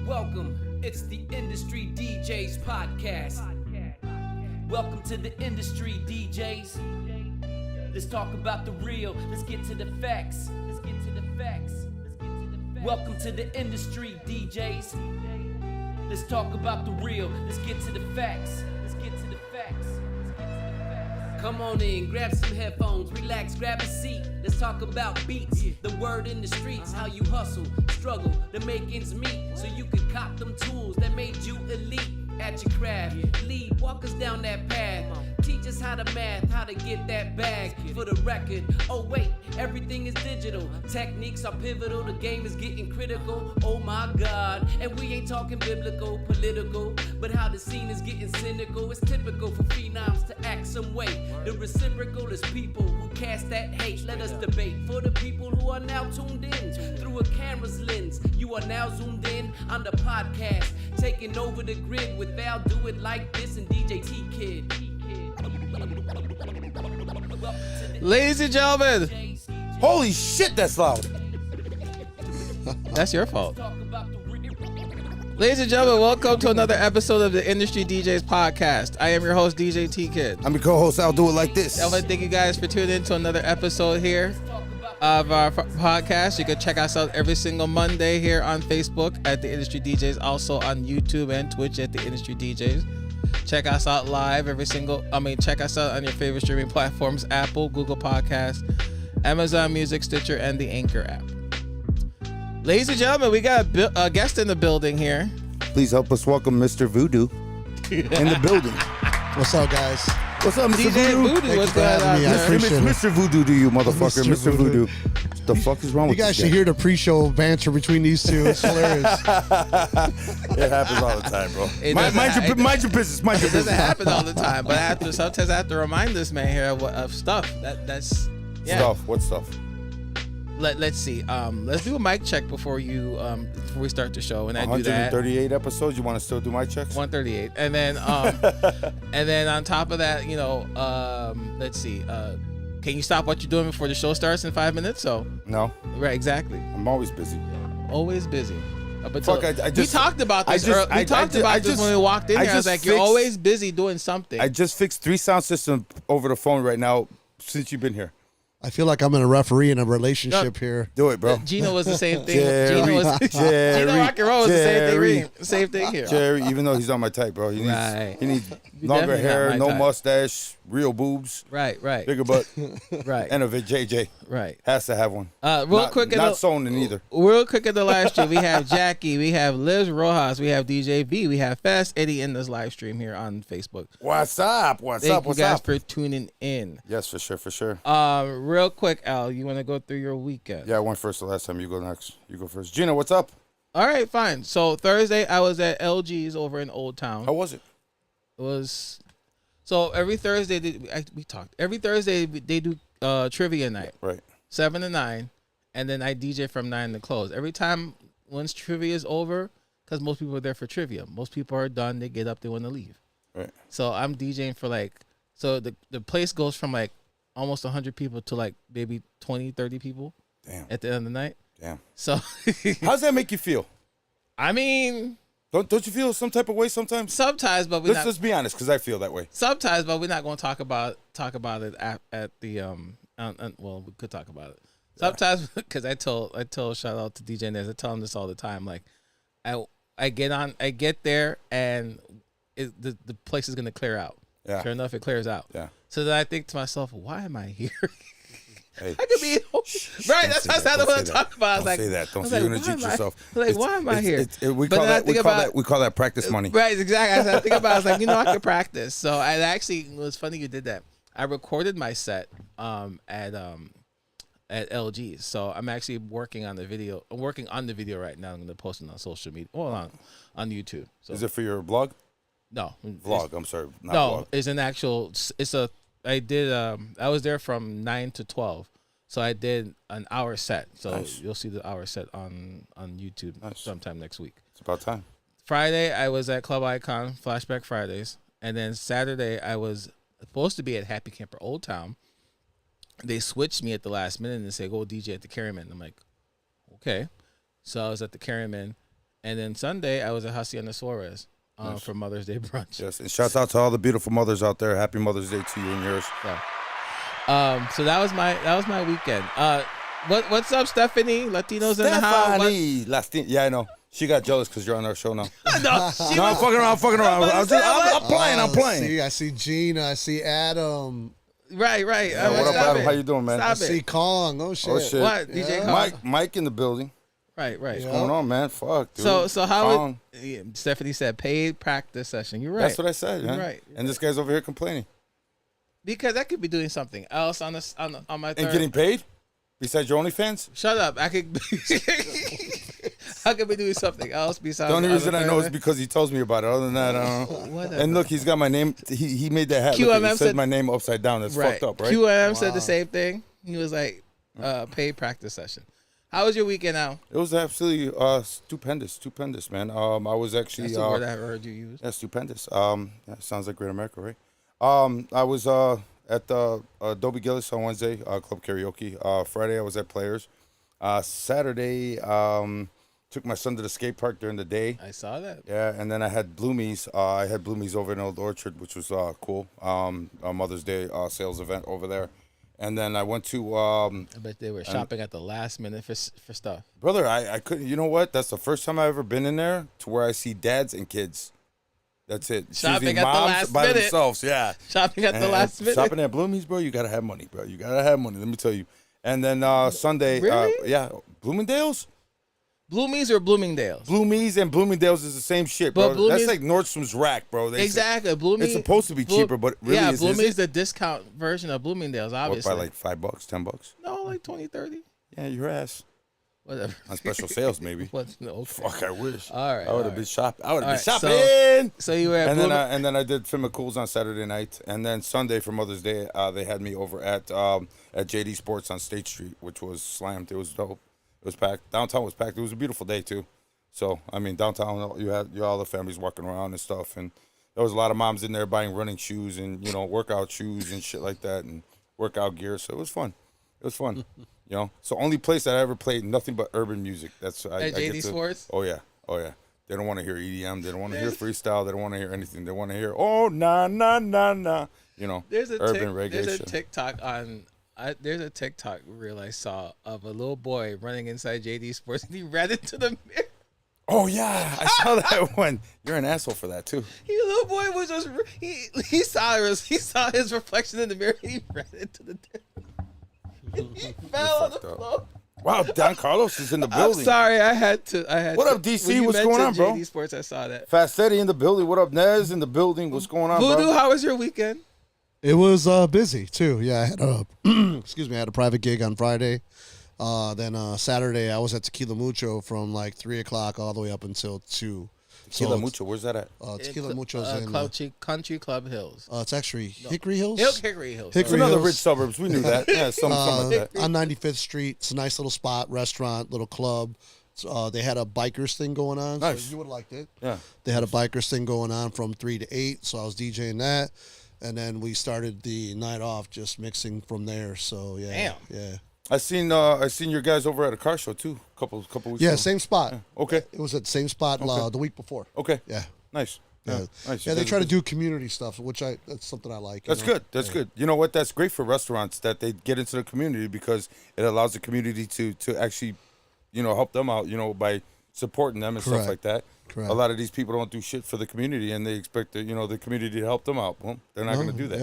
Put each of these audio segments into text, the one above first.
Welcome, it's the Industry DJs podcast. Welcome to the Industry DJs. Let's talk about the real, let's get to the facts. Welcome to the Industry DJs. Let's talk about the real, let's get to the facts. Come on in, grab some headphones, relax, grab a seat. Let's talk about beats, the word in the streets, how you hustle, struggle to make ends meet, so you could cop them tools that made you elite at your craft. Lead, walk us down that path. Teach us how to math, how to get that bag for the record. Oh wait, everything is digital. Techniques are pivotal, the game is getting critical. Oh my God, and we ain't talking biblical, political, but how the scene is getting cynical. It's typical for phenoms to act some way. The reciprocal is people who cast that hate. Let us debate for the people who are now tuned in through a camera's lens. You are now zoomed in on the podcast, taking over the grid with Val, do it like this, and DJ T-Kid. Ladies and gentlemen, Holy shit, that's loud. that's your fault. Ladies and gentlemen, welcome to another episode of the Industry DJs podcast. I am your host, DJ T-Kid. I'm your co-host. I'll do it like this. I want to thank you guys for tuning in to another episode here of our podcast. You can check us out every single Monday here on Facebook at the Industry DJs, also on YouTube and Twitch at the Industry DJs. Check us out live check us out on your favorite streaming platforms: Apple, Google Podcasts, Amazon Music, Stitcher, and the Anchor app. Ladies and gentlemen, we got a guest in the building here. Please help us welcome Mr. Voodoo in the building. What's up, guys? What's up, Mr. DJ Voodoo? What's going on? I appreciate it. Mr. Voodoo to you, motherfucker. Mr. Voodoo. What the fuck is wrong You with guys this should hear the pre-show banter between these two. It's hilarious. It happens all the time, bro. Mind your business. Mind your It doesn't business. happen all the time, but sometimes I have to remind this man here of stuff. That's yeah. Stuff. What stuff? Let's see. Let's do a mic check before we start the show. And I do that. 138 episodes. You want to still do my checks? 138, and then and then on top of that, let's see. Can you stop what you're doing before the show starts in 5 minutes? So No. right, exactly. I'm always busy. Always busy. But Fuck, we talked about this. We talked about this when we walked in here. I was like, you're always busy doing something. I just fixed 3 sound systems over the phone right now since you've been here. I feel like I'm in a referee in a relationship here. Do it, bro. Gino was the same thing. Jerry, Gino Rock and Roll was the same thing here. Jerry, even though he's not my type, bro. He needs longer hair, no mustache, real boobs. Right. Bigger butt. Right. And a JJ. Right. Has to have one. Not sewn in either. Real quick in the live stream, we have Jackie, we have Liz Rojas, we have DJ V, we have Fast Eddie in this live stream here on Facebook. What's up? What's Thank up? you guys for tuning in. Yes, for sure. Real quick, Al, you want to go through your weekend? Yeah, I went first the last time. You go next. You go first. Gina, what's up? All right, fine. So Thursday, I was at LG's over in Old Town. How was it? It was so every Thursday we talked. Every Thursday they do trivia night. Right. 7 to 9, and then I DJ from 9 to close. Every time once trivia is over, because most people are there for trivia. Most people are done. They get up. They want to leave. Right. So I'm DJing for the place goes from like almost 100 people to like maybe 20, 30 people. Damn. At the end of the night. Damn. So how does that make you feel? I mean, don't you feel some type of way sometimes? Sometimes, but let's be honest, because I feel that way. Sometimes, but we're not going to talk about it at the well, we could talk about it. Sometimes, because I told shout out to DJ Nez, I tell him this all the time. Like, I get there, and the place is gonna clear out. Yeah. Sure enough, it clears out. Yeah. So then I think to myself, why am I here? Hey, I could be right. That's what I don't want to talk about. Don't say that. Don't say you're gonna jinx yourself. Why am I here? We call that practice money. Right, exactly. I think about it, I was like, I could practice. So I actually, it was funny you did that. I recorded my set at LG's. So I'm actually working on the video. I'm working on the video right now. I'm going to post it on social media. Well, on YouTube. So, is it for your blog? No. Vlog. I'm sorry. Not no, blog. it's an actual. I was there from 9 to 12. So I did an hour set. So nice. You'll see the hour set on YouTube sometime next week. It's about time. Friday I was at Club Icon Flashback Fridays, and then Saturday I was supposed to be at Happy Camper Old Town. They switched me at the last minute and said, go DJ at the Carryman. I'm like, okay. So I was at the Carryman, And then Sunday, I was at Hacienda Suarez for Mother's Day brunch. Yes, and shout out to all the beautiful mothers out there. Happy Mother's Day to you and yours. So that was my weekend. What's up, Stephanie? Latinos in the house. Stephanie, yeah, I know. She got jealous because you're on our show now. No, I'm fucking around. I'm playing. I see Gina. I see Adam. Right. Yeah, what up, Adam? How you doing, man? I see Kong. Oh shit. What? DJ Kong? Mike in the building. Right. What's going on, man? Fuck, dude. So how Stephanie said paid practice session. You're right. That's what I said, man. You're right. And this guy's over here complaining. Because I could be doing something else on my third. And getting paid? Besides your OnlyFans? Shut up. I could be doing something else besides. The only reason I know is because he tells me about it. Other than that, I don't know. Whatever. And look, he's got my name. He made that hat. QMM Look, it says my name upside down. That's fucked up, right? QMM said the same thing. He was like, paid practice session. How was your weekend now? It was absolutely stupendous, man. I was actually. That's the word I heard you use. Yeah, stupendous. Yeah, sounds like Great America, right? I was at Adobe Gillis on Wednesday, club karaoke. Friday I was at Players. Saturday, took my son to the skate park during the day. I saw that. Yeah, and then I had Bloomies. I had Bloomies over in Old Orchard, which was cool. A Mother's Day sales event over there. And then I went to. I bet they were shopping at the last minute for stuff. Brother, I couldn't. You know what? That's the first time I've ever been in there to where I see dads and kids. That's it. Shopping Choosing at the moms last by minute. themselves, yeah. Shopping at the last minute. Shopping at Bloomies, bro, you gotta have money, bro. You gotta have money. Let me tell you. And then Sunday, Really? Yeah, Bloomingdale's. Bloomies or Bloomingdale's? Bloomies and Bloomingdale's is the same shit, bro. But That's like Nordstrom's Rack, bro. Exactly. Bloomies. It's supposed to be cheaper, but really is Bloomie's it? the discount version of Bloomingdale's, What, obviously. by like $5, $10? No, like 20, 30. Yeah, your ass. Whatever. On special sales, maybe. Okay. Fuck, I wish. All right. I would have been shopping. I would have been All shopping. So you were at and then I did Film and Cools on Saturday night, and then Sunday for Mother's Day, they had me over at JD Sports on State Street, which was slammed. It was dope. It was packed. Downtown was packed. It was a beautiful day too. So I mean, downtown you had all the families walking around and stuff, and there was a lot of moms in there buying running shoes and workout shoes and shit like that, and workout gear. So it was fun. It was fun. So only place that I ever played nothing but urban music. That's at JD Sports. Oh yeah. They don't want to hear EDM. They don't want to hear freestyle. They don't want to hear anything. They want to hear nah. There's a urban reggae. There's a TikTok on. There's a TikTok reel I saw of a little boy running inside JD Sports and he ran into the mirror. Oh yeah, I saw that one. You're an asshole for that too. The little boy was just he saw his reflection in the mirror and he ran into the he fell on the floor. Wow, Don Carlos is in the building. I'm sorry, I had to. What up, DC? What's going on, bro? JD Sports, I saw that. Fastetti in the building. What up, Nez in the building? What's going on, Voodoo, bro? how was your weekend? It was busy too. Yeah, I had a I had a private gig on Friday. Then Saturday I was at Tequila Mucho from like 3:00 all the way up until 2. Tequila Mucho, where's that at? Tequila Mucho's in Country Club Hills. it's actually Hickory Hills. Hickory Hills. It's another rich suburbs. We knew that. Yeah, something like that. On 95th Street. It's a nice little spot, restaurant, little club. They had a bikers thing going on. Nice. So you would have liked it. Yeah. They had a bikers thing going on from 3 to 8, so I was DJing that. And then we started the night off just mixing from there. So, yeah. Damn. Yeah. I seen your guys over at a car show too. Couple weeks ago. Yeah, same spot. Yeah. Okay. It was at the same spot the week before. Okay. Yeah. Nice. Yeah. Nice. Yeah, they try to do community stuff, which that's something I like. That's good. That's good. You know what? That's great for restaurants that they get into the community because it allows the community to actually, help them out, by supporting them and Correct. stuff like that. Correct. A lot of these people don't do shit for the community, and they expect the community to help them out. Well, they're not going to do that.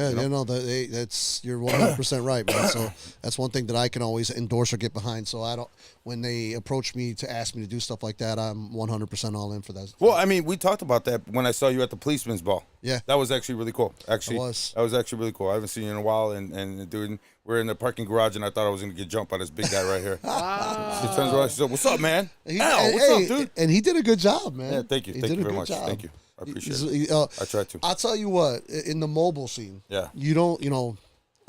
That's you're 100% right, man. So that's one thing that I can always endorse or get behind. So when they approach me to ask me to do stuff like that, I'm 100% all in for that. Well, I mean, we talked about that when I saw you at the policeman's ball. Yeah, that was actually really cool. Actually, that was actually really cool. I haven't seen you in a while, and dude, we're in the parking garage, and I thought I was going to get jumped by this big guy right here. Wow. She turns around, she said, "What's up, man? What's up, dude?" And he did a good job, man. Yeah, thank you. He Thank did you a very good much. job. Thank you. I appreciate it. I try to. I'll tell you what, in the mobile scene, you don't,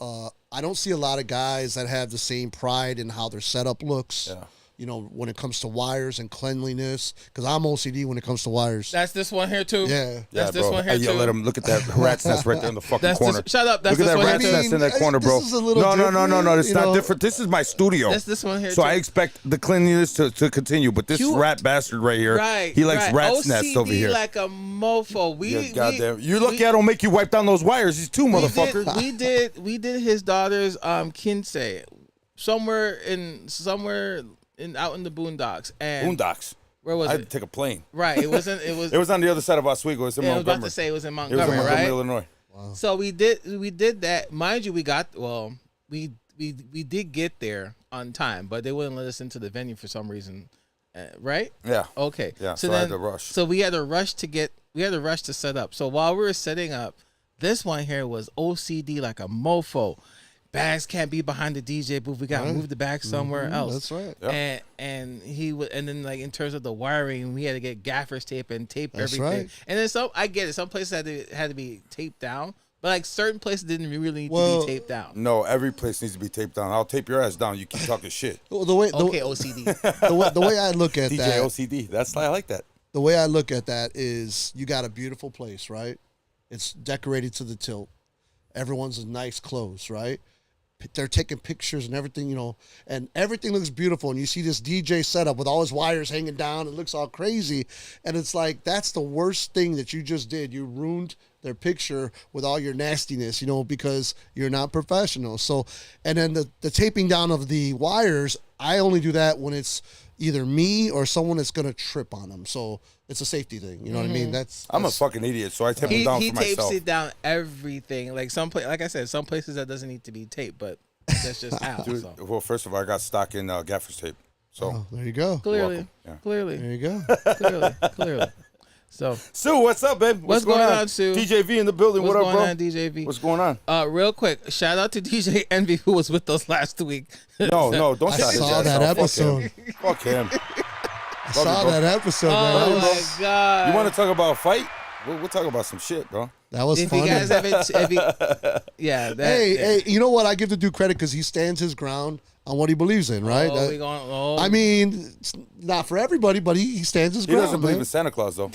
I don't see a lot of guys that have the same pride in how their setup looks when it comes to wires and cleanliness, because I'm OCD when it comes to wires. That's this one here too. Yeah. That's this bro. one here I too. yell at him. Look at that rat's nest right there in the fucking That's corner. shut up. That's Look at this that one rat's here nest too. in that corner, bro. This is a little No. It's different, not different. This is my studio. That's this one here So too. I expect the cleanliness to continue, but this rat bastard right here, he likes rat's nests over here. like a mofo. Goddamn! You lucky I don't make you wipe down those wires. These two motherfuckers. We did his daughter's kinsei somewhere out in the boondocks. And Boondocks. where was I had it? to take a plane. Right. It wasn't. It was. It was on the other side of Oswego. It was in I was Montgomery. about to say it was in It was Montgomery, in Montgomery, right? Illinois. So we did that. Mind you, we did get there on time, but they wouldn't let us into the venue for some reason, right? Yeah. Okay. Yeah. So I had to rush. So we had to rush to set up. So while we were setting up, this one here was OCD like a mofo. Bags can't be behind the DJ booth. We gotta move the bag somewhere else. That's right. Yep. And he would, and then like in terms of the wiring, we had to get gaffer's tape and tape That's everything. right. And then I get it. Some places had to be taped down, but like certain places didn't really need to be taped down. No, every place needs to be taped down. I'll tape your ass down. You keep talking shit. Well, Okay, OCD. the way I look at DJ that, OCD. I like that. the way I look at that is you got a beautiful place, right? It's decorated to the tilt. Everyone's in nice clothes, right? They're taking pictures and everything, and everything looks beautiful. And you see this DJ setup with all his wires hanging down. It looks all crazy. And it's like, that's the worst thing that you just did. You ruined their picture with all your nastiness, because you're not professional. So, and then the taping down of the wires, I only do that when it's either me or someone that's going to trip on them. So it's a safety thing. You know what I mean? I'm a fucking idiot, so I tape them down He for tapes myself. it down everything. Like like I said, some places that doesn't need to be taped, but that's just how. Dude, So. well, first of all, I got stock in gaffer's tape. So, Oh, there you go. Clearly, welcome. There you go. clearly. So Sue, what's up, babe? What's going on, Sue? DJ V in the building. what's What up, going bro? on, DJ V? What's going on? Real quick, shout out to DJ Envy who was with us last week. No, don't I shout his saw ass that out. episode. Fuck him. I saw bro. that episode, Oh man. my god! You want to talk about a fight? We'll talk about some shit, bro. That was If funny. you guys haven't, yeah. Hey, you know what? I give the dude credit because he stands his ground on what he believes in, right? Oh, we going, oh. I mean, it's not for everybody, but he stands his He ground. doesn't believe man. in Santa Claus, though.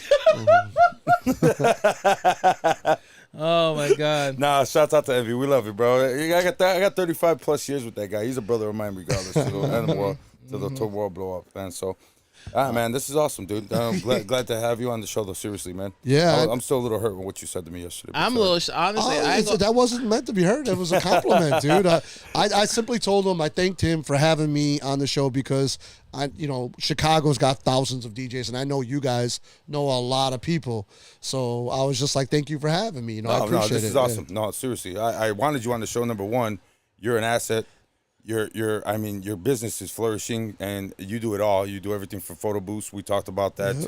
Oh my god! Nah, shouts out to Envy. We love you, bro. I got 35 plus years with that guy. He's a brother of mine, regardless. To the end of the world, to the world blow up, man. So, man, this is awesome, dude. Glad to have you on the show, though. Seriously, man. Yeah. I'm still a little hurt with what you said to me yesterday. I'm a little honestly. That wasn't meant to be heard. It was a compliment, dude. I simply told him I thanked him for having me on the show because Chicago's got thousands of DJs, and I know you guys know a lot of people. So I was just like, thank you for having me. I appreciate it. This is awesome. Yeah. No, seriously, I wanted you on the show. Number one, you're an asset. Your business is flourishing, and you do it all. You do everything from photo booths. We talked about that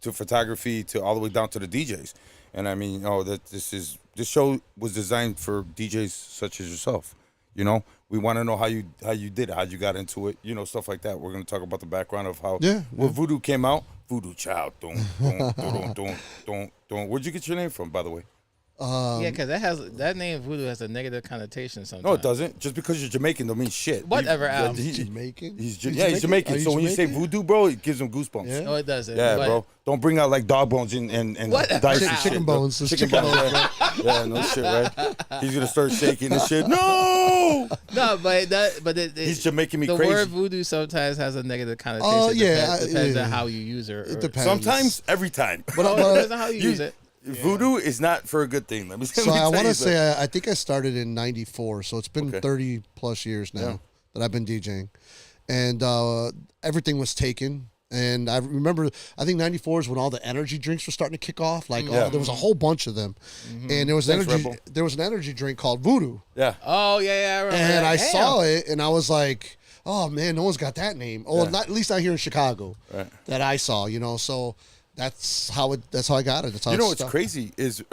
to photography to all the way down to the DJs. And I mean, this show was designed for DJs such as yourself. We want to know how you did it, how you got into it, stuff like that. We're going to talk about the background of how when Voodoo came out. Voodoo Child. Where'd you get your name from, by the way? Yeah, because that name Voodoo has a negative connotation sometimes. No, it doesn't. Just because you're Jamaican don't mean shit. Whatever, Al. Jamaican? He's Jamaican. So when you say voodoo, bro, it gives him goosebumps. Yeah. No, it doesn't. Yeah, But- bro. Don't bring out like dog bones and Whatever. dice and Chicken shit, bro. bones. It's Chicken chicken bones. Yeah, no shit, right? He's gonna start shaking and shit. No. No, but He's just making me the crazy. word voodoo sometimes has a negative connotation. Oh, yeah, depends yeah. on how you use it. It depends. Sometimes, every time. It depends on how you use it. Voodoo is not for a good thing. Let me So I want to say I think I started in '94, so it's been 30 plus years now that I've been DJing, and everything was taken. And I remember, I think '94 is when all the energy drinks were starting to kick off. Like there was a whole bunch of them, and there was Thanks, energy. Rebel. There was an energy drink called Voodoo, Yeah. Oh yeah, I remember. and that. I Damn. saw it, and I was like, "Oh man, no one's got that name." Oh, not at least not here in Chicago Right. that I saw. So that's how I got it. That's how You know it what's stuck. crazy is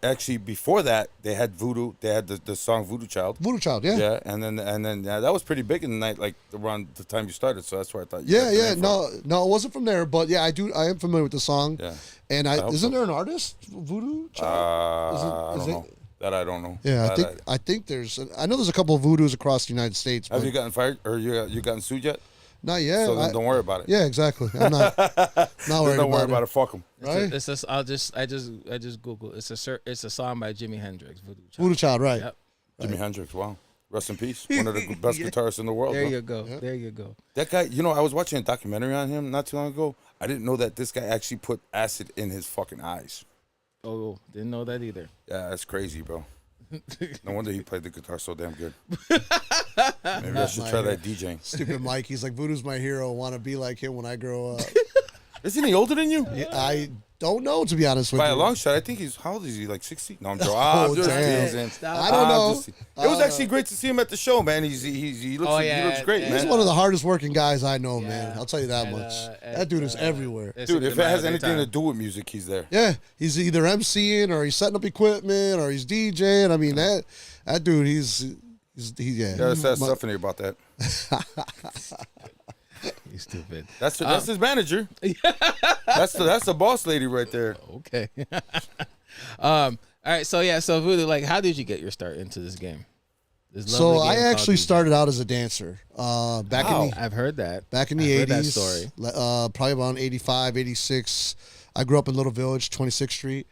actually before that they had Voodoo. They had the song Voodoo Child. Voodoo Child, yeah. Yeah, and then that was pretty big in the night, like around the time you started. So that's where I thought. You Yeah, got the yeah, name from. no, it wasn't from there, but yeah, I am familiar with the song. Yeah. And hope isn't so. there an artist, Voodoo Child? I don't know. That I don't know. Yeah, That I think I know there's a couple of Voodoos across the United States. Have But you gotten fired or you gotten sued yet? Not yet. So then don't worry about it. Yeah, exactly. I'm not worried Don't worry about about it. Fuck them. Right? It's a, I just Google. It's a song by Jimi Hendrix, Voodoo Child. Voodoo Child, right? Yep. Jimi Hendrix. Wow. Rest in peace. One of the best guitarists in the world. There bro. you go. There you go. That guy, I was watching a documentary on him not too long ago. I didn't know that this guy actually put acid in his fucking eyes. Oh, didn't know that either. Yeah, that's crazy, bro. No wonder he played the guitar so damn good. Maybe I should try that DJing. Stupid Mike. He's like, Voodoo's my hero. Want to be like him when I grow up. Isn't he older than you? I don't know, to be honest with By you. a long shot, I think he's, how old is he? Like 60? No, I'm joking. Oh, I'm just damn. teasing. I don't know. It was actually great to see him at the show, man. He looks great, He's man. one of the hardest working guys I know, man. I'll tell you that much. That dude is everywhere. Dude, if it has anything to do with music, he's there. Yeah, he's either MCing or he's setting up equipment or he's DJing. I mean, that dude, he's yeah. Yeah, it says something about that. He's stupid. That's his manager. That's the boss lady right there. Okay. All right. So Voodoo, like, how did you get your start into this game? This So lovely I game called actually DJ? started out as a dancer. I've heard that. Back in the I've heard that 80s, story. probably around 85, 86. I grew up in Little Village, 26th Street.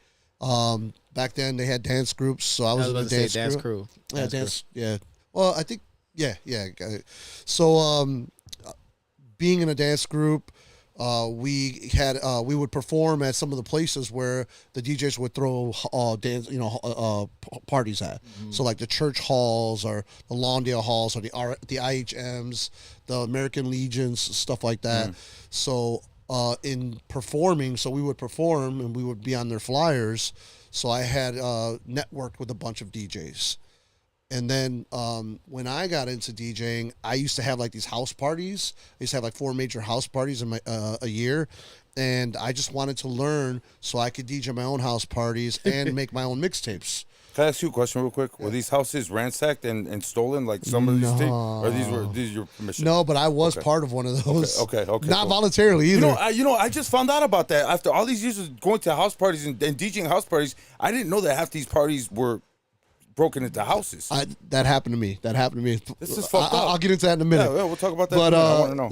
Back then they had dance groups, so I was in about the to say dance dance crew. Yeah, dance. Yeah. Well, I think. Yeah. Got it. So, being in a dance group, we would perform at some of the places where the DJs would throw dance, parties at. Mm-hmm. So like the church halls or the Lawndale halls or the IHMs, the American Legions, stuff like that. So in performing, so we would perform and we would be on their flyers. So I had networked with a bunch of DJs. And then when I got into DJing, I used to have like these house parties. I used to have like 4 major house parties in a year. And I just wanted to learn so I could DJ my own house parties and make my own mixtapes. Can I ask you a question real quick? Were these houses ransacked and stolen like some of these things? Or these your permission? No, but I was part of one of those. Okay, Not cool. voluntarily either. I just found out about that after all these years of going to house parties and DJing house parties. I didn't know that half these parties were broken into houses. That happened to me. This is fucked up. I'll get into that in a minute. Yeah, we'll talk about that. But I want to know.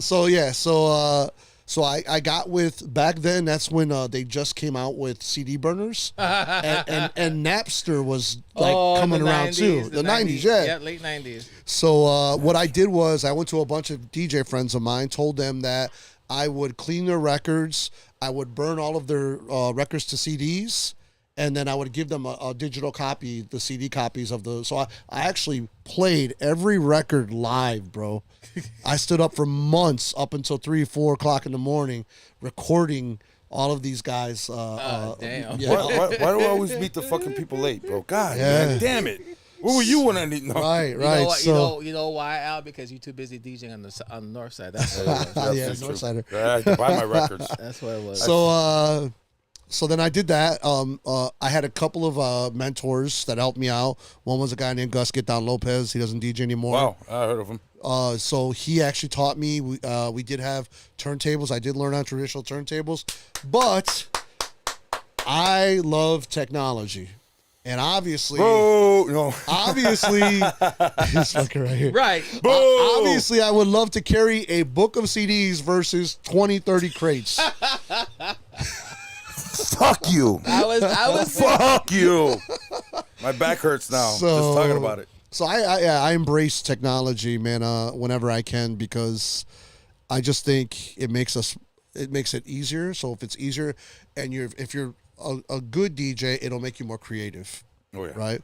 So I got with back then. That's when they just came out with CD burners, and Napster was like coming around 90s, too. The 90s, yeah. Yeah, late 90s. So what I did was I went to a bunch of DJ friends of mine, told them that I would clean their records, I would burn all of their records to CDs, and then I would give them a digital copy, the CD copies of the. So I actually played every record live, bro. I stood up for months, up until 3, 4 o'clock in the morning, recording all of these guys. Damn. Yeah. Why do I always meet the fucking people late, bro? God, man, damn it. Where were you when I need? No. Right. You know, what, So you know why, Al? Because you're too busy DJing on the north side. That's what it was. yeah, That's true. Northsider. I had to buy my records. That's what it was. So then I did that. I had a couple of mentors that helped me out. One was a guy named Gus Get Down Lopez. He doesn't DJ anymore. Wow, I heard of him. So he actually taught me. We did have turntables. I did learn on traditional turntables, but I love technology, and obviously, this fucker right here, right. obviously, I would love to carry a book of CDs versus 20, 30 crates. Fuck you. I was Fuck you. My back hurts now. So- Just talking about it. So I embrace technology, man, whenever I can, because I just think it makes it easier. So if it's easier, and if you're a good DJ, it'll make you more creative. Oh yeah. Right.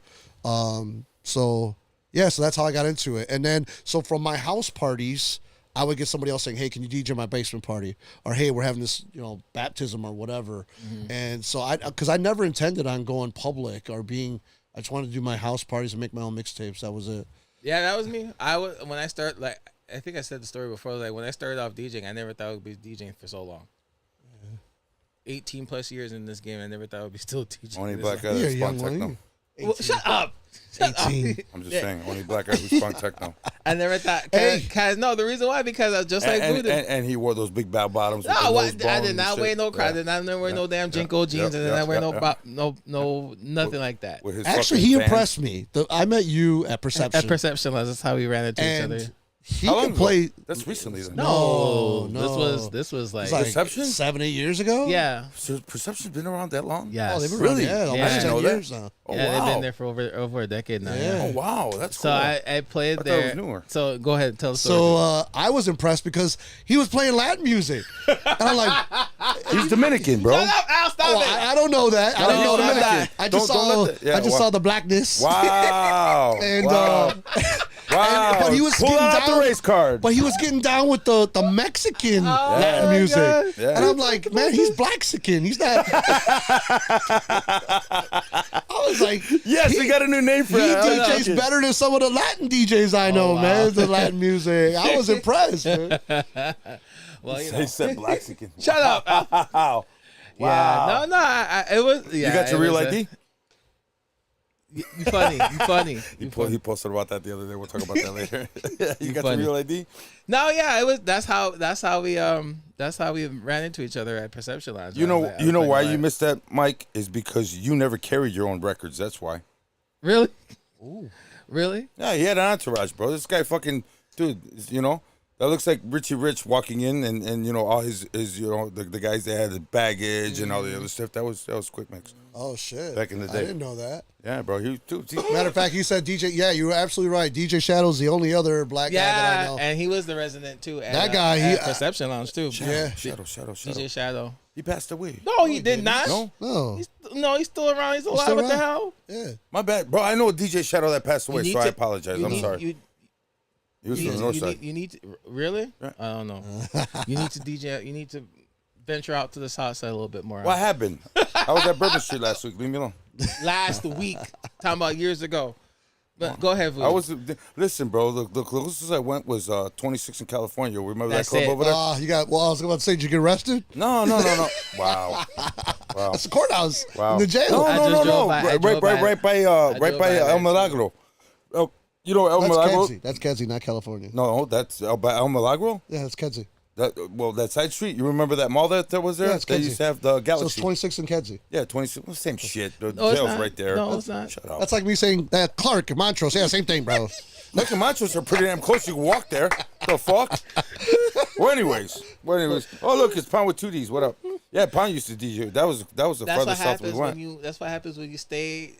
So that's how I got into it. And then so from my house parties, I would get somebody else saying, "Hey, can you DJ my basement party?" Or, "Hey, we're having this, baptism or whatever." Mm-hmm. And so because I never intended on going public or being. I just wanted to do my house parties and make my own mixtapes. That was it. Yeah, that was me. When I started, like, I think I said the story before. Like, when I started off DJing, I never thought I would be DJing for so long. 18 plus years in this game, I never thought I would be still DJing. Only this black long. guy You're that a spun young one, techno. Well, shut up. 18. I'm just saying, only black guy who spun techno. I never thought. Cause no, the reason why, because I was just like Voodoo. And he wore those big bell bottoms. With the No, nose I bone did and not shit. wear no crowd. I did not wear no damn Jinko jeans, and then I wear no nothing like that. With his Actually, fucking he Vans. impressed me. I met you at Perception. At Perception, that's how we ran into each and other. He How long can ago? play. That's recently then. No. This was like, It's like Perception? 7, 8 years ago. yeah. So Perception's been around that long? Yes. Oh, they've been Really? around, yeah, Yeah. almost I didn't 10 know that. years now. Oh, Yeah, wow. they've been there for over a decade now. Yeah. Oh, wow. That's So cool. I played I thought it was there. newer. So go ahead and tell the story. So I was impressed because he was playing Latin music, and I'm like, He's Dominican, bro. Al, stop oh, I don't know that. I didn't No, know no, that. no. I just Don't saw. let that- yeah, I just wow. saw the blackness. Wow. And wow. Wow. but he was Pull getting out down. the race card. But he was getting down with the Mexican Latin my music, God. Yeah. and I'm like, man, he's Blaxican. He's not. I was like, Yes, he got a new name for he it. I like DJs it. better than some of the Latin DJs I know, wow. man. The Latin music. I was impressed, man. well, you He know. said Blaxican. Shut up. Al. Wow. Yeah. No. It was. Yeah, You got your it real was ID? You funny. You funny. He posted about that the other day. We'll talk about that later. You got funny. your real ID? No, yeah, it was. That's how we ran into each other at Perception Lounge. You I was know, like- I you was know like, why what? you missed that, Mike? Is because you never carried your own records. That's why. Really? Really? Yeah, he had an entourage, bro. This guy fucking dude, you know, that looks like Richie Rich walking in and you know, all his you know, the guys that had the baggage and all the other stuff. That was Quick Mix. Oh shit! Back in the I day. didn't know that. Yeah, bro. Matter of fact, he said DJ. Yeah, you were absolutely right. DJ Shadow's the only other black guy that I Yeah, know. and he was the resident too. At, That guy, at he- Perception Lounge too. Yeah. Shadow. DJ Shadow. He passed away. No, he did not. No? No, He's still around. He's alive. still What the around. hell? yeah. My bad, bro. I know a DJ Shadow that passed away, need so I to- apologize. You I'm need- sorry. You, He was you, from the need, north you, side. need, you need to really? Yeah. I don't know. You need to DJ. You need to venture out to the south side a little bit more. What happened? I was at Bourbon Street last week. Leave me alone. Last week, talking about years ago. But go ahead, Voodoo. I was listen, bro. The closest I went was 26 in California. Remember That's that club it. over there? You got. Well, I was about to say, did you get arrested? No. Wow. Wow. That's the courthouse. Wow. In the jail. No, I no, just no, drove no. by- I Right, drove by- right by drove by El that. Milagro. Oh, you know El That's Milagro? Kenzie. That's Kenzie, not California. No, that's by El Milagro. Yeah, that's Kenzie. That side street. You remember that mall that was there? Yeah, it's They Kenzie. used to have the So it's Galaxy. 26 in Kenzie. Yeah, 26. Well, same shit. The No, it's jail's not. right there. No, it's not. Shut up. That's like me saying Clark and Montrose. Yeah, same thing, bro. Look, the Machos are pretty damn close. You can walk there. The fuck? Well, anyways. Oh, look, it's Pound with 2Ds. What up? Yeah, Pound used to DJ. That was the That's what farthest south we happens went. when you. That's what happens when you stay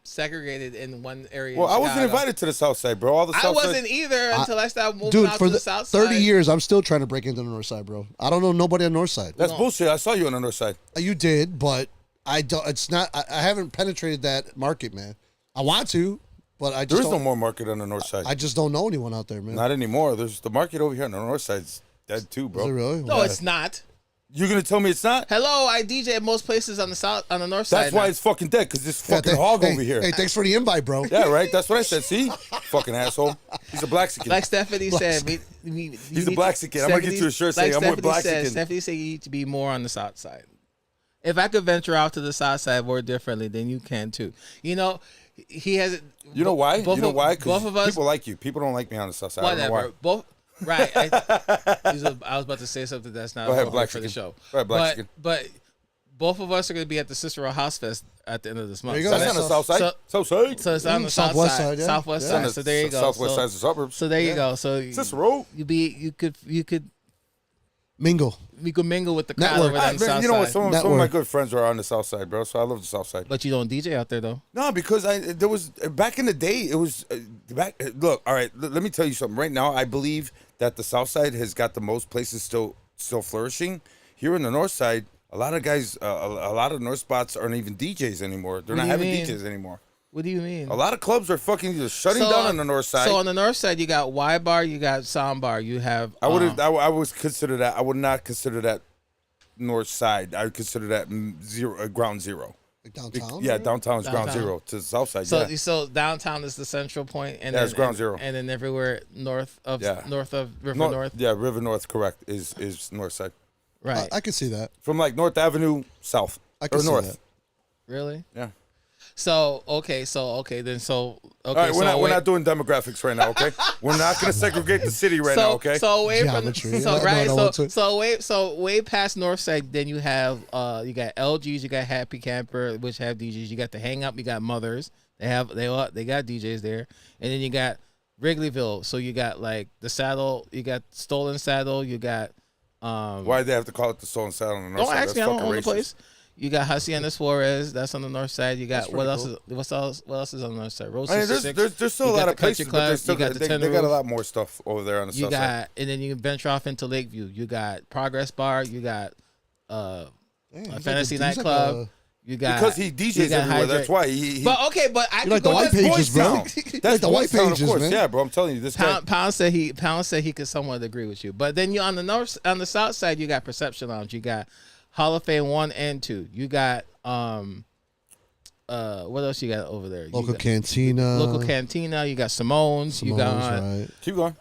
segregated in one area. Well, in I wasn't Chicago. invited to the south side, bro. All the I south wasn't side. either until I started moving Dude, out for to the the south 30 side. years, I'm still trying to break into the north side, bro. I don't know nobody on the north side. That's bullshit. I saw you on the north side. You did, but I don't. It's not. I haven't penetrated that market, man. I want to, but I There just is no don't. more market on the north side. I just don't know anyone out there, man. Not anymore. There's the market over here on the north side's dead too, Is it bro. really? No, it's not. You're gonna tell me it's not? Hello, I DJ at most places on the south, on the north side. That's why now. it's fucking dead, because this Yeah, fucking hog hey, over here. Hey, thanks for the invite, bro. Yeah, right. That's what I said. See, fucking asshole. He's a Blaxican. Like Stephanie said, He's a Blaxican. I'm gonna get you a shirt saying I'm more Blaxican. Stephanie said you need to be more on the south side. If I could venture out to the south side more differently, then you can too. You know, he has. You know why? Both You know of- why? Both Because of us. people like you. People don't like me on the south side. I don't know Whatever. why. Both. Right. I was about to say something that's not Go ahead, appropriate for the Blaxican. show. Go ahead, Blaxican. But both of us are going to be at the Cicero House Fest at the end of this month. There you go. That's on the south side. So- South side. So it's on the south Southwest side, side, yeah. southwest Yeah. side. So there you go. Southwest so, side's the suburbs. so there you Yeah. go. So Cicero. you could Mingle. mingle with the crowd Network. over there on the Man, south you know what? side. Some of my Network. good friends are on the south side, bro. So I love the south side. But you don't DJ out there though. No, because there was back in the day. It was back. Look, all right. Let me tell you something. Right now, I believe that the south side has got the most places still flourishing. Here in the north side, a lot of guys, a lot of north spots aren't even DJs anymore. They're What not do you having mean? DJs anymore. What do you mean? A lot of clubs are fucking just shutting down on the north side. So on the north side, you got Y Bar, you got Sound Bar, you have. I would I would consider that. I would not consider that north side. I would consider that ground zero. Like downtown? Yeah, downtown is ground Downtown. zero. To the south side, So yeah. so downtown is the central point, and Yeah, then, it's ground zero. and then everywhere north of Yeah. River North- North, Yeah, River North, correct, is north side. right? I can see that. From like North Avenue south I can or see north. that. Really? Yeah. So okay, then so okay. All right, so we're wait- not doing demographics right now, okay? We're not going to segregate the city right now, okay? So away from Geometry. so No, right no, so what's it? so way past north side, then you have you got LGs, you got Happy Camper, which have DJs. You got the Hang Up, you got Mothers. They got DJs there, and then you got Wrigleyville. So you got like the saddle, you got Stolen Saddle, you got Why'd they have to call it the Stolen Saddle on the north don't side? ask me, I That's don't fucking own the racist. place. You got Hacienda Suarez, that's on the north side. You got That's what pretty else? What else is on the north side? Road I mean, 66. there's still You a got lot the of places, Country but Club, you got the they Tin got a Roof. lot more stuff over there on the You south side. got, and then you can venture off into Lakeview. You got Progress Bar. You got Damn, a he's Fantasy like a- he's like Nightclub. a- You got Because he you DJs got everywhere. That's Hydrate. why he But okay, but I You could like the go white to pages, bro. Town. Like That's the white Boys Town, pages, of course. man. Yeah, bro. I'm telling you, this guy. Pound said he could somewhat agree with you. But then you on the south side you got Perception Lounge. You got Hall of Fame 1 and 2. You got what else you got over there? Local you got Cantina. Local Cantina. You got Simone's. You got right. Keep going.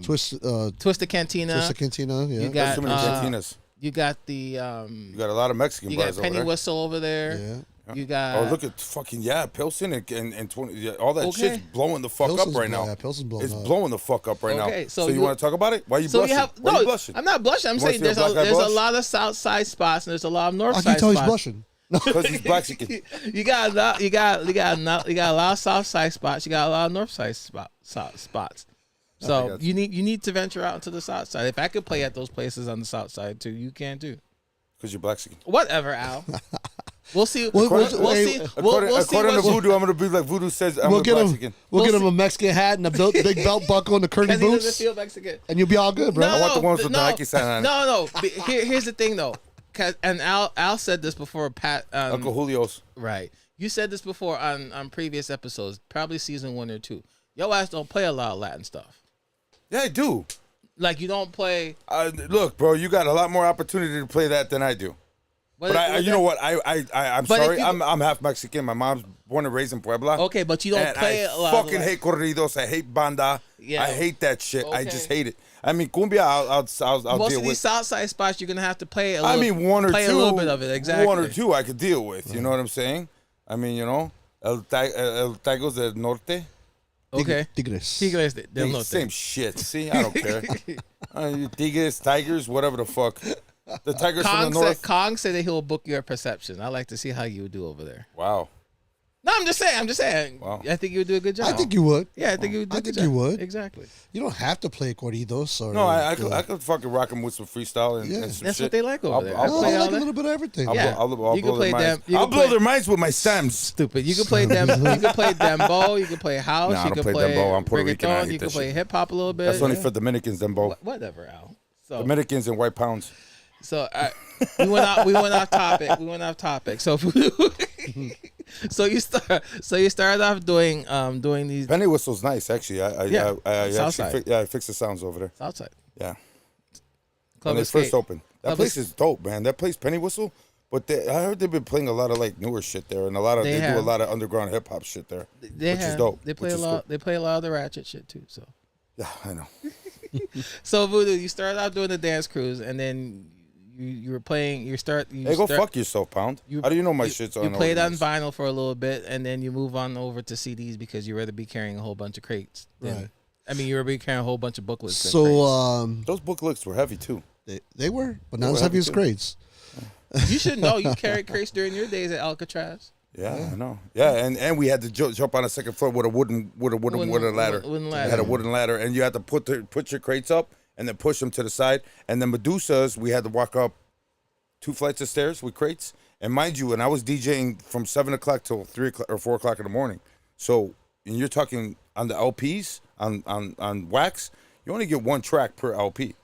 Twisted Cantina. Twisted Cantina, yeah. You There's got too many cantinas. you got the You got a lot of Mexican you got bars over Penny there. Whistle over there. Yeah. You got Oh, look at fucking Pilsen and 20, yeah, all that Okay. shit's blowing the fuck Pilsen's up right blow- now. yeah, Pilsen's blowing It's up. blowing the fuck up right Okay, now. so So you you- want to talk about it? Why you So blushing? you have Why no. you blushing? I'm not blushing. I'm You wanna saying see a black guy there's a blush? lot of south side spots and there's a lot of north I side can tell he's spots. blushing. Because he's Mexican. You got a lot, you got a lot of south side spots. You got a lot of north side spots. So got you need to venture out to the south side. If I could play at those places on the south side too, you can too. Because you're Mexican. Whatever, Al. We'll see. We'll- We'll we'll- see. hey, According, We'll see. according to what- Voodoo, I'm gonna be like Voodoo says. I'm We'll a get Mexican. him. We'll We'll get him see. a Mexican hat and a big belt buckle and the curly Because he doesn't boots, feel Mexican. and you'll be all good, bro. I want the ones with the Nike sign on it. No. Here's the thing though. And Al said this before. Pat. Uncle Julio's. Right. You said this before on previous episodes, probably season 1 or 2. Yo ass don't play a lot of Latin stuff. Yeah, I do. Like you don't play. Look, bro, you got a lot more opportunity to play that than I do. But you know what? I'm But sorry. if you- I'm half Mexican. My mom's born and raised in Puebla. Okay, but you don't And play I a lot. of fucking Latin. hate corridos. I hate banda. Yeah. I hate that shit. I Okay. just hate it. I mean, cumbia. I'll Most deal of these with. south side spots, you're gonna have to play a I little. mean, one or play two. a little bit of it. Exactly. One or two, I could deal with. You know what I'm saying? I mean, you know, El Taigos del Norte. Okay. Tigres. Tigres del Hey, Norte. same shit. See, I don't care. Tigres, Tigers, whatever the fuck. The Tigers from the north. Kong said that he'll book your Perception. I like to see how you would do over there. Wow. No, I'm just saying. Wow. I think you would do a good job. I think you would. Yeah, I think you would do I a good think you job. would. Exactly. You don't have to play corridos or. No, I could fucking rock them with some freestyle and, Yeah. and some That's shit. what they like over there. I'll No, play I all like a that. little bit of everything. Yeah. I'll You blow can play their minds. them- you I'll can blow play- their minds with my stems. Stupid. You can play them. You can play dembo. You can play house. Nah, I you don't can play dembo. I'm Puerto reggaeton. Rican. I hate You can that play shit. hip hop a little bit. That's only for Dominicans, them bo. Whatever, Al. So Dominicans and white pounds. So we went off topic. We went off topic. So so you started off doing these Penny Whistle's nice, actually. Yeah, I Southside. actually I fixed the sounds over there. outside Yeah. Club When they Escape. first opened. That Club place Es- is dope, man. That place, Penny Whistle. But I heard they've been playing a lot of like newer shit there, and a lot of They they do have. a lot of underground hip hop shit there, They which is have- dope. They play which a is lot. cool. They play a lot of the ratchet shit too. So Yeah, I know. so Voodoo, you started out doing the dance cruise, and then you were playing. Hey, go fuck yourself, Pound. How do you know my shit's on? You played on organized? vinyl for a little bit, and then you move on over to CDs because you rather be carrying a whole bunch of crates. Right. I mean, you were carrying a whole bunch of booklets. than So crates. Those booklets were heavy too. they were, but not They as were heavy as heavy, too. grades. You should know you carried crates during your days at Alcatraz. Yeah, I know. Yeah, and we had to jump on the second floor with a wooden ladder. Wooden We ladder. had a wooden ladder, and you had to put your crates up and then push them to the side. And the Medusas, we had to walk up 2 flights of stairs with crates. And mind you, and I was DJing from 7 o'clock till 3 o'clock or 4 o'clock in the morning. So, and you're talking on the LPs on wax, you only get 1 track per LP.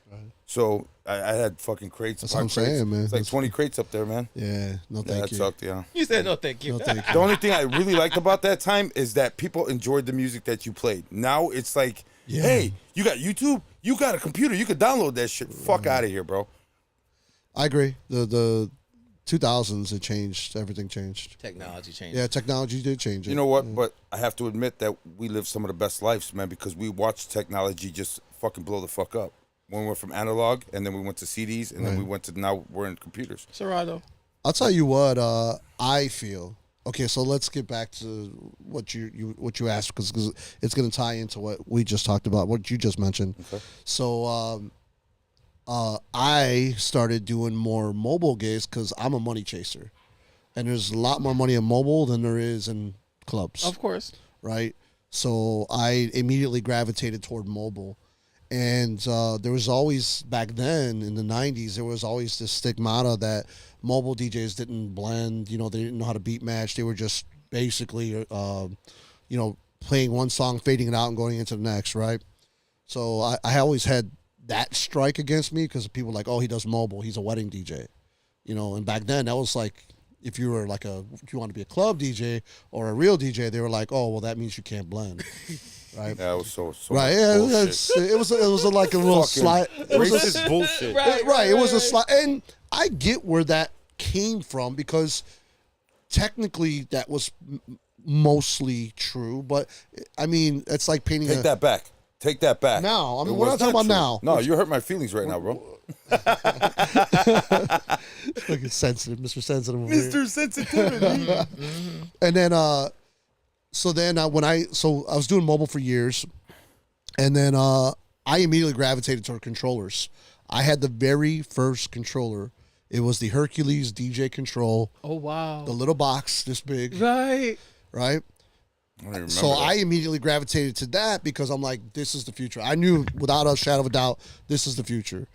So I had fucking crates. That's upon what I'm crates. saying, man. It's like That's- 20 crates up there, man. Yeah, no Yeah, thank that you. sucked, yeah. You said no, thank you. No thank The you. only thing I really liked about that time is that people enjoyed the music that you played. Now it's like, Yeah. hey, you got YouTube, you got a computer, you could download that shit. Fuck out of here, bro. I agree. The 2000s, it changed. Everything changed. Technology changed. Yeah, technology did change it. You know what? But I have to admit that we live some of the best lives, man, because we watched technology just fucking blow the fuck up. When we went from analog, and then we went to CDs, and then Right. we went to now we're in computers. Serato. I'll tell you what I feel. Okay, so let's get back to what you asked because it's going to tie into what we just talked about, what you just mentioned. Okay. So I started doing more mobile gigs because I'm a money chaser, and there's a lot more money in mobile than there is in clubs, Of course. right? So I immediately gravitated toward mobile. And there was always, back then in the 90s, there was always this stigmata that mobile DJs didn't blend, they didn't know how to beat match. They were just basically, playing one song, fading it out, and going into the next, right? So I always had that strike against me because people were like, oh, he does mobile. He's a wedding DJ. And back then that was like, if you were like if you want to be a club DJ or a real DJ, they were like, oh, well, that means you can't blend. Right. Yeah, it was so right. Yeah, it was like a little Fucking slide. It was racist bullshit. right. It was a slide, and I get where that came from because technically that was mostly true. But I mean, it's like painting. Take that back. Take that back. Now, I mean, It we're was not talking about true. now. No, you hurt my feelings right now, bro. Look at sensitive, Mr. Sensitive. Over here. Mr. Sensitivity. And then, so then I was doing mobile for years, and then I immediately gravitated toward controllers. I had the very first controller. It was the Hercules DJ Control. Oh wow. The little box this big. Right. Right. I don't even remember So that. I immediately gravitated to that because I'm like, this is the future. I knew without a shadow of a doubt, this is the future.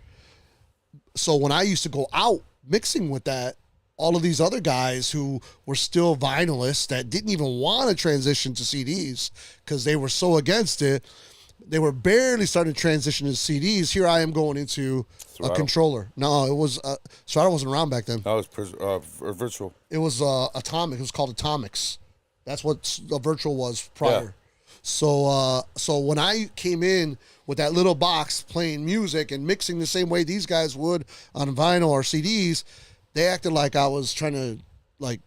So when I used to go out mixing with that, all of these other guys who were still vinylists that didn't even want to transition to CDs because they were so against it, they were barely starting to transition to CDs. Here I am going into a Serato. controller. No, it was Serato wasn't around back then. That was virtual. It was Atomic. It was called Atomics. That's what a virtual was prior. Yeah. So when I came in with that little box playing music and mixing the same way these guys would on vinyl or CDs, they acted like I was trying to like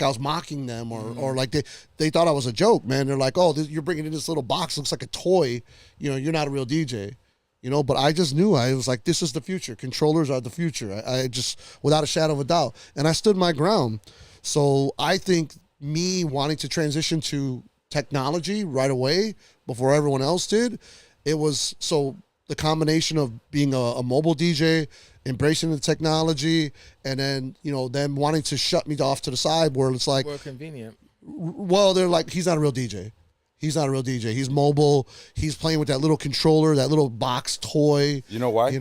I was mocking them or like they thought I was a joke, man. They're like, oh, you're bringing in this little box, looks like a toy. You're not a real DJ. But I just knew. I was like, this is the future. Controllers are the future. I just, without a shadow of a doubt. And I stood my ground. So I think me wanting to transition to technology right away before everyone else did, it was so the combination of being a mobile DJ, embracing the technology, and then them wanting to shut me off to the side where it's like, More convenient. well, they're like, he's not a real DJ. He's not a real DJ. He's mobile. He's playing with that little controller, that little box toy. You know why?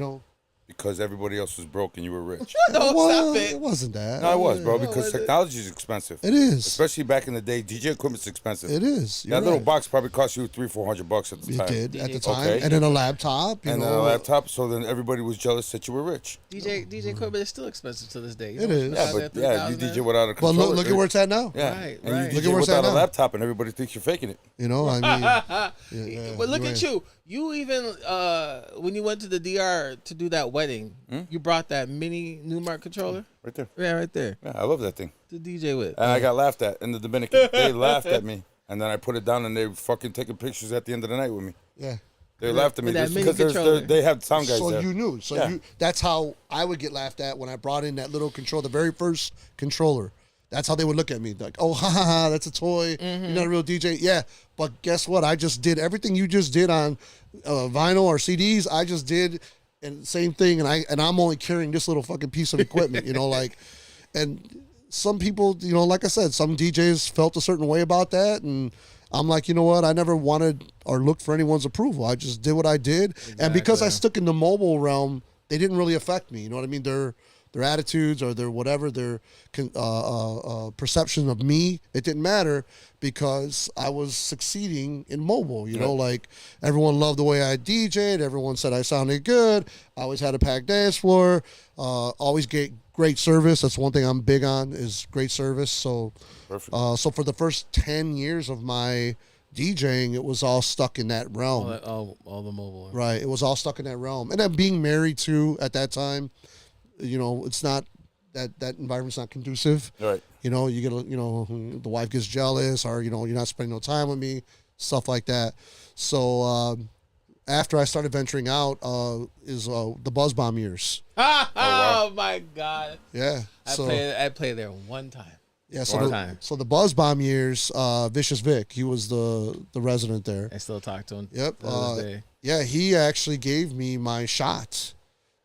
Because everybody else was broke and you were rich. No, Well, stop it. it wasn't that. No, it was, bro, No, because is it? technology is expensive. It is. Especially back in the day, DJ equipment's expensive. It is. That You're little right. box probably cost you $300-400 at the It time. did at the DJ. time. Okay. And then a laptop. And then a laptop, so then everybody was jealous that you were rich. DJ equipment is still expensive to this day. It is. Yeah, but yeah, you DJ without a But controller. look at where it's at now. Yeah, Right, and right. you Look at DJ where it's at without a now. laptop, and everybody thinks you're faking it. I mean, yeah, But look you're at right. you even when you went to the DR to do that wedding, you brought that mini Newmark controller. Right there. Yeah, right there Yeah, I love that thing. to DJ with. And I got laughed at in the Dominican. They laughed at me, and then I put it down, and they were fucking taking pictures at the end of the night with me. Yeah. They laughed at me with that just mini because controller. they have sound guys So there. you knew. So Yeah. that's how I would get laughed at when I brought in that little controller, the very first controller. That's how they would look at me. Like, oh, ha, ha, ha, that's a toy. You're not a real DJ. Yeah, but guess what? I just did everything you just did on vinyl or CDs. I just did and same thing, and I'm only carrying this little fucking piece of equipment, and some people, like I said, some DJs felt a certain way about that, and I'm like, you know what? I never wanted or looked for anyone's approval. I just did what I did, and because I stuck in the mobile realm, they didn't really affect me. You know what I mean? Their attitudes or their whatever, their perception of me, it didn't matter because I was succeeding in mobile. Like everyone loved the way I DJ'd. Everyone said I sounded good. I always had a packed dance floor. Always get great service. That's one thing I'm big on is great service. So, Perfect. so for the first 10 years of my DJing, it was all stuck in that realm. all the mobile. Right. It was all stuck in that realm. And then being married too at that time, it's not that environment's not conducive. Right. You get the wife gets jealous or, you're not spending no time with me, stuff like that. So, after I started venturing out, is the Buzz Bomb years. Oh my God! Yeah. I played there one time. Yeah, One time. so the Buzz Bomb years, Vicious Vic, he was the resident there. I still talk to him. Yep. to this day. Yeah, he actually gave me my shot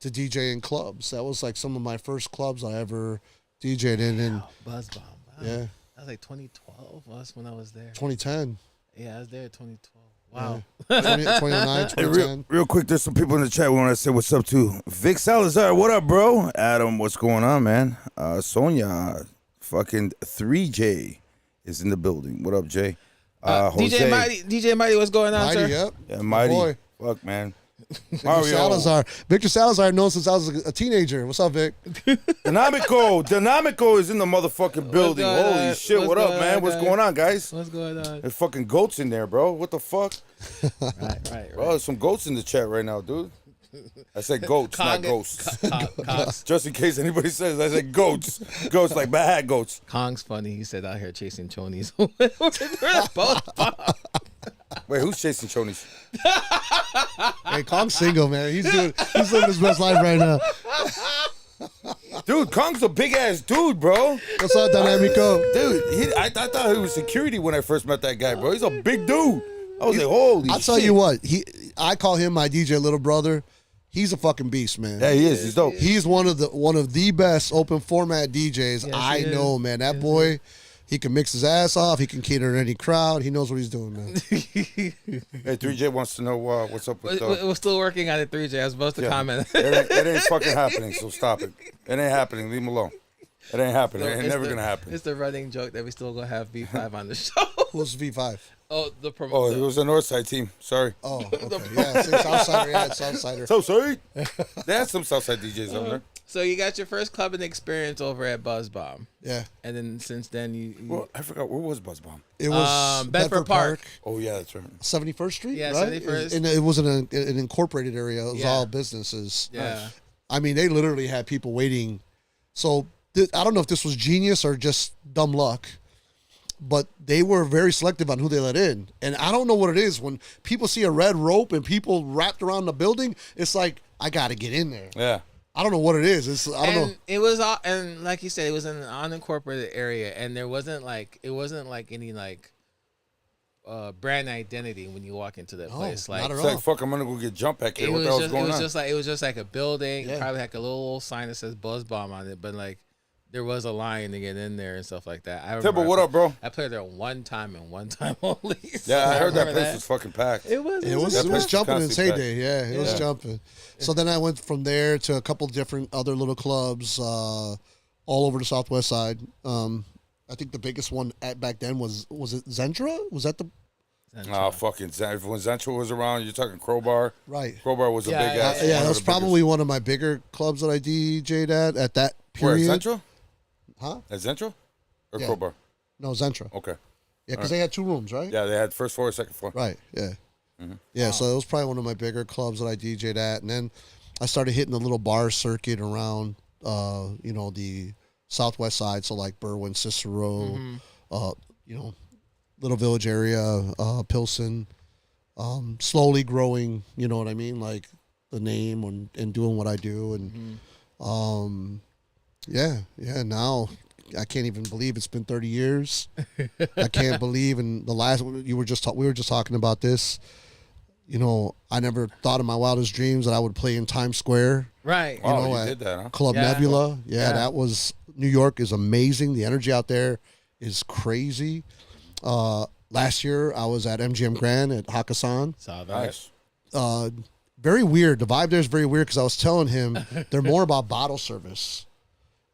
to DJ in clubs. That was like some of my first clubs I ever DJ'd in. And Buzz Bomb. Wow. yeah, That was like 2012 was when I was there. 2010. Yeah, I was there 2012. Wow. 2009, Hey, 2010. real quick, there's some people in the chat we want to say what's up to. Vic Salazar, what up, bro? Adam, what's going on, man? Sonia, fucking 3J is in the building. What up, Jay? Jose. DJ Mighty, what's going on, Mighty, sir? yep. Yeah, Mighty. Boy. Fuck, man. Victor Salazar. Victor Salazar known since I was a teenager. What's up, Vic? Dynamico is in the motherfucking building. going Holy on? shit, What's what up, going man? on, What's guys? going on, guys? What's going on? There's fucking goats in there, bro. What the fuck? Right. Bro, there's some goats in the chat right now, dude. I said goats, not ghosts. Kong's, Just in case anybody says, I said goats. Goats like bad goats. Kong's funny. He said out here chasing chonies. Both bomb. Wait, who's chasing chonies? Hey, Kong's single, man. He's living his best life right now. Dude, Kong's a big ass dude, bro. What's up, Dynamico? Dude, I thought he was security when I first met that guy, bro. He's a big dude. I was like, holy shit. I'll tell you what. I call him my DJ little brother. He's a fucking beast, man. Yeah, he is. He's dope. He's one of the best open format DJs Yes, I he is. know, man. That boy, he can mix his ass off. He can cater to any crowd. He knows what he's doing, man. Hey, 3J wants to know what's up with We're still working on it, 3J. I was supposed to comment. it ain't fucking happening, so stop it. It ain't happening. Leave him alone. It ain't happening. It ain't never going to happen. It's the running joke that we still going to have V5 on the show. Who's V5? Oh, the Oh, promoter. it was a Northside team. Sorry. Oh, okay. Yeah, see, Southsider. Yeah, Southsider. Southside. They had some Southside DJs over there. So you got your first clubbing experience over at Buzz Bomb. Yeah. And then since then you Well, I forgot. Where was Buzz Bomb? It was Bedford Park. Oh, yeah, that's right. 71st Street, Yeah, right? 71st. And it wasn't an incorporated area. It was Yeah. all businesses. Yeah. I mean, they literally had people waiting. So I don't know if this was genius or just dumb luck, but they were very selective on who they let in. And I don't know what it is. When people see a red rope and people wrapped around the building, it's like, I got to get in there. Yeah. I don't know what it is. I don't know. It was all, and like you said, it was in an unincorporated area, and there wasn't like any brand identity when you walk into that place. Like not at It's all. like, fuck, I'm going to go get jump back here. it What was the hell's just going it was on? just like it was just like a building, Yeah. probably like a little sign that says Buzz Bomb on it, but like there was a line to get in there and stuff like that. I remember Timber, what up, bro? I played there one time and one time only. So Yeah, I heard that remember place was fucking packed. It was. It was That place jumping in its constantly heyday. Yeah, it was jumping. So then I went from there to a couple different other little clubs all over the Southwest side. I think the biggest one back then was it Zentra? Was that the Oh, fucking Zen. When Zentra was around, you're talking Crowbar. right? Crowbar was a Yeah, big yeah, ass. yeah. Yeah, one that of was the probably one of my bigger clubs that I DJ'd at that Where, period. Central? Huh? At Zentra? Or Yeah. Crowbar? No, Zentra. Okay. Yeah, because they had two rooms, right? Yeah, they had first floor, second floor. Right. Yeah. Yeah. So it was probably one of my bigger clubs that I DJ'd at, and then I started hitting the little bar circuit around, the Southwest side, so like Berwyn, Cicero, Little Village area, Pilsen. Slowly growing, you know what I mean, like the name and doing what I do, and now I can't even believe it's been 30 years. I can't believe, and the last we were just talking about this. I never thought in my wildest dreams that I would play in Times Square. Right. Oh, you at did that, huh? Club Yeah. Nebula. Yeah, Yeah. that was New York is amazing. The energy out there is crazy. Last year I was at MGM Grand at Hakkasan. Saw that. Nice. Very weird. The vibe there is very weird because I was telling him they're more about bottle service.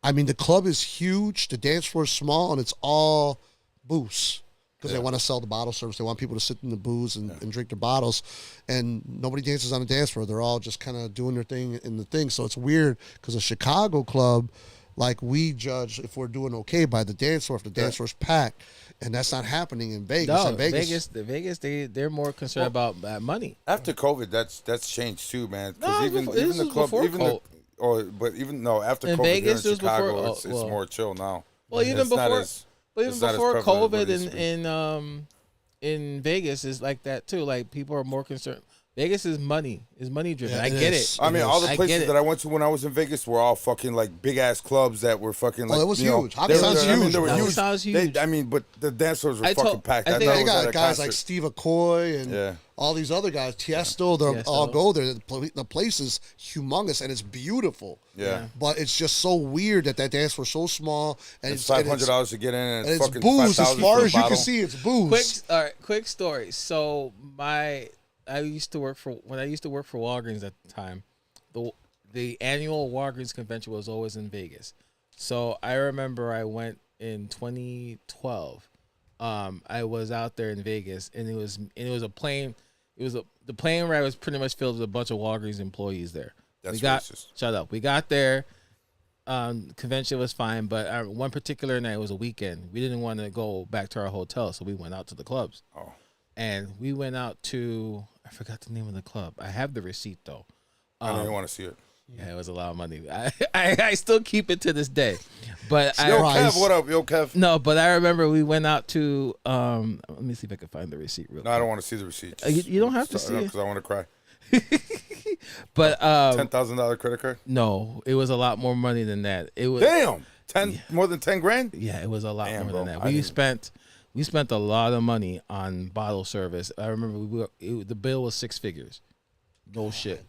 I mean, the club is huge, the dance floor is small, and it's all booths because they want to sell the bottle service. They want people to sit in the booths and drink their bottles, and nobody dances on the dance floor. They're all just kind of doing their thing in the thing. So it's weird because a Chicago club, like we judge if we're doing okay by the dance floor, if the dance floor's packed, and that's not happening in Vegas. No, In Vegas, they're more concerned about money. After COVID, that's changed too, man. No, Because this the was club, before even COVID. after In COVID Vegas, here it in was Chicago, before- it's well- more chill now. Well, even It's not before, as- but even it's not as before prevalent as COVID it used to be. in Vegas is like that too. Like people are more concerned. Vegas is money driven. Yeah, I it get is. it. I mean, all the I get places it. that I went to when I was in Vegas were all fucking like big ass clubs that were fucking like. it was you know, huge. they were- Hakkasan's I mean, huge, they were bro. huge. Hakkasan's huge. But the dance floors were I fucking told- packed. I I think thought they it they was at got a guys concert. like Steve Aoki and Yeah. all these other guys, Tiesto, they all go there. The place is humongous and it's beautiful. Yeah. But it's just so weird that dance floor is so small. And it's $500 to get in, and it's fucking booze. As far as you bottle. can see, it's booze. Quick story. So when I used to work for Walgreens at the time, the annual Walgreens convention was always in Vegas. So I remember I went in 2012. I was out there in Vegas, and it was a plane. The plane ride was pretty much filled with a bunch of Walgreens employees there. That's racist. Shut up. We got there. Convention was fine, but one particular night, it was a weekend. We didn't want to go back to our hotel, so we went out to the clubs. Oh. And we went out to, I forgot the name of the club. I have the receipt though. I don't even want to see it. Yeah, it was a lot of money. I still keep it to this day. But Yo, Kev, what up? Yo, Kev. No, but I remember we went out to let me see if I can find the receipt real quick. No, I don't want to see the receipt. You don't have to see it. Because I want to cry. But $10,000 credit card? No, it was a lot more money than that. It was more than 10 grand? Yeah, it was a lot more than that. We spent a lot of money on bottle service. I remember the bill was 6 figures. No shit.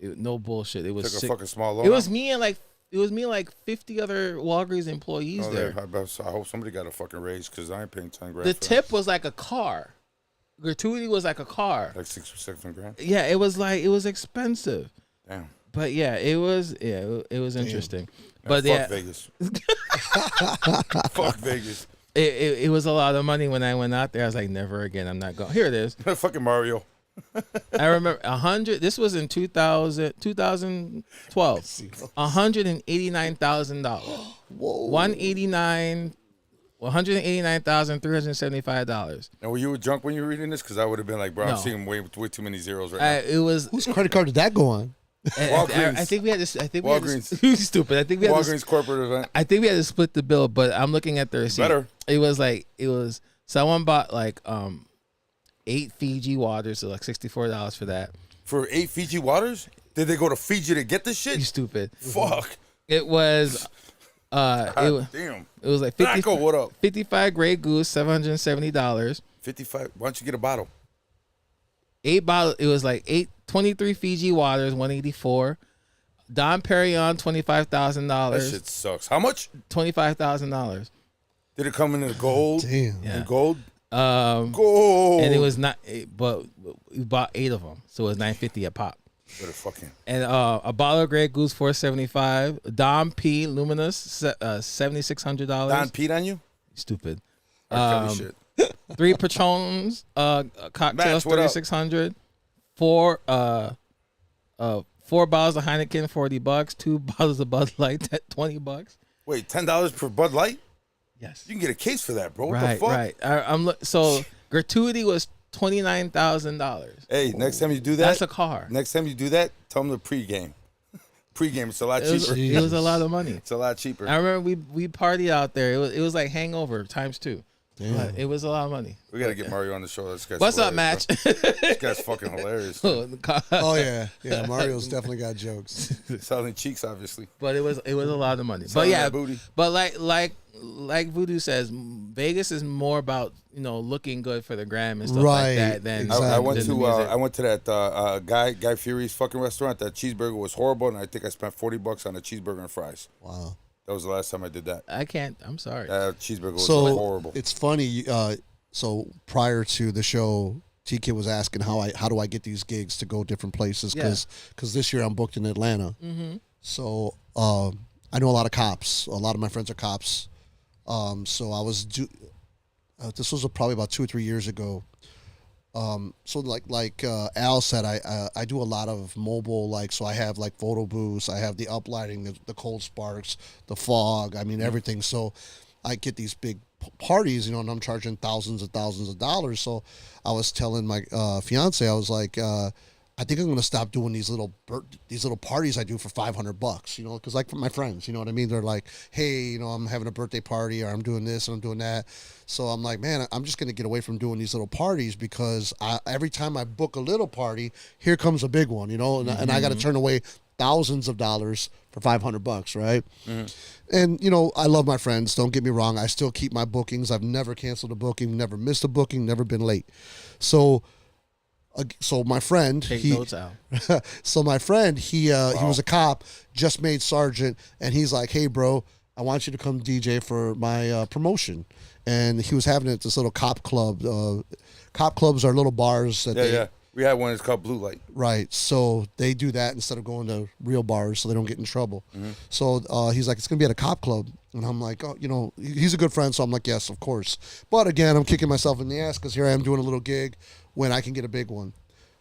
No bullshit. It was Took a fucking small loan. It was me and like 50 other Walgreens employees there. I hope somebody got a fucking raise because I ain't paying 10 grand. The tip was like a car. Gratuity was like a car. Like 6 or 7 grand. Yeah, it was expensive. Damn. But yeah, it was interesting. But fuck Vegas. Fuck Vegas. It was a lot of money when I went out there. I was like, never again. I'm not going. Here it is. Fucking Mario. I remember 100. This was in 2012. $189,000. Whoa. $189,375. And were you drunk when you were reading this? Because I would have been like, bro, I'm No. seeing way too many zeros right now. It was. Whose credit card did that go on? Walgreens. I think we had this. Walgreens. Stupid. I think we had Walgreens corporate event. I think we had to split the bill, but I'm looking at the receipt. Better. It was someone bought like 8 Fiji waters, so like $64 for that. For 8 Fiji waters? Did they go to Fiji to get this shit? You stupid. Fuck. It was Damn. it was like Naco, what up? 55 Grey Goose, $770. 55. Why don't you get a bottle? 8 bottles. It was like 23 Fiji waters, $184. Dom Perignon, $25,000. That shit sucks. How much? $25,000. Did it come in the gold? Damn. Yeah. In gold? Gold. And it was not, but we bought 8 of them, so it was $950 a pop. Better fucking. And a bottle of Grey Goose, $475. Dom P Luminous, $7,600. Don Pete on you? Stupid. R. Kelly shit. 3 Patrons, cocktails, Max, what up? $3,600. 4 bottles of Heineken, $40. 2 bottles of Bud Light, $20. Wait, $10 per Bud Light? Yes. You can get a case for that, bro. What Right, the fuck? right. So gratuity was $29,000. Hey, next time you do that, That's a car. next time you do that, tell them the pregame. Pregame, it's a lot It cheaper. was a lot of money. It's a lot cheaper. I remember we partied out there. It was like hangover times 2. Damn. But it was a lot of money. We gotta get Mario on the show. This guy's What's up, hilarious, Match? bro. This guy's fucking hilarious. Oh yeah. Mario's definitely got jokes. Selling cheeks, obviously. But it was a lot of money. But Selling yeah, that booty. but like Voodoo says, Vegas is more about looking good for the gram and stuff Right. like that than Exactly. I went than to the music. I went to that Guy Fieri's fucking restaurant. That cheeseburger was horrible, and I think I spent $40 on a cheeseburger and fries. Wow. That was the last time I did that. I can't. I'm sorry. That cheeseburger was So horrible. it's funny. So prior to the show, T-Kid was asking how do I get these gigs to go different places because this year I'm booked in Atlanta. Mm-hmm. So I know a lot of cops. A lot of my friends are cops. So I was this was probably about 2 or 3 years ago. So like Al said, I do a lot of mobile, so I have like photo booths, I have the uplighting, the cold sparks, the fog, I mean everything. So I get these big parties, and I'm charging thousands of dollars. So I was telling my fiance, I was like, I think I'm gonna stop doing these little parties I do for $500, because like for my friends, you know what I mean? They're like, hey, I'm having a birthday party, or I'm doing this and I'm doing that. So I'm like, man, I'm just gonna get away from doing these little parties because every time I book a little party, here comes a big one, and I got to turn away thousands of dollars for $500, right? Mm-hmm. And I love my friends. Don't get me wrong. I still keep my bookings. I've never canceled a booking, never missed a booking, never been late. So So my friend, Take he notes out. so my friend, he was a cop, just made sergeant, and he's like, "Hey, bro, I want you to come DJ for my promotion." And he was having it at this little cop club. Cop clubs are little bars that Yeah. We had one. It's called Blue Light. Right. So they do that instead of going to real bars so they don't get in trouble. So he's like, it's going to be at a cop club. And I'm like, oh, he's a good friend. So I'm like, yes, of course. But again, I'm kicking myself in the ass because here I am doing a little gig when I can get a big one.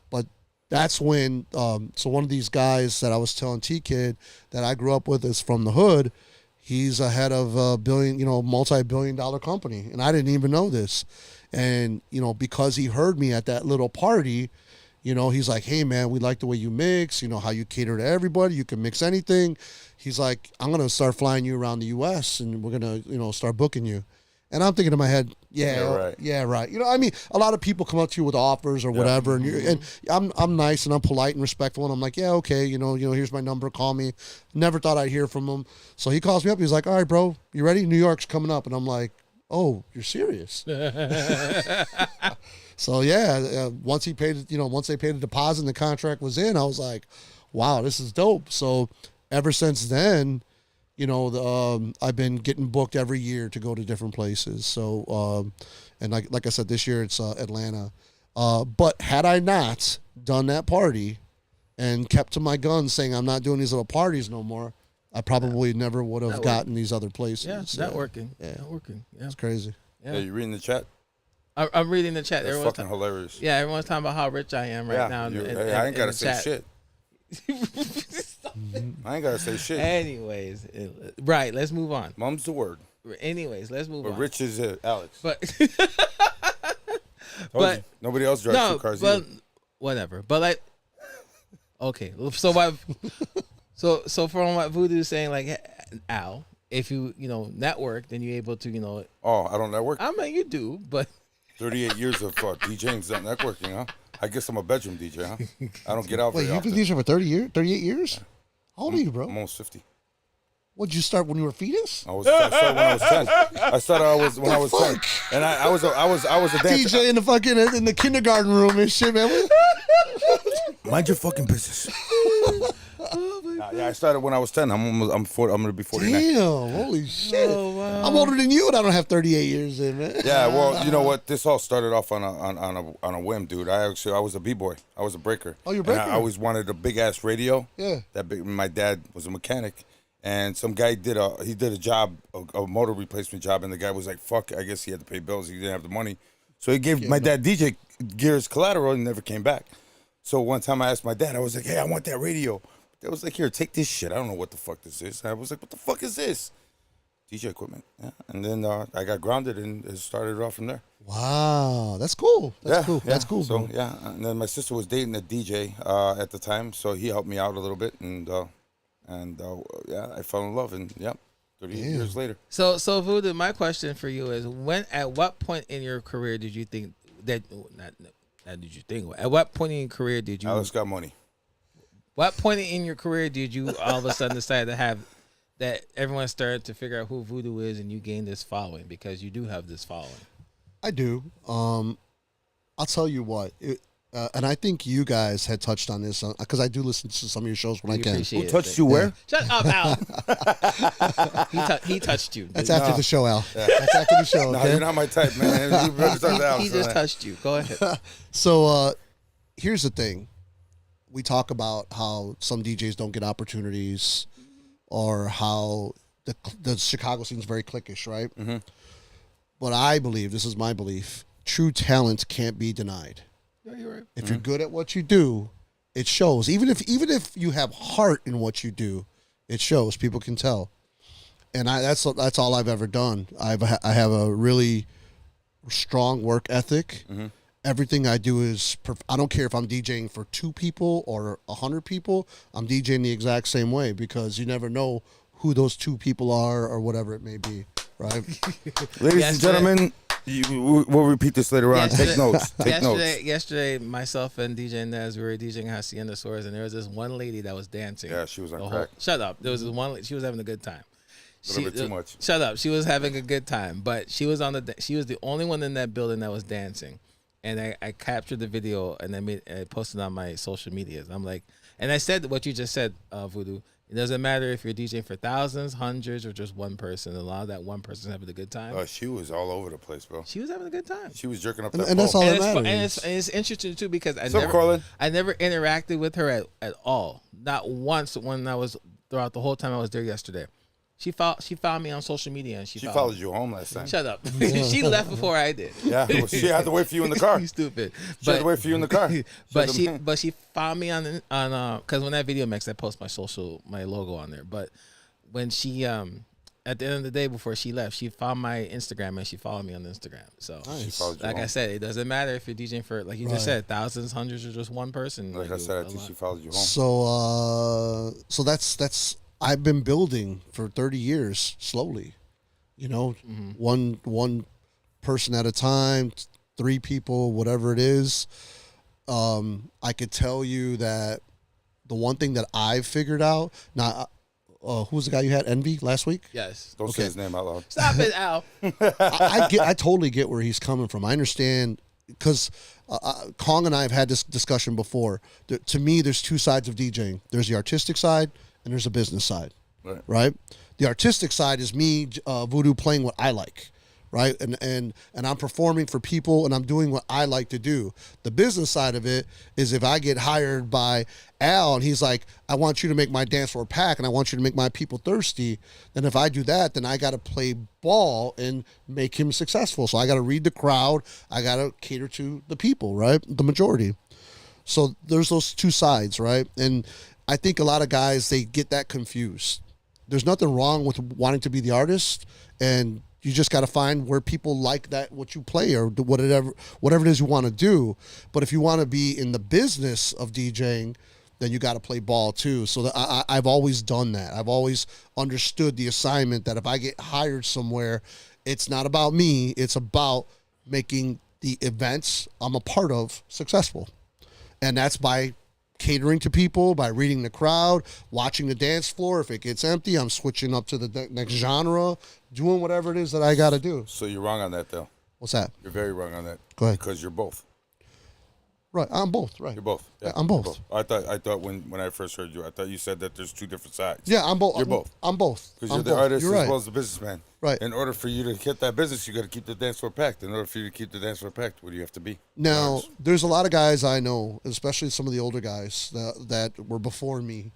But that's when, so one of these guys that I was telling T-Kid that I grew up with is from the hood. He's a head of a multi-billion-dollar company. And I didn't even know this. And, because he heard me at that little party, he's like, hey, man, we like the way you mix, how you cater to everybody. You can mix anything. He's like, I'm going to start flying you around the U.S. and we're going to, start booking you. And I'm thinking in my head, yeah, right. A lot of people come up to you with offers or whatever. And I'm nice and I'm polite and respectful. And I'm like, yeah, okay, here's my number. Call me. Never thought I'd hear from him. So he calls me up. He's like, all right, bro, you ready? New York's coming up. And I'm like, oh, you're serious? So once he paid, once they paid the deposit and the contract was in, I was like, wow, this is dope. So ever since then, I've been getting booked every year to go to different places. So, and like I said, this year it's Atlanta. But had I not done that party and kept to my guns saying I'm not doing these little parties no more, I probably never would have gotten these other places. Yeah, it's networking. Yeah, networking. Yeah, it's crazy. Yeah, you reading the chat? I'm reading the chat. That's fucking hilarious. Yeah, everyone's talking about how rich I am right now. I ain't gotta say shit. I ain't gotta say shit. Anyways, right. Let's move on. Mum's the word. Anyways, let's move on. But rich is it, Alex. But nobody else drives two cars either. Whatever. But okay. So what? So from what Voodoo's saying, like, Al, if you network, then you're able to Oh, I don't network. I mean, you do, but 38 years of DJing is not networking, huh? I guess I'm a bedroom DJ, huh? I don't get out very Wait, you've been often. DJing for 38 years? How old are you, bro? I'm almost 50. What'd you start when you were a fetus? I started when I was 10. I started when I was 10, and I was a dancer. DJ in the fucking in the kindergarten room and shit, man. Mind your fucking business. Yeah, I started when I was 10. I'm gonna be 49. Damn, holy shit! Oh, wow. I'm older than you, and I don't have 38 years in, man. Yeah, well, you know what? This all started off on a whim, dude. I was a b-boy. I was a breaker. Oh, you're a breaker? And I always wanted a big ass radio. Yeah. My dad was a mechanic, and some guy did a job, a motor replacement job, and the guy was like, "Fuck!" I guess he had to pay bills. He didn't have the money, so he gave my dad DJ gear as collateral, and never came back. So one time I asked my dad, I was like, "Hey, I want that radio." They was like, "Here, take this shit. I don't know what the fuck this is." I was like, "What the fuck is this?" DJ equipment. Yeah. And then I got grounded and it started off from there. Wow, that's cool. That's cool. That's cool. So bro. yeah, and then my sister was dating a DJ at the time, so he helped me out a little bit, and I fell in love, and 38 years later. So Voodoo, my question for you is, at what point in your career did you think that? Not did you think? At what point in your career did you? Alex got money. What point in your career did you all of a sudden decide to have that everyone started to figure out who Voodoo is and you gained this following, because you do have this following? I do. I'll tell you what, and I think you guys had touched on this because I do listen to some of your shows when I can. Who touched you where? Shut up, Al. he touched you. That's after the show, Al. Yeah. That's after the show. No, Okay? you're not my type, man. You better talk to Alex He for just that. touched you. Go ahead. So here's the thing. We talk about how some DJs don't get opportunities, or how the Chicago scene is very cliquish, right? Mm-hmm. But I believe, this is my belief, true talent can't be denied. No, you're right. If you're good at what you do, it shows. Even if you have heart in what you do, it shows. People can tell. And that's all I've ever done. I have a really strong work ethic. Mm-hmm. Everything I do is, I don't care if I'm DJing for 2 people or 100 people, I'm DJing the exact same way, because you never know who those 2 people are or whatever it may be, right? Ladies and gentlemen, we'll repeat this later on. Take notes. Take notes. Yesterday, myself and DJ Nez, we were DJing Hacienda Stores, and there was this one lady that was dancing. Yeah, she was on crack. Shut up. There was this one. She was having a good time. A little bit too much. Shut up. She was having a good time, but she was the only one in that building that was dancing. and I captured the video and I posted on my social medias. I'm like, and I said what you just said, Voodoo. It doesn't matter if you're DJing for thousands, hundreds, or just one person. A lot of that one person having a good time. She was all over the place, bro. She was having a good time. She was jerking up And that that's pole. all And that it's, matters. and it's interesting too because Colin? I never interacted with her at all. Not once when I was throughout the whole time I was there yesterday. She found me on social media and she followed you home last time. Shut up. She left before I did. Yeah, well, she had to wait for you in the car. You stupid. She had to wait for you in the car. But she found me on because when that video makes, I post my logo on there. But when she at the end of the day before she left, she found my Instagram and she followed me on Instagram. So She followed you like home. I said, it doesn't matter if you're DJing for, like you just said, thousands, hundreds, or just one person. Like I said, I think she followed you home. So that's I've been building for 30 years slowly, one person at a time, 3 people, whatever it is. I could tell you that the one thing that I've figured out now. Who was the guy you had, Envy, last week? Yes. Don't say his name out loud. Stop it, Al. I totally get where he's coming from. I understand because Kong and I have had this discussion before. To me, there's 2 sides of DJing. There's the artistic side and there's a business side, right? The artistic side is me, Voodoo, playing what I like, right? And I'm performing for people and I'm doing what I like to do. The business side of it is if I get hired by Al and he's like, I want you to make my dance floor pack and I want you to make my people thirsty, then if I do that, then I got to play ball and make him successful. So I got to read the crowd. I got to cater to the people, right? The majority. So there's those 2 sides, right? And I think a lot of guys, they get that confused. There's nothing wrong with wanting to be the artist, and you just got to find where people like that, what you play or whatever it is you want to do. But if you want to be in the business of DJing, then you got to play ball too. So I've always done that. I've always understood the assignment that if I get hired somewhere, it's not about me. It's about making the events I'm a part of successful. And that's by catering to people, by reading the crowd, watching the dance floor. If it gets empty, I'm switching up to the next genre, doing whatever it is that I got to do. So you're wrong on that, though. What's that? You're very wrong on that. Go ahead. Because you're both. Right, I'm both. Right, You're both. Yeah, I'm you're both. I thought when I first heard you, I thought you said that there's 2 different sides. Yeah, I'm both. You're both. I'm both. Because I'm you're the both. artist You're as right. well as the businessman. Right. In order for you to get that business, you got to keep the dance floor packed. In order for you to keep the dance floor packed, what do you have to be? Now, Artist. there's a lot of guys I know, especially some of the older guys that were before me.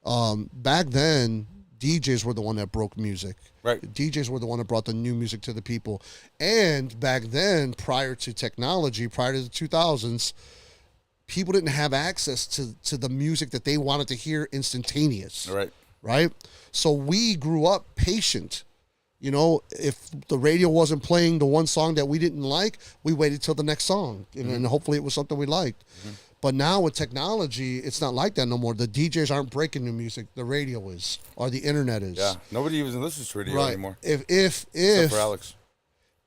Back then, DJs were the one that broke music. Right. DJs were the one that brought the new music to the people. And back then, prior to technology, prior to the 2000s, people didn't have access to the music that they wanted to hear instantaneous. Right? So we grew up patient. If the radio wasn't playing the one song that we didn't like, we waited till the next song. And hopefully it was something we liked. Mm-hmm. But now with technology, it's not like that no more. The DJs aren't breaking new music. The radio is, or the internet is. Yeah. Nobody even listens to radio anymore. If Except for Alex.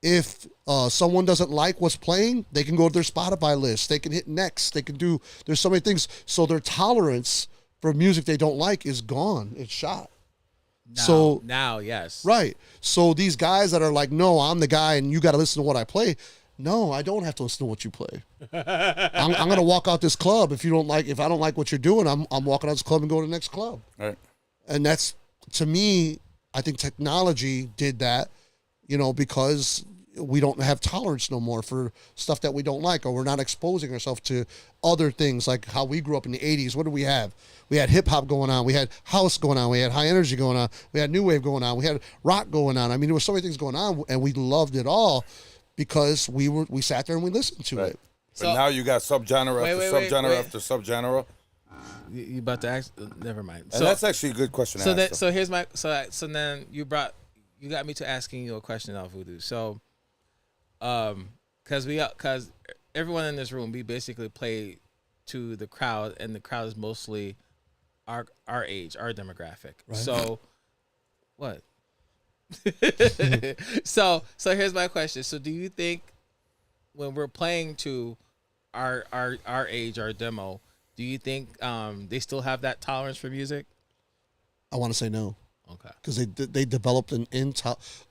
If someone doesn't like what's playing, they can go to their Spotify list. They can hit next. They can do. There's so many things. So their tolerance for music they don't like is gone. It's shot. Now, yes. Right. So these guys that are like, no, I'm the guy and you got to listen to what I play. No, I don't have to listen to what you play. I'm going to walk out this club. If I don't like what you're doing, I'm walking out this club and go to the next club. Right. And that's, to me, I think technology did that, because we don't have tolerance no more for stuff that we don't like, or we're not exposing ourselves to other things like how we grew up in the 80s. What did we have? We had hip hop going on. We had house going on. We had high energy going on. We had new wave going on. We had rock going on. I mean, there were so many things going on, and we loved it all because we sat there and we listened to it. But now you got subgenre after subgenre after subgenre. You about to ask? Never mind. And that's actually a good question. So here's my so then you got me to asking you a question now, Voodoo. So, because everyone in this room, we basically play to the crowd, and the crowd is mostly our age, our demographic. Right. So, what? so here's my question. So, do you think when we're playing to our age, our demo, do you think they still have that tolerance for music? I want to say no. Okay. Because they developed an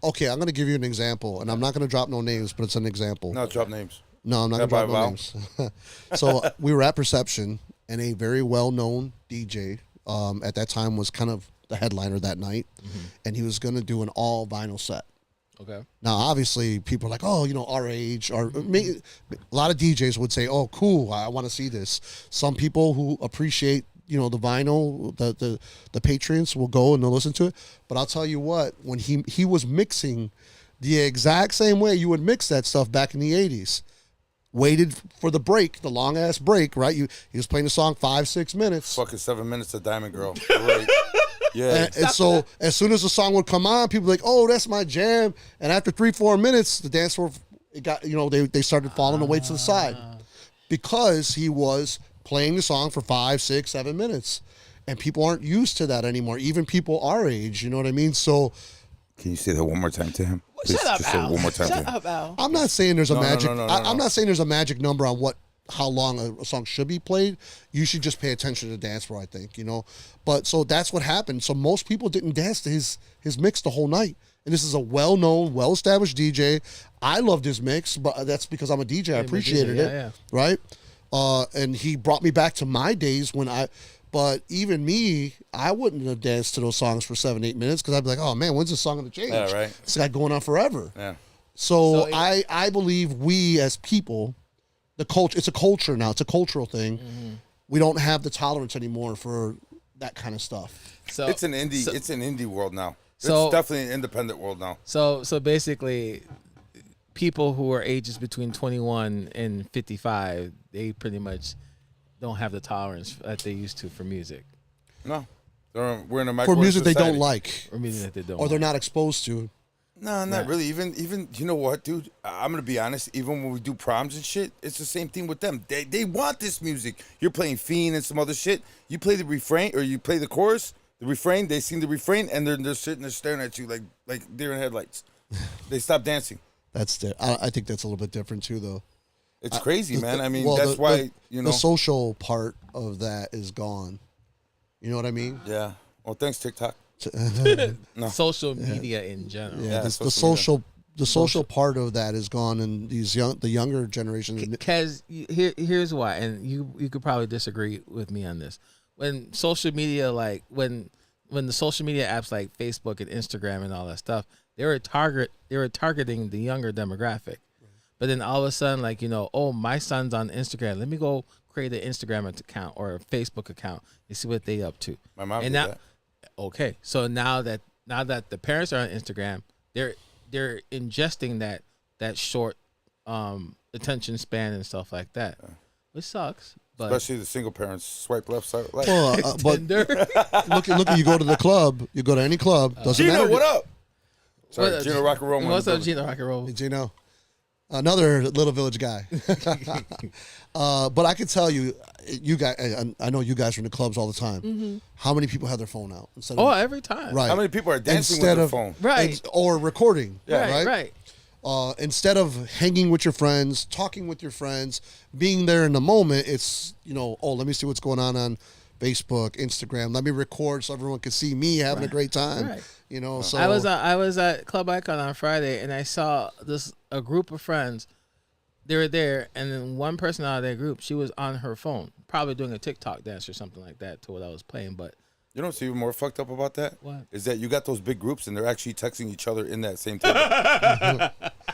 Okay, I'm going to give you an example, and I'm not going to drop no names, but it's an example. No, drop names. No, I'm not Can gonna I drop buy no a names. So we were at Perception, and a very well-known DJ at that time was kind of the headliner that night, and he was gonna do an all vinyl set. Okay. Now, obviously, people are like, oh, our age, or a lot of DJs would say, oh, cool, I want to see this. Some people who appreciate, the vinyl, the patrons will go and they'll listen to it. But I'll tell you what, when he was mixing the exact same way you would mix that stuff back in the 80s, waited for the break, the long-ass break, right? He was playing the song 5-6 minutes. Fucking 7 minutes of Diamond Girl. Right. Yeah. And so as soon as the song would come on, people were like, oh, that's my jam. And after 3-4 minutes, the dance floor, it got, they started falling away to the side because he was playing the song for 5, 6, 7 minutes. And people aren't used to that anymore. Even people our age, you know what I mean? So Can you say that one more time to him? Please, Shut up, just say it Al. one more time to Shut him. up, Al. I'm not saying there's a magic. no, I'm not saying there's a magic number on how long a song should be played. You should just pay attention to the dance floor, I think, But so that's what happened. So most people didn't dance to his mix the whole night. And this is a well-known, well-established DJ. I loved his mix, but that's because I'm a DJ. I appreciated it, yeah. right? And he brought me back to my days but even me, I wouldn't have danced to those songs for 7-8 minutes because I'd be like, oh man, when's this song going to change? Yeah, right. It's got going on forever. Yeah. So I believe we as people, the culture, it's a culture now. It's a cultural thing. We don't have the tolerance anymore for that kind of stuff. So It's an indie world now. So- It's definitely an independent world now. So basically, people who are ages between 21 and 55, they pretty much don't have the tolerance that they used to for music, No. We're in a For microwave music they society. don't like or music that they don't. or they're like. not exposed to. No, not really. Even you know what, dude? I'm gonna be honest. Even when we do proms and shit, it's the same thing with them. They want this music. You're playing Fiend and some other shit. You play the refrain or you play the chorus, the refrain. They sing the refrain and they're sitting there staring at you like deer in headlights. They stop dancing. I think that's a little bit different too, though. It's crazy, man. I mean, Well, that's why the social part of that is gone. You know what I mean? Yeah. Well, thanks TikTok. No. Social media in general. Yeah, the social social part of that is gone, and the younger generation. Because here's why, and you could probably disagree with me on this. When social media, when the social media apps like Facebook and Instagram and all that stuff, they were targeting the younger demographic. But then all of a sudden, oh, my son's on Instagram. Let me go create an Instagram account or a Facebook account and see what they up to. My mom and did now, that. okay, so now that the parents are on Instagram, they're ingesting that short attention span and stuff like that, which sucks. But Especially the single parents. Swipe left, side right. Well, but Tinder. look, you go to the club, you go to any club, doesn't Gino, matter. what up? Sorry, What up, Gino Rock and Roll. What's up, Gino Rock and Roll? Gino, another Little Village guy. But I can tell you, you guys, I know you guys are in the clubs all the time. How many people have their phone out? Instead of, Oh, every time. right. How many people are dancing Instead with their of- phone? Right. or recording. Yeah. Right. Instead of hanging with your friends, talking with your friends, being there in the moment, it's, let me see what's going on Facebook, Instagram. Let me record so everyone can see me having a great time. Right. So I was at Club Icon on Friday, and I saw a group of friends. They were there, and then one person out of their group, she was on her phone, probably doing a TikTok dance or something like that to what I was playing. But You know what's even more fucked up about that? What? Is that you got those big groups and they're actually texting each other in that same table.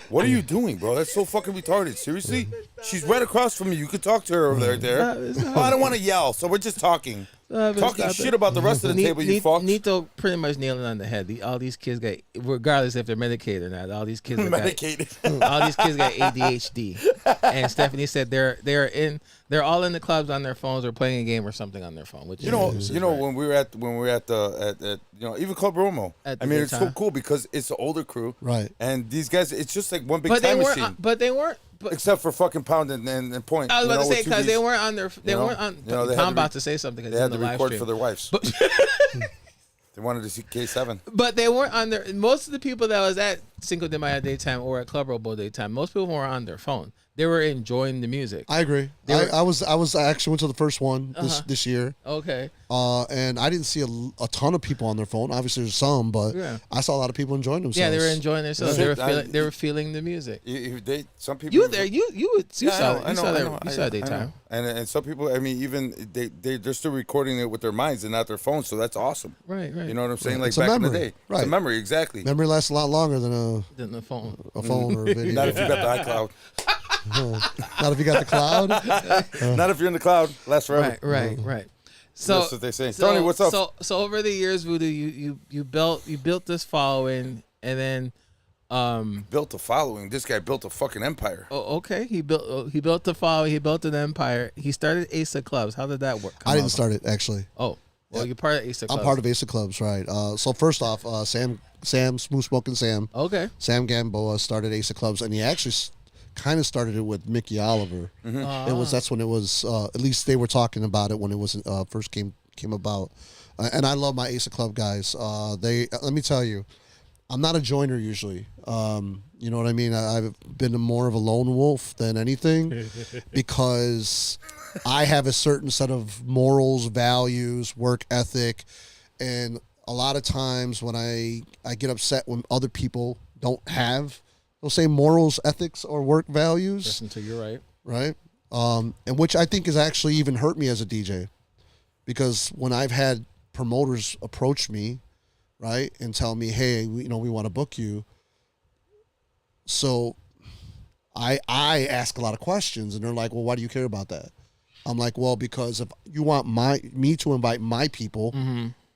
What are you doing, bro? That's so fucking retarded. Seriously? She's right across from you. You could talk to her over there. Oh, I don't want to yell, so we're just talking. Talking shit about the rest of the table, you fucks. Nito pretty much nailing on the head. All these kids got, regardless if they're medicated or not, all these kids Medicated. all these kids got ADHD. And Stephanie said they're all in the clubs on their phones or playing a game or something on their phone. Which You know, is you know right. when we were at even Club Romo. At the I mean, good it's so time. cool because it's an older crew, Right. And these guys, it's just like one big But they time weren't. machine. But they weren't. But Except for fucking Pound and Point. I was about to say with because two they Ds. weren't on their. They You know? weren't on. You know, they had I'm to about to say something because They it's had in to the live record stream. for their wives. They wanted to see K7. But they weren't on their. Most of the people that was at Cinco de Mayo daytime or at Club Robo daytime, most people were on their phone. They were enjoying the music. I agree. I actually went to the first one this year. Okay. And I didn't see a ton of people on their phone. Obviously, there's some, but I saw a lot of people enjoying themselves. Yeah, they were enjoying themselves. They were feeling the music. Some people. You were there. You saw daytime. And some people, I mean, even they're still recording it with their minds and not their phones, so that's awesome. Right. You know what I'm saying? Like It's a back in the memory. day. Right. It's a memory, exactly. Memory lasts a lot longer than The phone. a phone or a video. Not if you got the iCloud. Not if you got the cloud. Not if you're in the cloud. Lasts forever. Right. So that's what they say. Tony, what's up? So over the years, Voodoo, you built this following, and then Built a following. This guy built a fucking empire. Oh, okay. He built the following. He built an empire. He started Ace of Clubs. How did that work? I didn't start it, actually. Oh, well, you're part of Ace of Clubs. I'm part of Ace of Clubs, right. So first off, Sam, Smooth Smoking Sam. Okay. Sam Gamboa started Ace of Clubs, and he actually kind of started it with Mickey Oliver. That's when it was, at least they were talking about it when it was first came about. And I love my Ace of Club guys. Let me tell you, I'm not a joiner usually. You know what I mean? I've been more of a lone wolf than anything because I have a certain set of morals, values, work ethic, and a lot of times when I get upset when other people don't have those same morals, ethics, or work values. Listen to you, right? Right? And which I think has actually even hurt me as a DJ. Because when I've had promoters approach me, right, and tell me, hey, we want to book you. So I ask a lot of questions, and they're like, well, why do you care about that? I'm like, well, because if you want me to invite my people,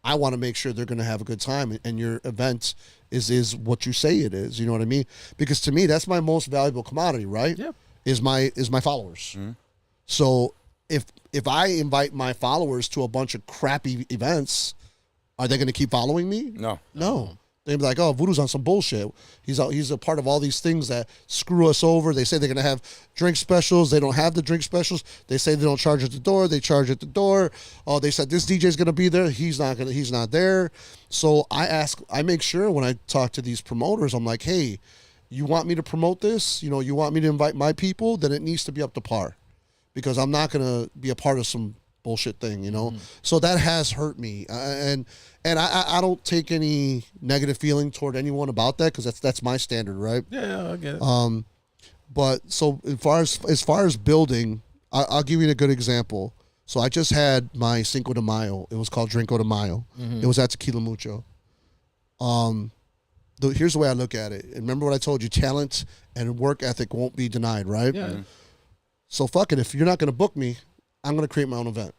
I want to make sure they're going to have a good time, and your event is what you say it is. You know what I mean? Because to me, that's my most valuable commodity, right? Yeah. Is my followers. So if I invite my followers to a bunch of crappy events, are they going to keep following me? No. They'd be like, oh, Voodoo's on some bullshit. He's a part of all these things that screw us over. They say they're going to have drink specials. They don't have the drink specials. They say they don't charge at the door. They charge at the door. Oh, they said this DJ's going to be there. He's not there. So I make sure when I talk to these promoters, I'm like, hey, you want me to promote this? You want me to invite my people? Then it needs to be up to par, because I'm not going to be a part of some bullshit thing, So that has hurt me, and I don't take any negative feeling toward anyone about that, because that's my standard, right? Yeah, I get it. But so as far as building, I'll give you a good example. So I just had my Cinco de Mayo. It was called Drinko de Mayo. It was at Tequila Mucho. Here's the way I look at it. And remember what I told you: talent and work ethic won't be denied, right? Yeah. So fuck it. If you're not going to book me, I'm going to create my own event.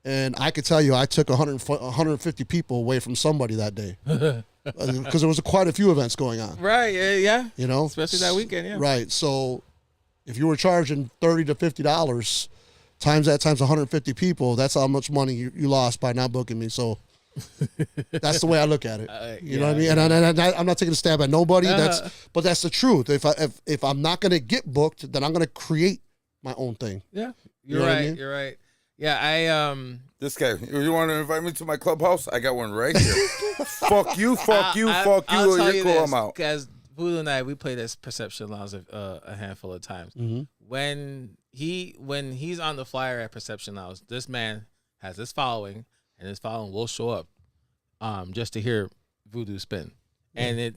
And I could tell you, I took 150 people away from somebody that day, because there was quite a few events going on. Right. Yeah. Especially that weekend. Yeah. Right. So if you were charging $30 to $50 times 150 people, that's how much money you lost by not booking me. So that's the way I look at it. You know what I mean? And I'm not taking a stab at nobody. But that's the truth. If I'm not going to get booked, then I'm going to create my own thing. Yeah. You're right. I mean? You're right. Yeah, This guy, you want to invite me to my clubhouse? I got one right here. Fuck you. I'll You're tell you cool. this, I'm out. because Voodoo and I, we played this Perception Lounge a handful of times. When he's on the flyer at Perception Lounge, this man has his following, and his following will show up, just to hear Voodoo spin, and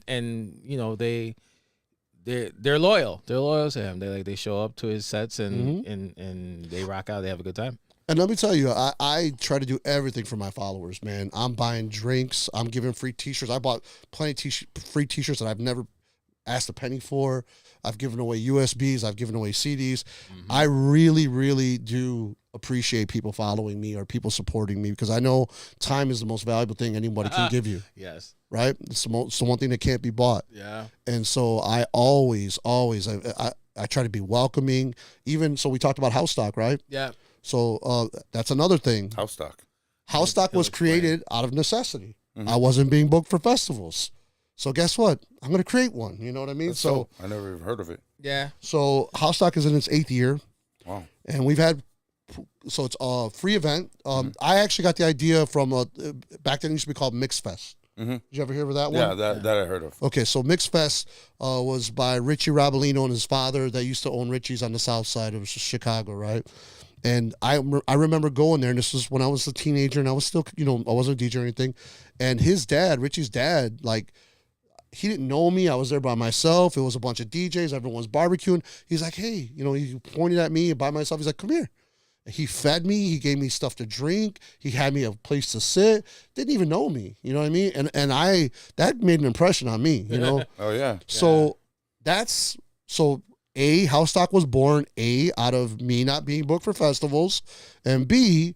they're loyal. They're loyal to him. They show up to his sets and they rock out. They have a good time. And let me tell you, I try to do everything for my followers, man. I'm buying drinks. I'm giving free T-shirts. I bought plenty of free T-shirts that I've never asked a penny for. I've given away USBs. I've given away CDs. I really, really do appreciate people following me or people supporting me, because I know time is the most valuable thing anybody can give you. Yes. Right? It's the one thing that can't be bought. Yeah. And so I always, I try to be welcoming. Even, so we talked about house stock, right? Yeah. So that's another thing. House stock. House stock was created out of necessity. I wasn't being booked for festivals. So guess what? I'm going to create one. You know what I mean? That's dope. I never even heard of it. Yeah. So house stock is in its 8th year. Wow. And we've had So it's a free event. I actually got the idea from back then it used to be called Mix Fest. Did you ever hear of that one? Yeah, that I heard of. Okay, so Mix Fest was by Richie Rabolino and his father that used to own Richie's on the south side of Chicago, right? And I remember going there, and this was when I was a teenager, and I was still, I wasn't a DJ or anything. And his dad, Richie's dad, like, he didn't know me. I was there by myself. It was a bunch of DJs. Everyone's barbecuing. He's like, hey, he pointed at me by myself. He's like, come here. He fed me. He gave me stuff to drink. He had me a place to sit. Didn't even know me. You know what I mean? And that made an impression on me, Oh, yeah. So House Stock was born, out of me not being booked for festivals, and B,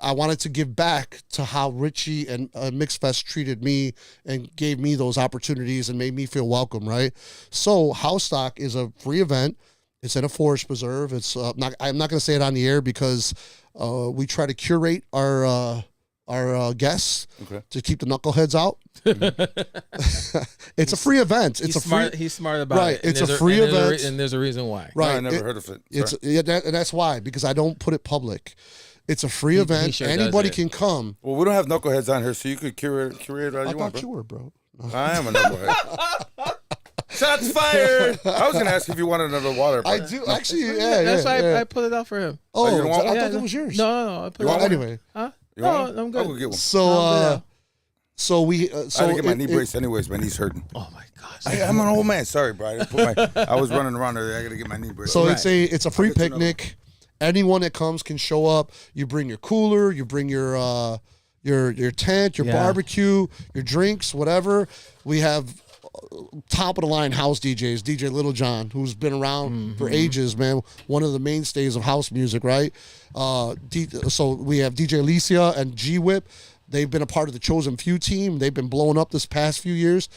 I wanted to give back to how Richie and Mix Fest treated me and gave me those opportunities and made me feel welcome, right? So House Stock is a free event. It's in a forest preserve. It's I'm not going to say it on the air because we try to curate our guests to keep the knuckleheads out. It's a free event. It's He's smart about right. it. It's a free event, and there's a reason why. Right. No, I never heard of it. And that's why, because I don't put it public. It's a free event. He sure Anybody does it. can come. Well, we don't have knuckleheads on here, so you could curate all I you want, thought bro. you were, bro. I am a knucklehead. Shots fired! I was gonna ask if you wanted another water. I But do actually. Yeah, That's why yeah. I put it out for him. Oh, you don't want I one? thought that was yours. No. I put You it want out. one? Anyway, Huh? You No, want one? I'm good. I'll go get one. So we. I had to get my knee brace anyways. My knee's hurting. Oh my gosh. I'm an old man. Sorry, bro. I was running around there. I gotta get my knee brace. So Right. it's a free I'll get you another picnic. Anyone that comes can show up. You bring your cooler. You bring your tent, your Yeah. barbecue, your drinks, whatever. We have top of the line house DJs, DJ Little John, who's been around for ages, man. One of the mainstays of house music, right? So we have DJ Alicia and G Whip. They've been a part of the Chosen Few team. They've been blowing up this past few years.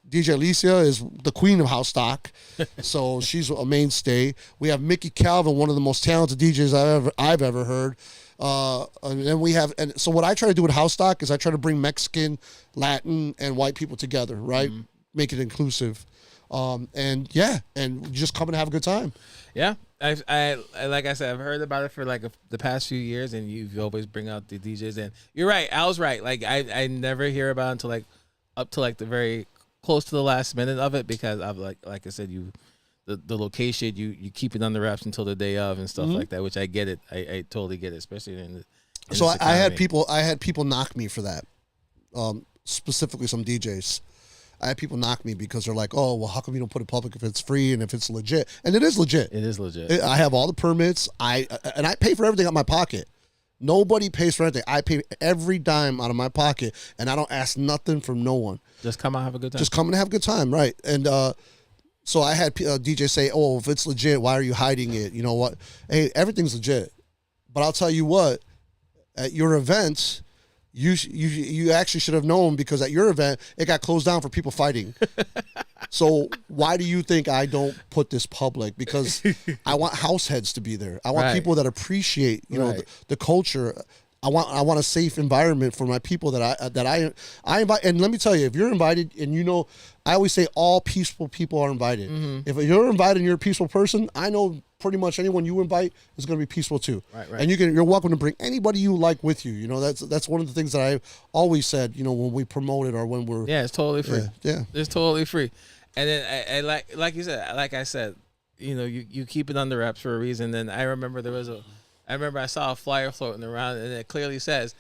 DJ Alicia is the queen of house stock, so she's a mainstay. We have Mickey Calvin, one of the most talented DJs I've ever heard. And then we have, and so what I try to do with house stock is I try to bring Mexican, Latin, and white people together, right? Make it inclusive, and just come and have a good time. Yeah, I like I said, I've heard about it for like the past few years, and you always bring out the DJs. And you're right, Al's right. Like I never hear about it until like up to like the very close to the last minute of it, because I've like I said, the location you keep it on the wraps until the day of and stuff like that, which I get it. I totally get it, especially in So this I had economy. people knock me for that, specifically some DJs. I had people knock me because they're like, oh, well, how come you don't put it public if it's free and if it's legit? And it is legit. It is legit. I have all the permits. I pay for everything out of my pocket. Nobody pays for anything. I pay every dime out of my pocket, and I don't ask nothing from no one. Just come out, have a good time. Just come and have a good time, right? And so I had DJs say, oh, if it's legit, why are you hiding it? You know what? Hey, everything's legit. But I'll tell you what, at your events, you actually should have known, because at your event, it got closed down for people fighting. So why do you think I don't put this public? Because I want house heads to be there. I want Right. people that appreciate, the culture. I want a safe environment for my people that I invite. And let me tell you, if you're invited, and I always say all peaceful people are invited. If you're invited and you're a peaceful person, I know pretty much anyone you invite is going to be peaceful too. Right. And you're welcome to bring anybody you like with you. That's one of the things that I always said. When we promote it or when we're Yeah, it's totally free. Yeah. It's totally free. And then I like you said, like I said, you keep it under wraps for a reason. Then I remember I saw a flyer floating around, and it clearly says,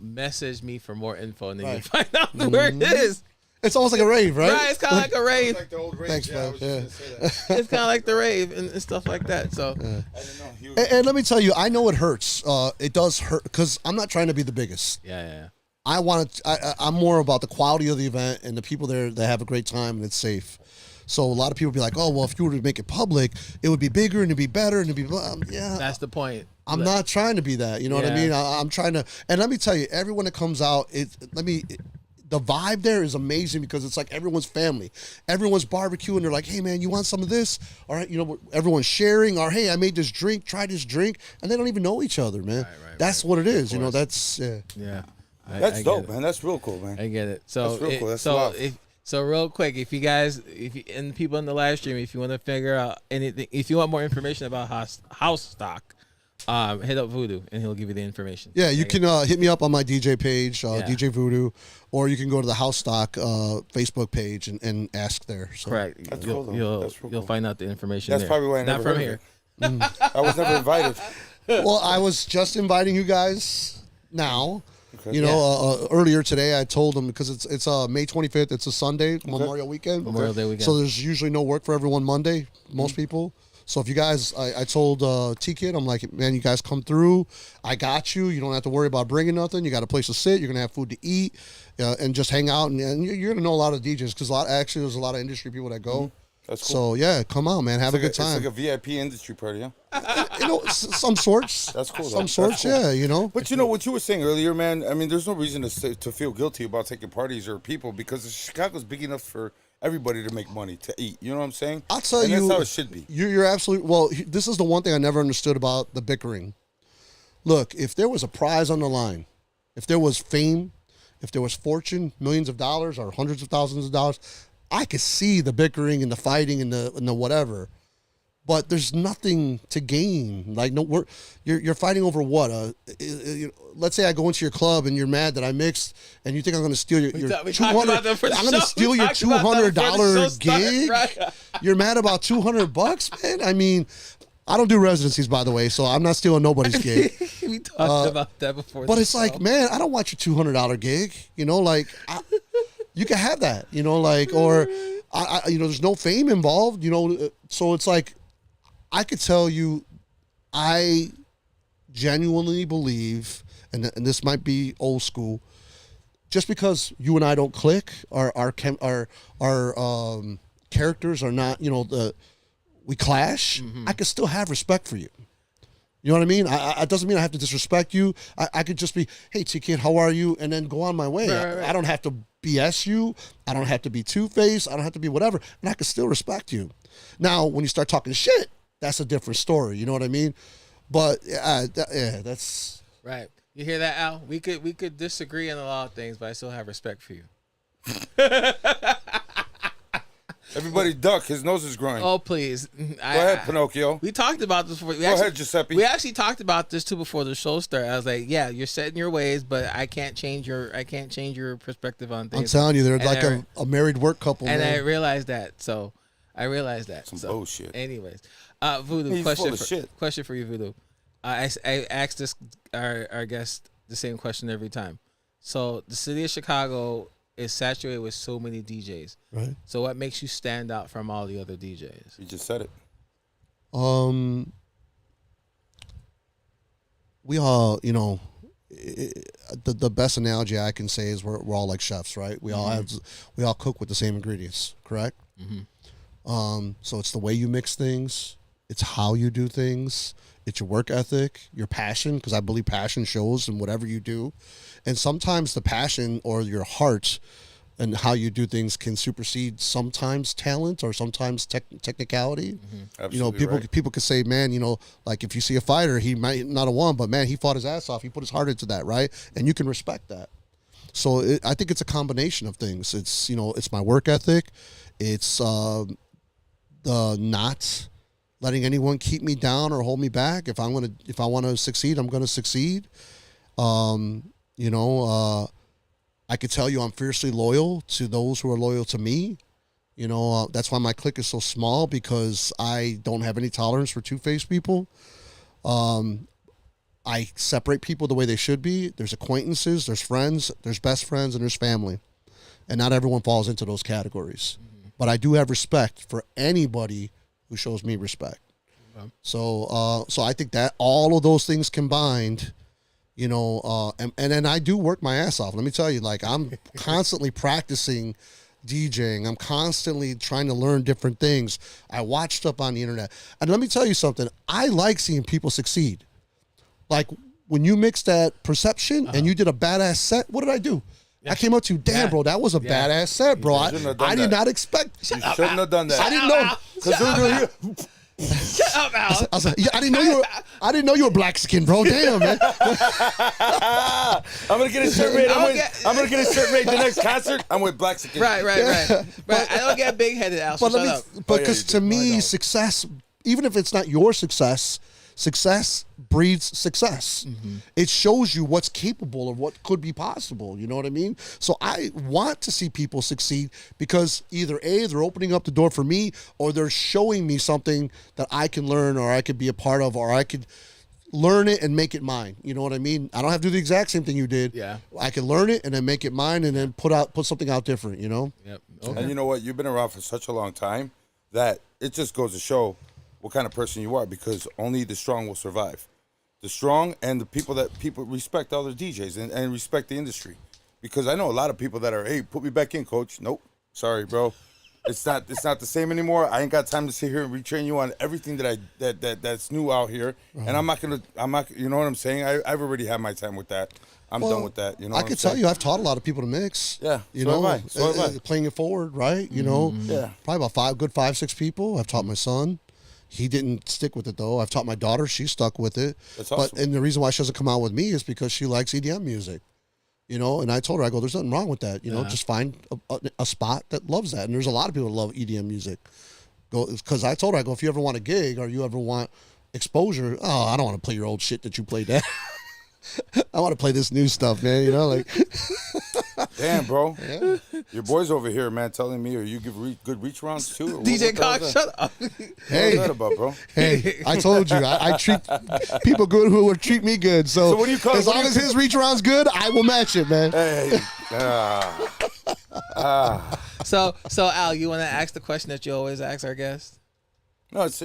message me for more info, and then you find out where it is. It's almost like a rave, right? Right, it's kind of like a rave. Like the old rave. Thanks, I man. was just gonna say that. It's kind of like the rave and stuff like that. So I didn't know. He was- And let me tell you, I know it hurts. It does hurt because I'm not trying to be the biggest. yeah. I'm more about the quality of the event and the people there that have a great time and it's safe. So a lot of people be like, oh, well, if you were to make it public, it would be bigger and it'd be better and it'd be blah. Yeah. That's the point. I'm not trying to be that. You know what I Yeah. mean? I'm trying to, and let me tell you, everyone that comes out, the vibe there is amazing because it's like everyone's family. Everyone's barbecuing. They're like, hey, man, you want some of this? All right, everyone's sharing. Or, hey, I made this drink. Try this drink. And they don't even know each other, man. That's what it is. That's, Yeah. That's I dope, get it. man. That's real cool, man. I get it. So, That's real cool. That's love. So real quick, if you guys, and people in the live stream, if you want to figure out anything, if you want more information about house stock, hit up Voodoo and he'll give you the information. Yeah, you can hit me up on my DJ page, DJ Voodoo, or you can go to the House Stock Facebook page and ask there. So. Correct. That's you'll cool, you'll find out the information. That's there. probably why I Not never from heard here. of it. I was never invited. Well, I was just inviting you guys now. Okay. You know, earlier today I told them because it's May 25th. It's a Sunday, Memorial Weekend. Memorial Day weekend. So there's usually no work for everyone Monday, most people. So if you guys, I told T-Kid, I'm like, man, you guys come through. I got you. You don't have to worry about bringing nothing. You got a place to sit. You're going to have food to eat and just hang out. And you're going to know a lot of DJs because actually there's a lot of industry people that go. That's cool. So, yeah, come on, man. Have a good time. It's like a VIP industry party, huh? You know, some sorts. That's cool. Some That's sorts, cool. yeah, you know. But you know what you were saying earlier, man? I mean, there's no reason to feel guilty about taking parties or people because Chicago's big enough for everybody to make money, to eat. You know what I'm saying? I'll tell and you. that's how it should be. You're absolutely, well, this is the one thing I never understood about the bickering. Look, if there was a prize on the line, if there was fame, if there was fortune, millions of dollars or hundreds of thousands of dollars, I could see the bickering and the fighting and the whatever. But there's nothing to gain. Like you're fighting over what? Let's say I go into your club and you're mad that I mixed, and you think I'm going to steal your $200. I'm going to steal your $200 gig. Right. You're mad about $200, man. I mean, I don't do residencies, by the way, so I'm not stealing nobody's gig. We talked about that before. But it's like, man, I don't want your $200 gig. You know, like you can have that. You know, like or there's no fame involved. You know, so it's like. I could tell you, I genuinely believe, and this might be old school, just because you and I don't click, our characters are not, we clash. Mm-hmm. I could still have respect for you. You know what I mean? It doesn't mean I have to disrespect you. I could just be, hey, T-Kid, how are you? And then go on my way. Right. I don't have to BS you. I don't have to be two-faced. I don't have to be whatever. And I can still respect you. Now, when you start talking shit, that's a different story. You know what I mean? But that's right. You hear that, Al? We could disagree on a lot of things, but I still have respect for you. Everybody duck. His nose is growing. Oh, please. Go ahead, Pinocchio. We talked about this before. Go ahead, Giuseppe. We actually talked about this too before the show started. I was like, yeah, you're set in your ways, but I can't change your perspective on things. I'm telling you, they're like a married work couple. And man. I realized that. So I realized that. Some bullshit. Anyways. Voodoo, He's question for you, Voodoo. I asked this our guest the same question every time. So the city of Chicago is saturated with so many DJs. Right. So what makes you stand out from all the other DJs? You just said it. We all, the best analogy I can say is we're all like chefs, right? We all cook with the same ingredients, correct? Mm-hmm. So it's the way you mix things. It's how you do things. It's your work ethic, your passion, because I believe passion shows in whatever you do. And sometimes the passion or your heart and how you do things can supersede sometimes talent or sometimes technicality. Mm-hmm. Absolutely people could say, man, like if you see a fighter, he might not have won, but man, he fought his ass off. He put his heart into that, right? And you can respect that. So I think it's a combination of things. It's, it's my work ethic. It's the not letting anyone keep me down or hold me back. If I want to succeed, I'm going to succeed. I could tell you I'm fiercely loyal to those who are loyal to me. That's why my clique is so small, because I don't have any tolerance for two-faced people. I separate people the way they should be. There's acquaintances, there's friends, there's best friends, and there's family. And not everyone falls into those categories. Mm-hmm. But I do have respect for anybody who shows me respect. Okay. So I think that all of those things combined, and then I do work my ass off. Let me tell you, like, I'm constantly practicing DJing. I'm constantly trying to learn different things. I watch stuff on the internet. And let me tell you something. I like seeing people succeed. Like, when you mixed that Perception and you did a badass set, what did I do? Yeah. I came up to you, damn, bro, that was a badass set, bro. I did not expect. You shouldn't have done that. I didn't know. Shut up, Al. I was like, I didn't know you were black skin, bro. Damn, man. I'm gonna get a shirt made. I'm gonna get a shirt made the next concert. I'm with black skin. Right. But I don't get big headed, Al. So but because to me, success, even if it's not your success success breeds success. It shows you what's capable of what could be possible. You know what I mean? So I want to see people succeed because either A, they're opening up the door for me, or they're showing me something that I can learn or I could be a part of, or I could learn it and make it mine. You know what I mean? I don't have to do the exact same thing you did. Yeah. I can learn it and then make it mine and then put something out different, you know? Yep. And you know what? You've been around for such a long time that it just goes to show what kind of person you are, because only the strong will survive. The strong and the people that people respect other DJs and respect the industry. Because I know a lot of people that are, hey, put me back in, coach. Nope. Sorry, bro. It's not the same anymore. I ain't got time to sit here and retrain you on everything that's new out here. And I'm not you know what I'm saying? I've already had my time with that. I'm done with that. You know, I can tell you, I've taught a lot of people to mix. Yeah, you so know, have I. So have I. Playing it forward, right? You know, Yeah. probably about 5, 6 people. I've taught my son. He didn't stick with it though. I've taught my daughter. She stuck with it. That's awesome. And the reason why she doesn't come out with me is because she likes EDM music. You know, and I told her, I go, there's nothing wrong with that. You know, just find a spot that loves that. And there's a lot of people that love EDM music. Because I told her, I go, if you ever want a gig or you ever want exposure, I don't want to play your old shit that you played that. I want to play this new stuff, man. You know, like. Damn, bro. Yeah. Your boy's over here, man, telling me, or you give good reach rounds too? Or DJ what Cox, shut up. Hey, what's that about, bro? Hey, I told you, I treat people good who will treat me good. So what do you call as long as his reach around's good, I will match it, man. Hey. So Al, you want to ask the question that you always ask our guests? No, it's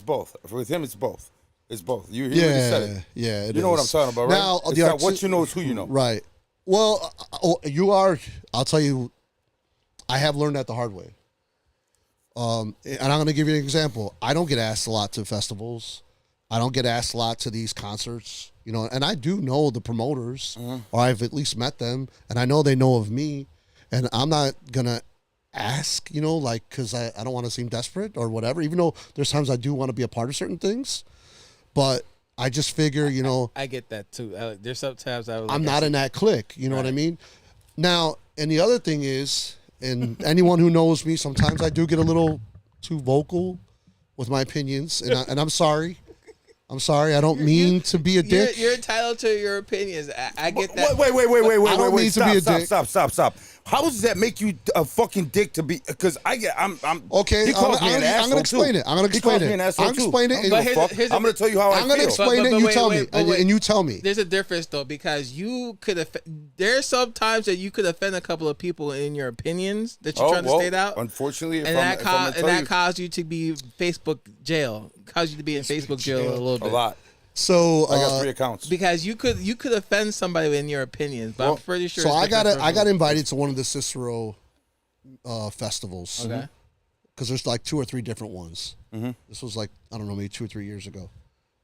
both. With him, it's both. It's both. You already said it. Yeah, You know what I'm talking about, right? Now, it's not what you know, it's who you know. Right. Well, I'll tell you, I have learned that the hard way. And I'm going to give you an example. I don't get asked a lot to festivals. I don't get asked a lot to these concerts, you know, and I do know the promoters, or I've at least met them, and I know they know of me, and I'm not going to ask, you know, like, because I don't want to seem desperate or whatever, even though there's times I do want to be a part of certain things, but I just figure, you know. I get that too. There's sometimes I'm not in that clique, you know what I mean? Now, and the other thing is, and anyone who knows me, sometimes I do get a little too vocal with my opinions, and I'm sorry. I'm sorry. I don't mean to be a dick. You're entitled to your opinions. I get that. Wait. I don't mean to be a dick. Stop. How does that make you a fucking dick to be? Because I'm okay. He calls me an asshole. I'm gonna explain it. I'm gonna explain it. I'm I'm gonna tell you how I feel. I'm gonna explain it. And you tell me. And you tell me. There's a difference though, because you could. There's some times that you could offend a couple of people in your opinions that you're trying to state out. Unfortunately, and that caused you to be Facebook jail. Caused you to be in Facebook jail a little bit. A lot. So I got 3 accounts. Because you could offend somebody in your opinions, but I'm pretty sure. So I got invited to one of the Cicero festivals. Okay. Because there's like 2 or 3 different ones. Mm-hmm. This was like, I don't know, maybe 2 or 3 years ago.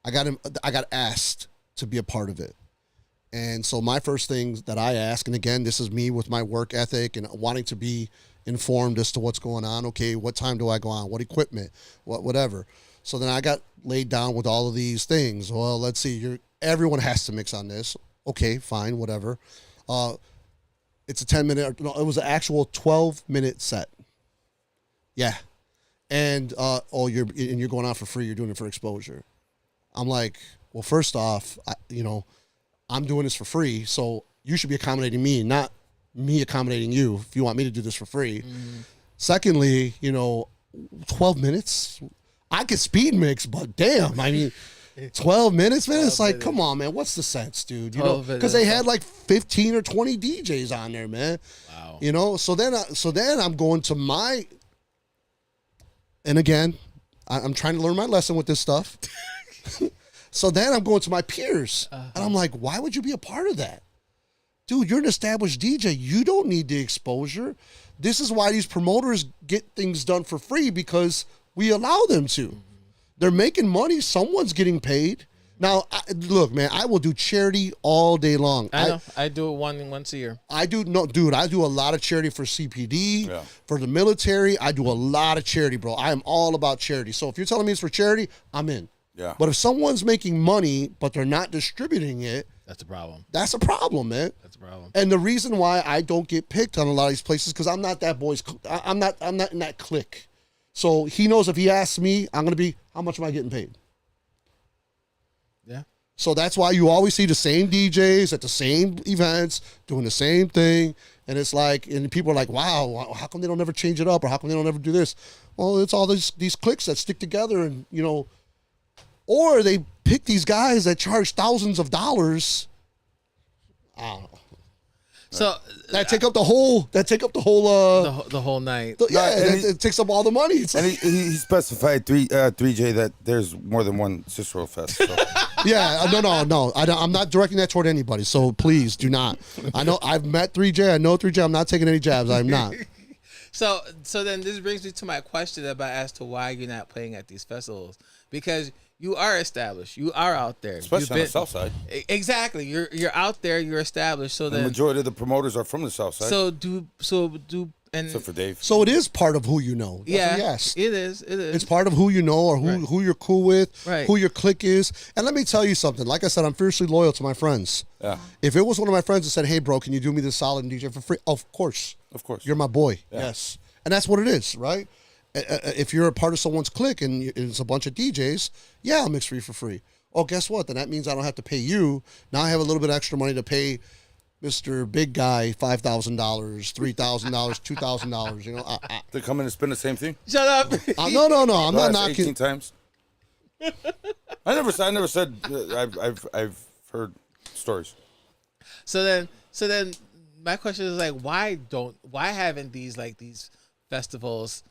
I got asked to be a part of it. And so my first thing that I ask, and again, this is me with my work ethic and wanting to be informed as to what's going on. Okay, what time do I go on? What equipment? Whatever. So then I got laid down with all of these things. Well, let's see. Everyone has to mix on this. Okay, fine, whatever. It's a 10-minute. No, it was an actual 12-minute set. Yeah, and you're going out for free. You're doing it for exposure. I'm like, well, first off, I'm doing this for free, so you should be accommodating me, not me accommodating you. If you want me to do this for free. Secondly, 12 minutes. I could speed mix, but damn, I mean, 12 minutes, man. It's like, come on, man. What's the sense, dude? Because they had like 15 or 20 DJs on there, man. Wow. So then I'm going to my, and again, I'm trying to learn my lesson with this stuff. So then I'm going to my peers, and I'm like, why would you be a part of that? Dude, you're an established DJ. You don't need the exposure. This is why these promoters get things done for free, because we allow them to. They're making money. Someone's getting paid. Now, look, man, I will do charity all day long. I know. I do it once a year. I do a lot of charity for CPD, for the military. I do a lot of charity, bro. I am all about charity. So if you're telling me it's for charity, I'm in. Yeah. But if someone's making money, but they're not distributing it, that's a problem. That's a problem, man. That's a problem. And the reason why I don't get picked on a lot of these places, because I'm not that boy's. I'm not in that clique. So he knows if he asks me, I'm going to be, how much am I getting paid? Yeah. So that's why you always see the same DJs at the same events doing the same thing. And it's like, and people are like, wow, how come they don't ever change it up? Or how come they don't ever do this? Well, it's all these cliques that stick together and, you know, or they pick these guys that charge thousands of dollars. I don't know. So That take up the whole. the whole night. It takes up all the money. It's And like, he specified 3J that there's more than one Cicero Fest. So. yeah, no. I'm not directing that toward anybody. So please do not. I know I've met 3J. I know 3J. I'm not taking any jabs. I'm not. So then this brings me to my question about as to why you're not playing at these festivals, because you are established, you are out there, Especially on the South Side. Exactly, you're out there, you're established. So The then, majority of the promoters are from the South Side. And except for Dave. So it is part of who you know. That's yeah, what he asked. it is. It's part of who you know or who you're cool with, Right. who your clique is. And let me tell you something. Like I said, I'm fiercely loyal to my friends. Yeah. If it was one of my friends that said, hey, bro, can you do me this solid and DJ for free? Of course. Of course. You're my boy. Yeah. Yes. And that's what it is, right? If you're a part of someone's clique and it's a bunch of DJs, yeah, I'll mix for free. Oh, guess what? Then that means I don't have to pay you. Now I have a little bit extra money to pay Mr. Big Guy $5,000, $3,000, $2,000. You know, They come in and spin the same thing? Shut up. no. I'm not Last knocking. 18 times. I never said I've heard stories. So then my question is like, why haven't these festivals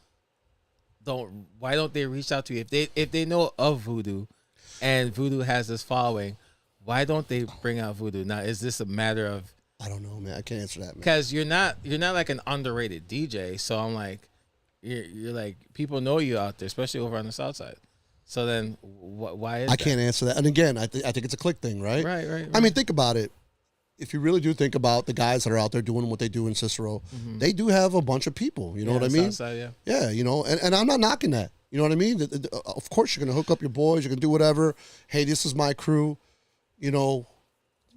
why don't they reach out to you if they know of Voodoo and Voodoo has this following? Why don't they bring out Voodoo? Now, is this a matter of, I don't know, man. I can't answer that, man. because you're not like an underrated DJ, so I'm like, you're like, people know you out there, especially over on the South Side. So then why is I can't answer that. And again, I think it's a click thing, right? Right. I mean, think about it. If you really do think about the guys that are out there doing what they do in Cicero, they do have a bunch of people. You know what I mean? South Side, yeah. Yeah, you know, and I'm not knocking that. You know what I mean? Of course, you're going to hook up your boys. You're going to do whatever. Hey, this is my crew. You know,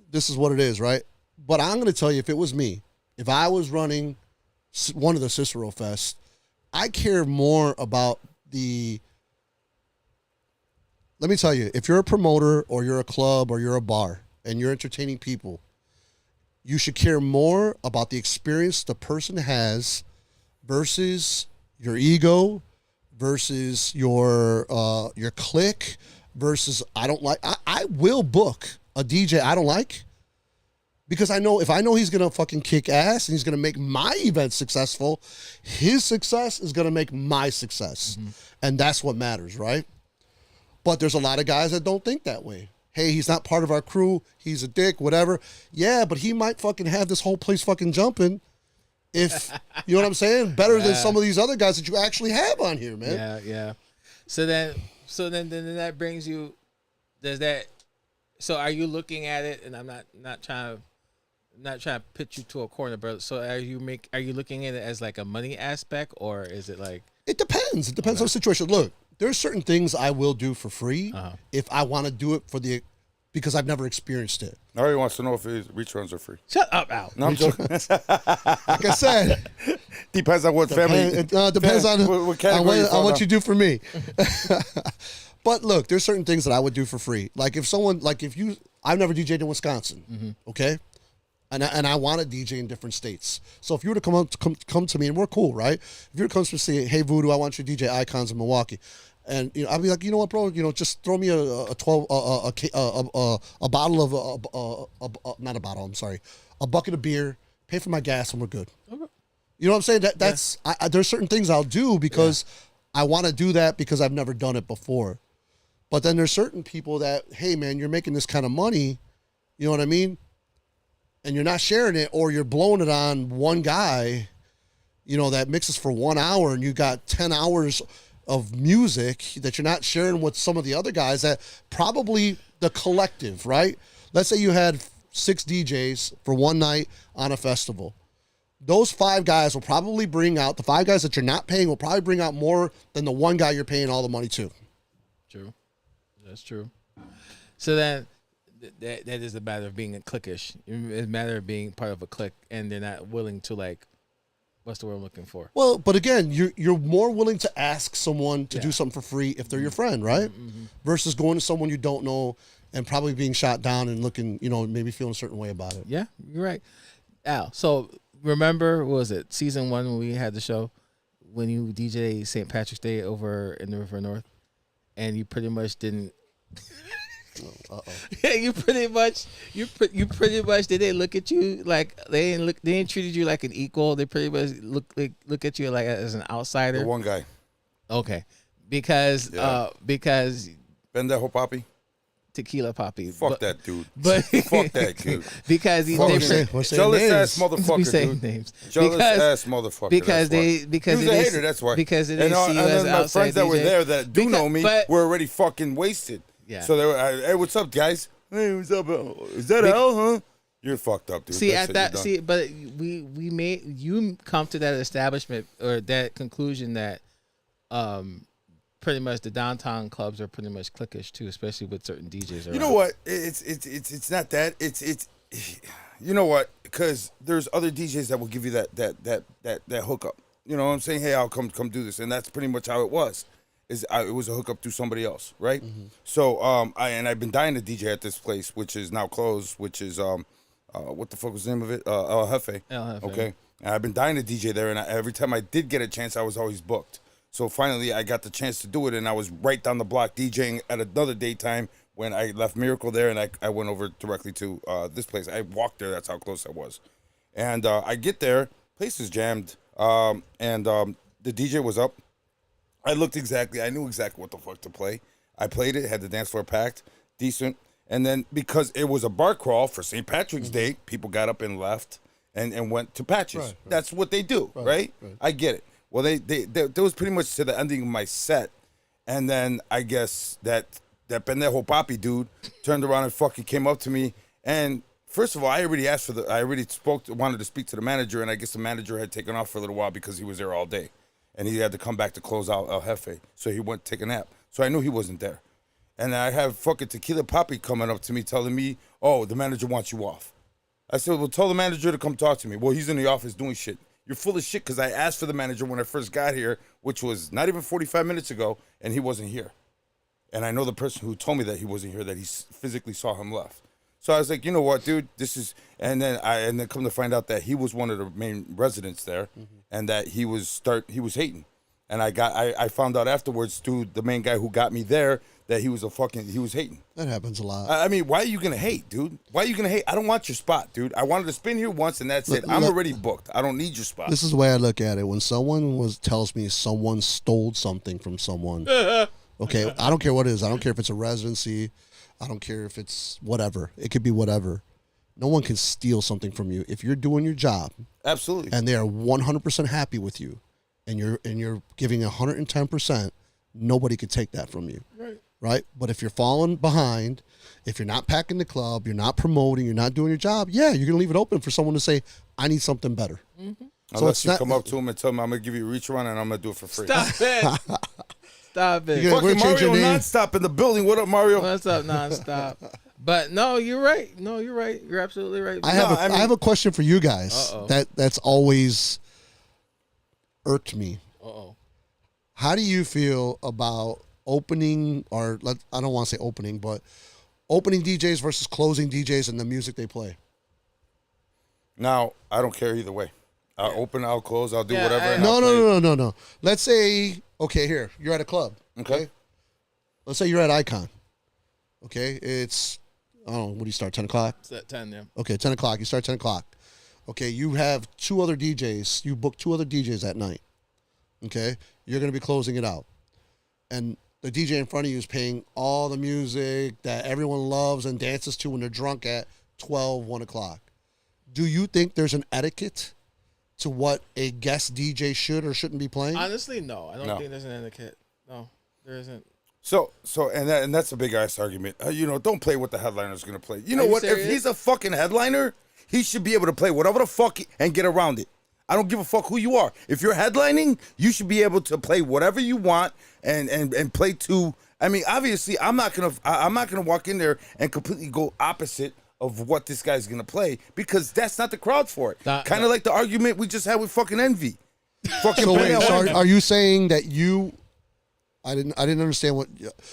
this is what it is, right? But I'm going to tell you, if it was me, if I was running one of the Cicero Fests, I care more about let me tell you, if you're a promoter or you're a club or you're a bar and you're entertaining people, you should care more about the experience the person has versus your ego, versus your clique, versus I will book a DJ I don't like, because if I know he's gonna fucking kick ass and he's gonna make my event successful, his success is gonna make my success, and that's what matters, right? But there's a lot of guys that don't think that way. Hey, he's not part of our crew. He's a dick, whatever. Yeah, but he might fucking have this whole place fucking jumping if, you know what I'm saying? Better than some of these other guys that you actually have on here, man. Yeah. So then that brings you, so are you looking at it, and I'm not trying to pitch you to a corner, but so are you looking at it as like a money aspect, or is it like? It depends. It depends on the situation. Look, there's certain things I will do for free if I want to do it because I've never experienced it. Nobody wants to know if his reach-runs are free. Shut up, Al. No, I'm joking. Like I said, Depends on what family. it depends on category what you do for me. But look, there's certain things that I would do for free. Like if I've never DJed in Wisconsin, okay? And I want to DJ in different states. So if you were to come to me, and we're cool, right? If you were to come to me and say, hey, Voodoo, I want you to DJ Icons in Milwaukee. And I'd be like, you know what, bro? Just throw me a bottle of not a bottle. I'm sorry, a bucket of beer. Pay for my gas, and we're good. Okay. You know what I'm saying? That's there's certain things I'll do because I want to do that because I've never done it before. But then there's certain people that, hey, man, you're making this kind of money. You know what I mean? And you're not sharing it, or you're blowing it on one guy, that mixes for 1 hour, and you got 10 hours of music that you're not sharing with some of the other guys that probably the collective, right? Let's say you had 6 DJs for one night on a festival. Those 5 guys will probably bring out, the 5 guys that you're not paying will probably bring out more than the one guy you're paying all the money to. True. That's true. So then, that is a matter of being a cliquish. It's a matter of being part of a clique, and they're not willing to, like, what's the word I'm looking for? Well, but again, you're more willing to ask someone to do something for free if they're your friend, right? Versus going to someone you don't know and probably being shot down and looking, maybe feeling a certain way about it. Yeah, you're right. Al, so remember, what was it, season 1 when we had the show, when you DJ St. Patrick's Day over in the River North, and you pretty much didn't. Yeah, you pretty much they didn't look at you like they didn't treated you like an equal. They pretty much look at you like as an outsider. The one guy. Okay, because Pendejo Papi. Tequila Poppy. Fuck that dude. But fuck that dude. Because Jealous ass motherfucker, dude. Names. Jealous ass motherfucker. Because he was a hater. That's why. Because they and see you as my outside friends that were DJ. there that do know me were already fucking wasted. Yeah. So they were, hey, what's up, guys? Hey, what's up? Is that Al? Huh? You're fucked up, dude. See, That's it, but we made you come to that establishment or that conclusion that pretty much the downtown clubs are pretty much cliquish too, especially with certain DJs around. You know what? It's not that. It's you know what? Because there's other DJs that will give you that hookup. You know what I'm saying? Hey, I'll come do this, and that's pretty much how it was. It was a hookup through somebody else, right? Mm-hmm. So I've been dying to DJ at this place, which is now closed, which is what the fuck was the name of it? El Jefe. El Jefe. Okay. And I've been dying to DJ there, and every time I did get a chance, I was always booked. So finally, I got the chance to do it, and I was right down the block DJing at another daytime when I left Miracle there, and I went over directly to this place. I walked there. That's how close I was. And I get there. Place is jammed. And the DJ was up. I knew exactly what the fuck to play. I played it, had the dance floor packed, decent. And then because it was a bar crawl for St. Patrick's Day, people got up and left and went to Patches. Right. That's what they do, right? I get it. Well, that was pretty much to the ending of my set, and then I guess that pendejo papi dude turned around and fucking came up to me. And first of all, I already wanted to speak to the manager, and I guess the manager had taken off for a little while because he was there all day, and he had to come back to close out El Jefe, so he went to take a nap. So I knew he wasn't there, and I have fucking Tequila Papi coming up to me telling me, "Oh, the manager wants you off." I said, "Well, tell the manager to come talk to me." Well, he's in the office doing shit. You're full of shit because I asked for the manager when I first got here, which was not even 45 minutes ago, and he wasn't here. And I know the person who told me that he wasn't here, that he physically saw him left. So I was like, you know what, dude, this is, and then come to find out that he was one of the main residents there, and that he was hating. And I found out afterwards, dude, the main guy who got me there, that he was hating. That happens a lot. I mean, why are you going to hate, dude? Why are you going to hate? I don't want your spot, dude. I wanted to spin here once, and that's it. I'm already booked. I don't need your spot. This is the way I look at it. When someone tells me someone stole something from someone, okay, I don't care what it is. I don't care if it's a residency. I don't care if it's whatever. It could be whatever. No one can steal something from you. If you're doing your job. Absolutely. And they are 100% happy with you, and you're giving 110%, nobody could take that from you. Right? But if you're falling behind, if you're not packing the club, you're not promoting, you're not doing your job, yeah, you're going to leave it open for someone to say, I need something better. Mm-hmm. So unless you come up to him and tell him, I'm going to give you a reach around and I'm going to do it for free. Stop it. Stop it. Fucking Mario Nonstop in the building. What up, Mario? What's up, Nonstop? But no, you're right. No, you're right. You're absolutely right. I have a question for you guys that's always irked me. How do you feel about opening, or I don't want to say opening, but opening DJs versus closing DJs and the music they play? Now, I don't care either way. I'll open, I'll close, I'll do whatever. No. Let's say, okay, here, you're at a club. Okay. Let's say you're at Icon. Okay, it's, I don't know, what do you start, 10 o'clock? It's at 10, yeah. Okay, 10 o'clock. You start 10 o'clock. Okay, you have two other DJs. You book two other DJs that night. Okay, you're going to be closing it out. And the DJ in front of you is playing all the music that everyone loves and dances to when they're drunk at 12, 1 o'clock. Do you think there's an etiquette to what a guest DJ should or shouldn't be playing? Honestly, no. I don't think there's an etiquette. No, there isn't. So, and that's a big ass argument. Don't play what the headliner's going to play. You know what? If he's a fucking headliner, he should be able to play whatever the fuck and get around it. I don't give a fuck who you are. If you're headlining, you should be able to play whatever you want and play to. I mean, obviously, I'm not gonna walk in there and completely go opposite of what this guy's gonna play because that's not the crowd for it. Kind of like the argument we just had with fucking Envy. Fucking so wait, are you saying that you I didn't understand what.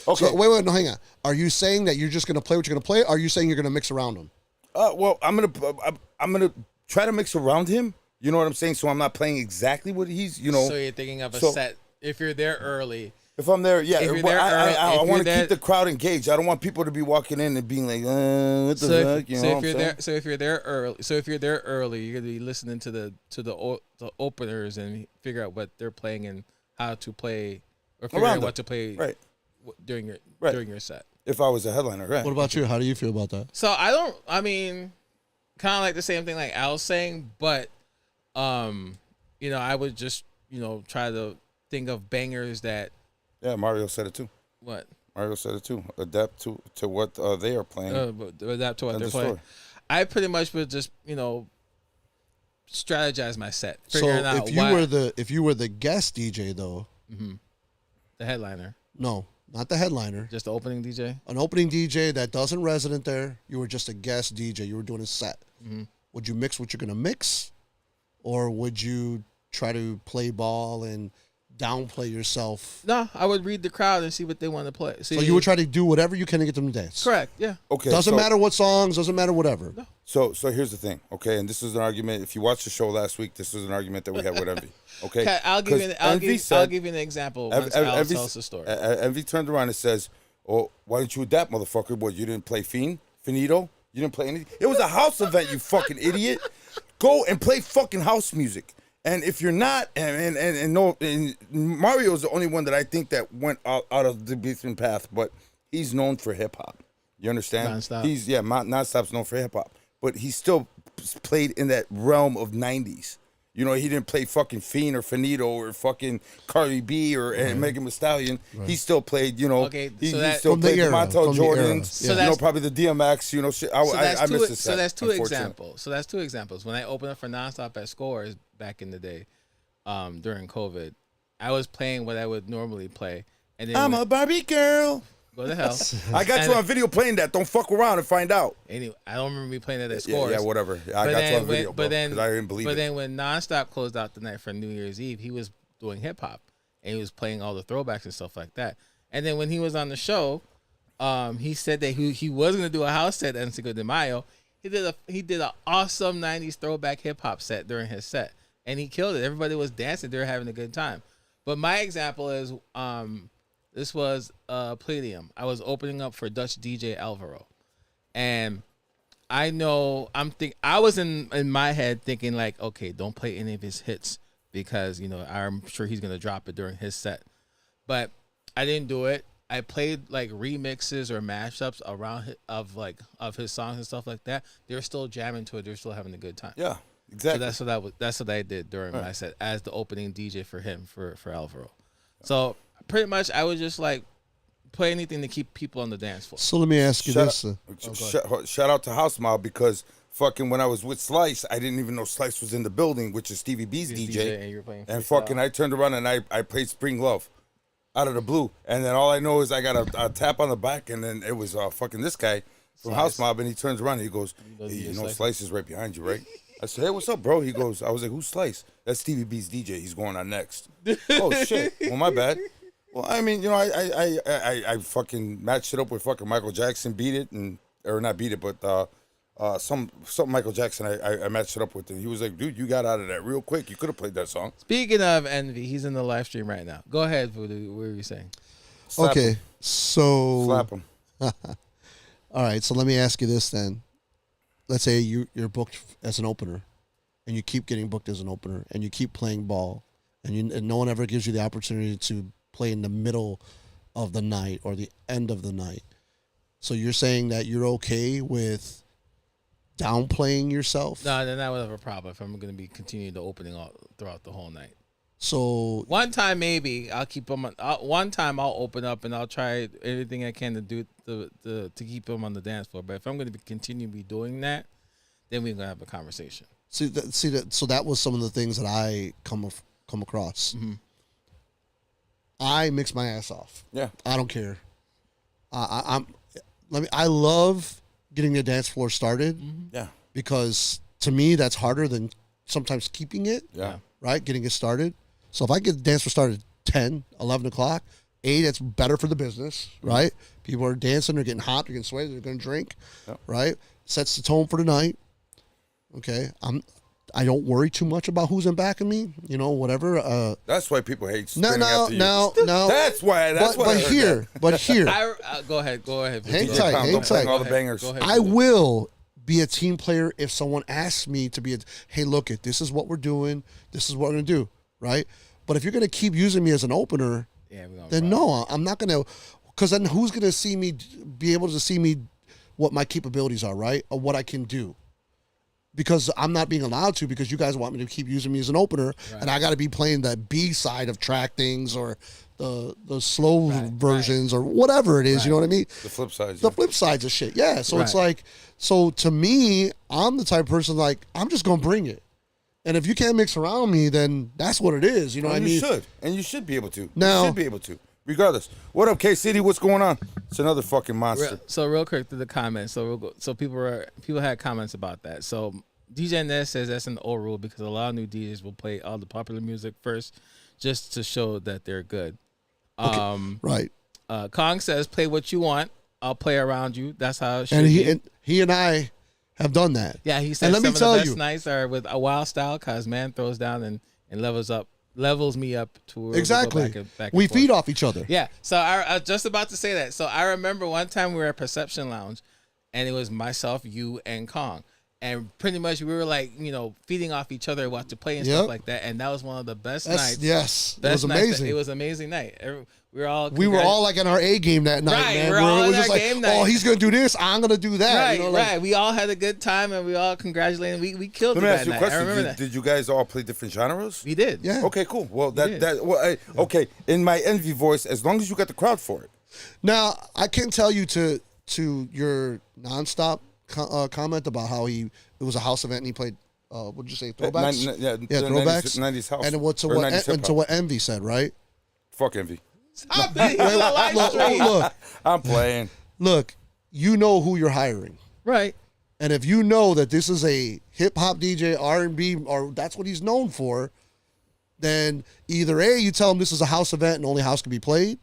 Okay. So, wait, no, hang on. Are you saying that you're just gonna play what you're gonna play? Or are you saying you're gonna mix around them? Well, I'm gonna try to mix around him. You know what I'm saying? So I'm not playing exactly what he's. You know. So you're thinking of a So- set. If you're there early, If I'm there, yeah, If you're but there early- I if want you're to there- keep the crowd engaged. I don't want people to be walking in and being like, "What the fuck?" You know what I'm saying? so if you're there early, you're gonna be listening to the openers and figure out what they're playing and how to play, or figure Around out what them. to play Right. during your Right. during your set. If I was a headliner, right? What about you? How do you feel about that? So I mean, kind of like the same thing like Al's saying, but I would just try to think of bangers that Yeah, Mario said it too. what Mario said it too. Adapt to what they are playing. adapt to what End they're of playing. story. I pretty much would just strategize my set, So figuring out if you were the guest DJ though, the headliner, no, not the headliner, just the opening DJ. an opening DJ that doesn't resident there. You were just a guest DJ. You were doing a set. Would you mix what you're gonna mix, or would you try to play ball and downplay yourself? No, I would read the crowd and see what they want to play. So you would try to do whatever you can to get them to dance. correct, yeah. Okay. Doesn't so, matter what songs. Doesn't matter whatever. So here's the thing. Okay, and this is an argument. If you watched the show last week, this was an argument that we had with Envy. Okay. Okay, I'll give you. 'Cause I'll Envy give, said- I'll give you an example. Once Al tells the story. Envy turned around and says, "Oh, why didn't you adapt, motherfucker? What, you didn't play Finito? You didn't play anything? It was a house event, you fucking idiot. Go and play fucking house music. And if you're not, and Mario's the only one that I think that went out of the beaten path, but he's known for hip hop. You understand? Nonstop. Nonstop's known for hip hop, but he still played in that realm of '90s. You know, he didn't play fucking Fiend or Finito or fucking Cardi B or Megan Thee Stallion. He still played, Okay, he so that- still From the played the era, Montel from the era. Jordans, So that's- probably the DMX, shit. I miss this So that's two examples. examples. So that's two examples. When I opened up for Nonstop at Scores back in the day, during COVID, I was playing what I would normally play, and then I'm a Barbie girl. go to hell. I got you on video playing that. Don't fuck around and find out. Anyway, I don't remember me playing that at Scores. Yeah, whatever. I But got then you on when- video, bro, but then 'cause I didn't believe But it. then when Nonstop closed out the night for New Year's Eve, he was doing hip hop and he was playing all the throwbacks and stuff like that. And then when he was on the show, he said that he was gonna do a house set at Cinco de Mayo. He did an awesome '90s throwback hip hop set during his set, and he killed it. Everybody was dancing; they were having a good time. But my example is this was Palladium. I was opening up for Dutch DJ Alvaro, and I was in my head thinking like, okay, don't play any of his hits because I'm sure he's gonna drop it during his set. But I didn't do it. I played like remixes or mashups of his songs and stuff like that. They're still jamming to it. They're still having a good time. Yeah, So exactly. that's what I did during my set as the opening DJ for him for Alvaro. So pretty much I would just like play anything to keep people on the dance floor. So let me ask you this. Shout out to House Mob because fucking when I was with Slice, I didn't even know Slice was in the building, which is Stevie B's DJ. and you're playing And freestyle. fucking I turned around and I played Spring Love out of the blue. And then all I know is I got a tap on the back and then it was fucking this guy from House Mob and he turns around and he goes, hey, you know Slice is right behind you, right? I said, hey, what's up, bro? He goes, I was like, who's Slice? That's Stevie B's DJ. He's going on next. Oh, shit. Well, my bad. Well, I mean, I fucking matched it up with fucking Michael Jackson, beat it, or not beat it, but some Michael Jackson I matched it up with. And he was like, dude, you got out of that real quick. You could have played that song. Speaking of Envy, he's in the live stream right now. Go ahead, Voodoo. What were you saying? Slap Okay, him. so Slap him. all right. So let me ask you this then. Let's say you're booked as an opener, and you keep getting booked as an opener, and you keep playing ball, and no one ever gives you the opportunity to play in the middle of the night or the end of the night. So you're saying that you're okay with downplaying yourself? No, then I would have a problem if I'm going to be continuing the opening throughout the whole night. So One time maybe I'll keep them. One time I'll open up and I'll try everything I can to do to keep them on the dance floor. But if I'm going to be continually doing that, then we're going to have a conversation. so that was some of the things that I come across. Mm-hmm. I mix my ass off. Yeah. I don't care. I love getting the dance floor started Yeah. because to me that's harder than sometimes keeping it. Yeah. Right, getting it started. So if I get the dance floor started at 10, 11 o'clock, That's better for the business, right? People are dancing, they're getting hot, they're getting sweaty, they're going to drink, right? Sets the tone for the night. Okay, I don't worry too much about who's in back of me, whatever. That's why people hate No. That's why. But here. Go ahead. Hang Go tight, ahead. hang tight. All the bangers. Go ahead. I will be a team player if someone asks me to be hey, look, this is what we're doing. This is what we're going to do, right? But if you're going to keep using me as an opener, then no, I'm not going to, because then who's going to be able to see me what my capabilities are, right? Or what I can do. Because I'm not being allowed to, because you guys want me to keep using me as an opener, and I got to be playing the B side of track things or the slow versions or whatever it is. You know what I mean? The flip sides. The flip sides of shit. Yeah. So it's like, so to me, I'm the type of person like, I'm just going to bring it. And if you can't mix around me, then that's what it is. You know what I mean? You should. And you should be able to. Now, you should be able to. Regardless. What up, K-City? What's going on? It's another fucking monster. Real quick to the comments. So people had comments about that. So DJ Ness says that's an old rule because a lot of new DJs will play all the popular music first just to show that they're good. Right. Kong says, play what you want. I'll play around you. That's how it should and be. he and I have done that. Yeah, he said and some of the best nights are with a wild style because man throws down and levels me up to exactly. Back we and forth. feed off each other. Yeah. So I was just about to say that. So I remember one time we were at Perception Lounge, and it was myself, you, and Kong. And pretty much we were like, feeding off each other, what to play and stuff like that. And that was one of the best nights. Yes, it was amazing. It was an amazing night. We were all like in our A game that night, right, man. We're all in just our like, game night. oh, he's gonna do this, I'm gonna do that. Right. We all had a good time and we all congratulated. We killed it that night. I remember that. Did you guys all play different genres? We did. Yeah. Okay, cool. Well, okay. In my envy voice, as long as you got the crowd for it. Now I can tell you to your nonstop comment about how it was a house event and he played. What did you say? Throwbacks. Throwbacks. 90s house. And to what Envy said, right? Fuck Envy. Stop it. Look, I'm playing. Look, you know who you're hiring, right? And if you know that this is a hip hop DJ, R&B, or that's what he's known for, then either A, you tell him this is a house event and only house can be played,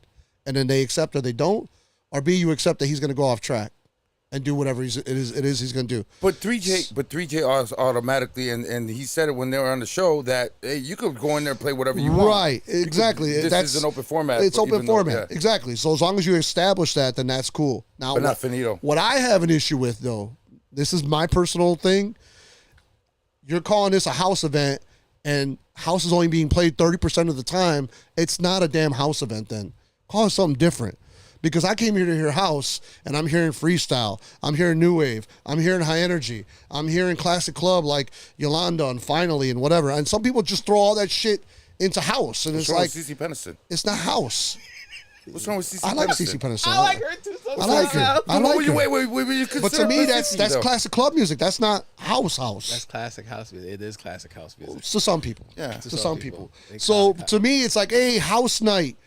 and then they accept or they don't, or B, you accept that he's going to go off track and do whatever it is he's going to do. But 3J automatically, and he said it when they were on the show that hey, you could go in there and play whatever you want. Right, exactly. This is an open format. It's open format, exactly. So as long as you establish that, then that's cool. Now, but not finito. What I have an issue with, though, this is my personal thing. You're calling this a house event, and house is only being played 30% of the time. It's not a damn house event then. Call it something different. Because I came here to hear house, and I'm hearing freestyle. I'm hearing new wave. I'm hearing high energy. I'm hearing classic club like Yolanda and Finally and whatever. And some people just throw all that shit into house. And What's wrong with CeCe Peniston? It's not house. What's wrong with CeCe Peniston? I like CeCe Peniston. I like her too. I like her. I like her. Wait. But to me, that's classic club music. That's not house. That's classic house music. It is classic house music. To some people. Yeah. To some people. So to me, it's like, hey, house night.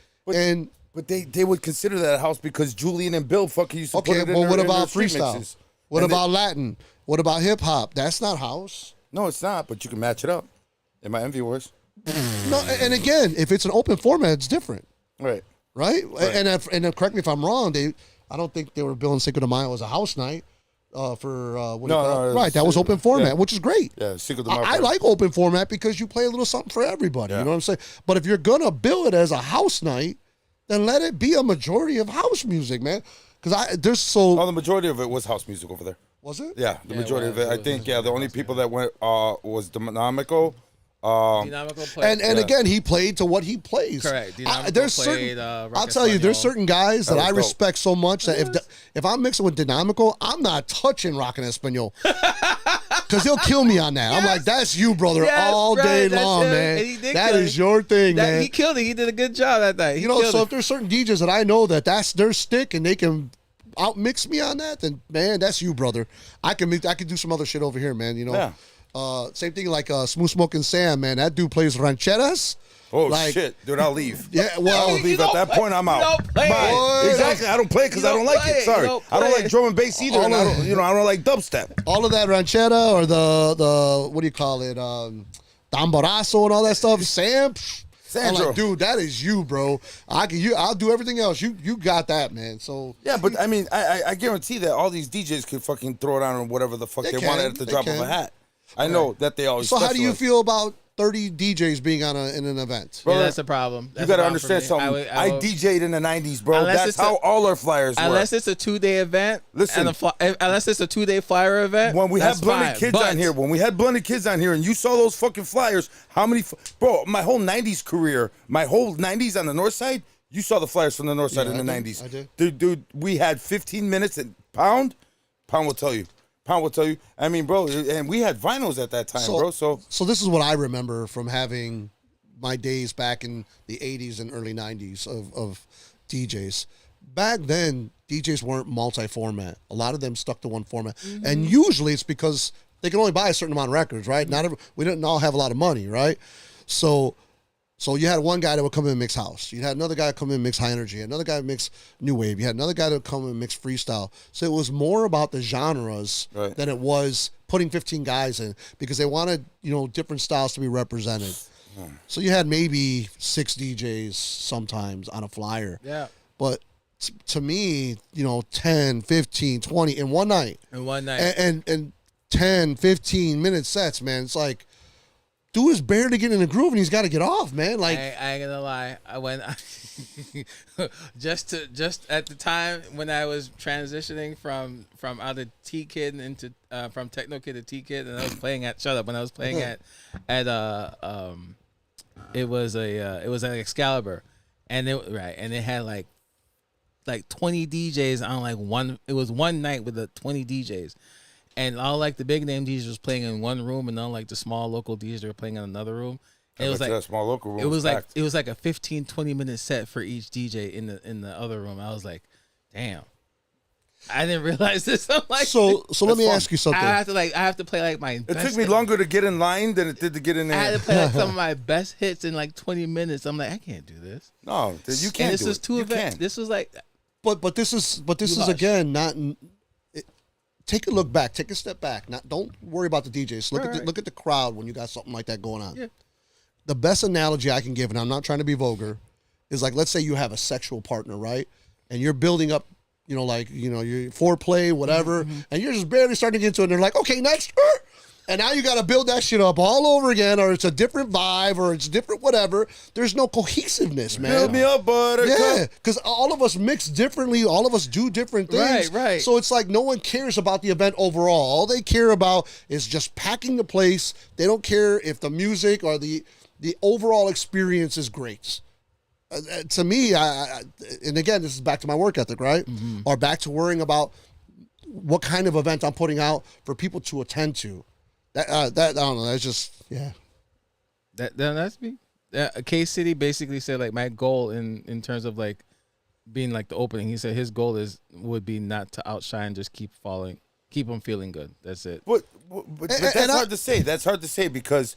But they would consider that a house because Julian and Bill fucking used to put it in what their about street freestyle? mixes. What about Latin? What about hip hop? That's not house. No, it's not, but you can match it up. In my envy voice. No, and again, if it's an open format, it's different. Right. And correct me if I'm wrong, I don't think they were billing Cinco de Mayo as a house night for right. That was open format, which is great. Yeah, Cinco de Mayo. I like open format because you play a little something for everybody. Yeah. You know what I'm saying? But if you're gonna bill it as a house night, then let it be a majority of house music, man. Because the majority of it was house music over there. Was it? Yeah, the majority of it. I think the only people that went was Dynamico. And again, he played to what he plays. Correct. I'll tell you, there's certain guys that I respect so much that if I'm mixing with Dynamico, I'm not touching Rock en Espanol. Because he'll kill me on that. I'm like, that's you, brother, all day long, man. That is your thing, man. He killed it. He did a good job at that. If there's certain DJs that I know that's their stick and they can outmix me on that, then man, that's you, brother. I can do some other shit over here, man. Same thing like Smooth Smoking Sam, man. That dude plays rancheras. Oh shit, dude! I'll leave. Yeah, well, I'll leave at that point. I'm out. Bye. Exactly. I don't play because I don't like it. Sorry, I don't like drum and bass either. And I don't like dubstep. All of that ranchera or the what do you call it, tamborazo and all that stuff. Sam, I'm like, dude, that is you, bro. I'll do everything else. You got that, man. So yeah, but I mean, I guarantee that all these DJs can fucking throw it on or whatever the fuck they want at the drop of a hat. I know that they always. So how do you feel about 30 DJs being in an event? Bro, that's a problem. You got to understand something. I DJ'd in the 90s, bro. That's how all our flyers were. Unless it's a 2-day event. Listen. Unless it's a 2-day flyer event. When we had blended kids on here, and you saw those fucking flyers, how many... Bro, my whole 90s career, my whole 90s on the north side, you saw the flyers from the north side in the 90s. I did. Dude, we had 15 minutes and Pound will tell you. I mean, bro, and we had vinyls at that time, bro. So this is what I remember from having my days back in the 80s and early 90s of DJs. Back then, DJs weren't multi-format. A lot of them stuck to one format. Mm-hmm. And usually it's because they can only buy a certain amount of records, right? We didn't all have a lot of money, right? So you had one guy that would come in and mix house. You had another guy come in and mix high energy. Another guy mix new wave. You had another guy that would come in and mix freestyle. So it was more about the genres than it was putting 15 guys in because they wanted, different styles to be represented. So you had maybe 6 DJs sometimes on a flyer. Yeah. But to me, 10, 15, 20 in one night. And 10, 15 minute sets, man. It's like, dude is barely getting in the groove and he's got to get off, man. Like I ain't gonna lie, just at the time when I was transitioning from out of T Kid into from Techno Kid to T Kid, and I was playing at it was an Excalibur, and it had like 20 DJs on like one. It was one night with the 20 DJs. And all like the big name DJs was playing in one room, and all like the small local DJs were playing in another room. And it was like that small local room. It was like a 15-20 minute set for each DJ in the other room. I was like, damn, I didn't realize this. I'm like, so let me ask you something. I have to play like my. It took me longer to get in line than it did to get in there. I had to play like some of my best hits in like 20 minutes. I'm like, I can't do this. No, you can't. And this was 2 events. This was like, but this is again not. Take a look back. Take a step back. Don't worry about the DJs. Look at the crowd when you got something like that going on. Yeah. The best analogy I can give, and I'm not trying to be vulgar, is like, let's say you have a sexual partner, right? And you're building up, your foreplay, whatever, and you're just barely starting to get into it. And they're like, okay, next. And now you got to build that shit up all over again, or it's a different vibe, or it's different whatever. There's no cohesiveness, man. Build me up, buttercup. Yeah, because all of us mix differently. All of us do different things. Right. So it's like no one cares about the event overall. All they care about is just packing the place. They don't care if the music or the overall experience is great. To me, and again, this is back to my work ethic, right? Mm-hmm. Or back to worrying about what kind of event I'm putting out for people to attend to. That I don't know. That's just That's me. K-City basically said like my goal in terms of like being like the opening. He said his goal would be not to outshine, just keep them feeling good. That's it. But that's hard to say. That's hard to say because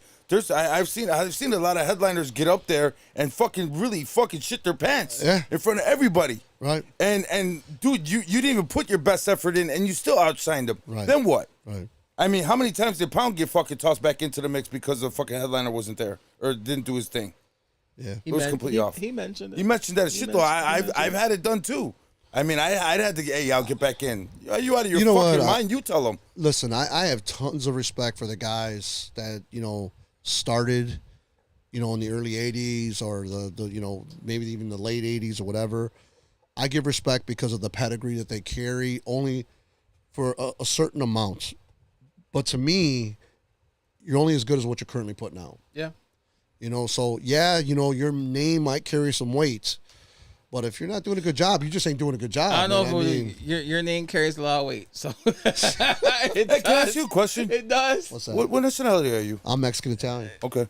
I've seen a lot of headliners get up there and really fucking shit their pants in front of everybody. Right. And dude, you didn't even put your best effort in, and you still outshined them. Right. Then what? Right. I mean, how many times did Pound get fucking tossed back into the mix because the fucking headliner wasn't there or didn't do his thing? Yeah, it was completely off. He mentioned it. He mentioned that shit though. I've had it done too. I mean, I'd had to. Hey, I'll get back in. Are you out of your fucking mind? You tell them. Listen, I have tons of respect for the guys that started, in the early '80s or the maybe even the late '80s or whatever. I give respect because of the pedigree that they carry, only for a certain amount. But to me, you're only as good as what you're currently putting out. Yeah. So your name might carry some weight, but if you're not doing a good job, you just ain't doing a good job. I know, your name carries a lot of weight. So Hey, can I ask you a question? It does. What's that? What nationality are you? I'm Mexican Italian. Okay.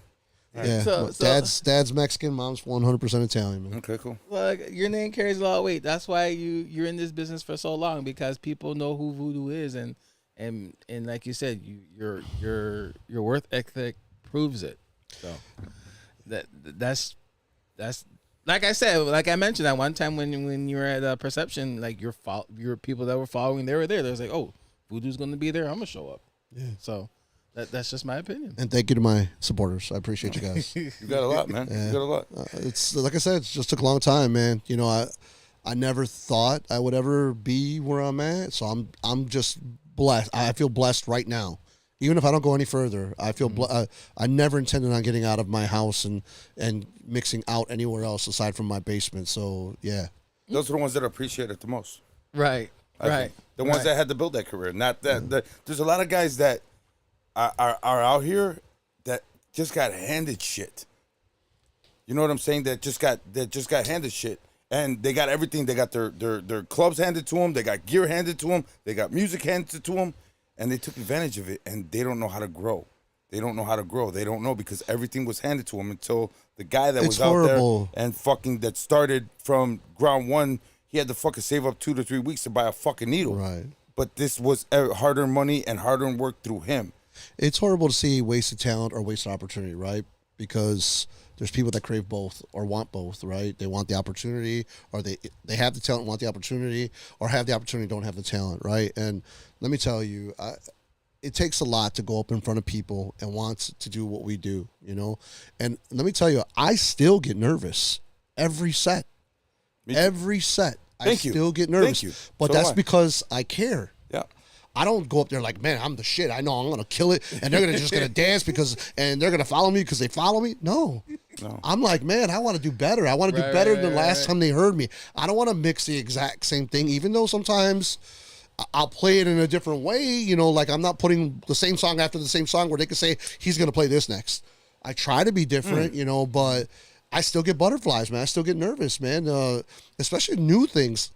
Yeah. So dad's Mexican, mom's 100% Italian, man. Okay, cool. Well, your name carries a lot of weight. That's why you're in this business for so long, because people know who Voodoo is, and like you said, your worth ethic proves it. So that's like I said, like I mentioned that one time when you were at Perception, like your people that were following, they were there. They was like, oh, Voodoo's gonna be there. I'm gonna show up. Yeah. So That's just my opinion. And thank you to my supporters. I appreciate you guys. You got a lot, man. Yeah. You got a lot. It's like I said, it just took a long time, man. You know, I never thought I would ever be where I'm at. So I'm just blessed. I feel blessed right now. Even if I don't go any further, I feel I never intended on getting out of my house and mixing out anywhere else aside from my basement. So yeah, Those are the ones that appreciate it the most. Right. I think. The ones that had to build that career. Not that. There's a lot of guys that are out here that just got handed shit. You know what I'm saying? That just got handed shit. And they got everything. They got their clubs handed to them. They got gear handed to them. They got music handed to them. And they took advantage of it. And they don't know how to grow. They don't know how to grow. They don't know because everything was handed to them until the guy that was horrible. out there and fucking that started from ground one, he had to fucking save up 2 to 3 weeks to buy a fucking needle. right. But this was hard-earned money and hard-earned work through him. It's horrible to see wasted talent or wasted opportunity, right? Because there's people that crave both or want both, right? They want the opportunity, or they have the talent, want the opportunity, or have the opportunity, don't have the talent, right? And let me tell you, it takes a lot to go up in front of people and want to do what we do, you know? And let me tell you, I still get nervous every set. Every set. I still get nervous. Thank you. But So that's do I. because I care. Yeah. I don't go up there like, man, I'm the shit. I know I'm gonna kill it, and they're just gonna dance and they're gonna follow me because they follow me. No, I'm like, man, I want to do better. I want to do better than last time they heard me. I don't want to mix the exact same thing, even though sometimes I'll play it in a different way. You know, like I'm not putting the same song after the same song where they can say he's gonna play this next. I try to be different, you know, but I still get butterflies, man. I still get nervous, man. Especially new things.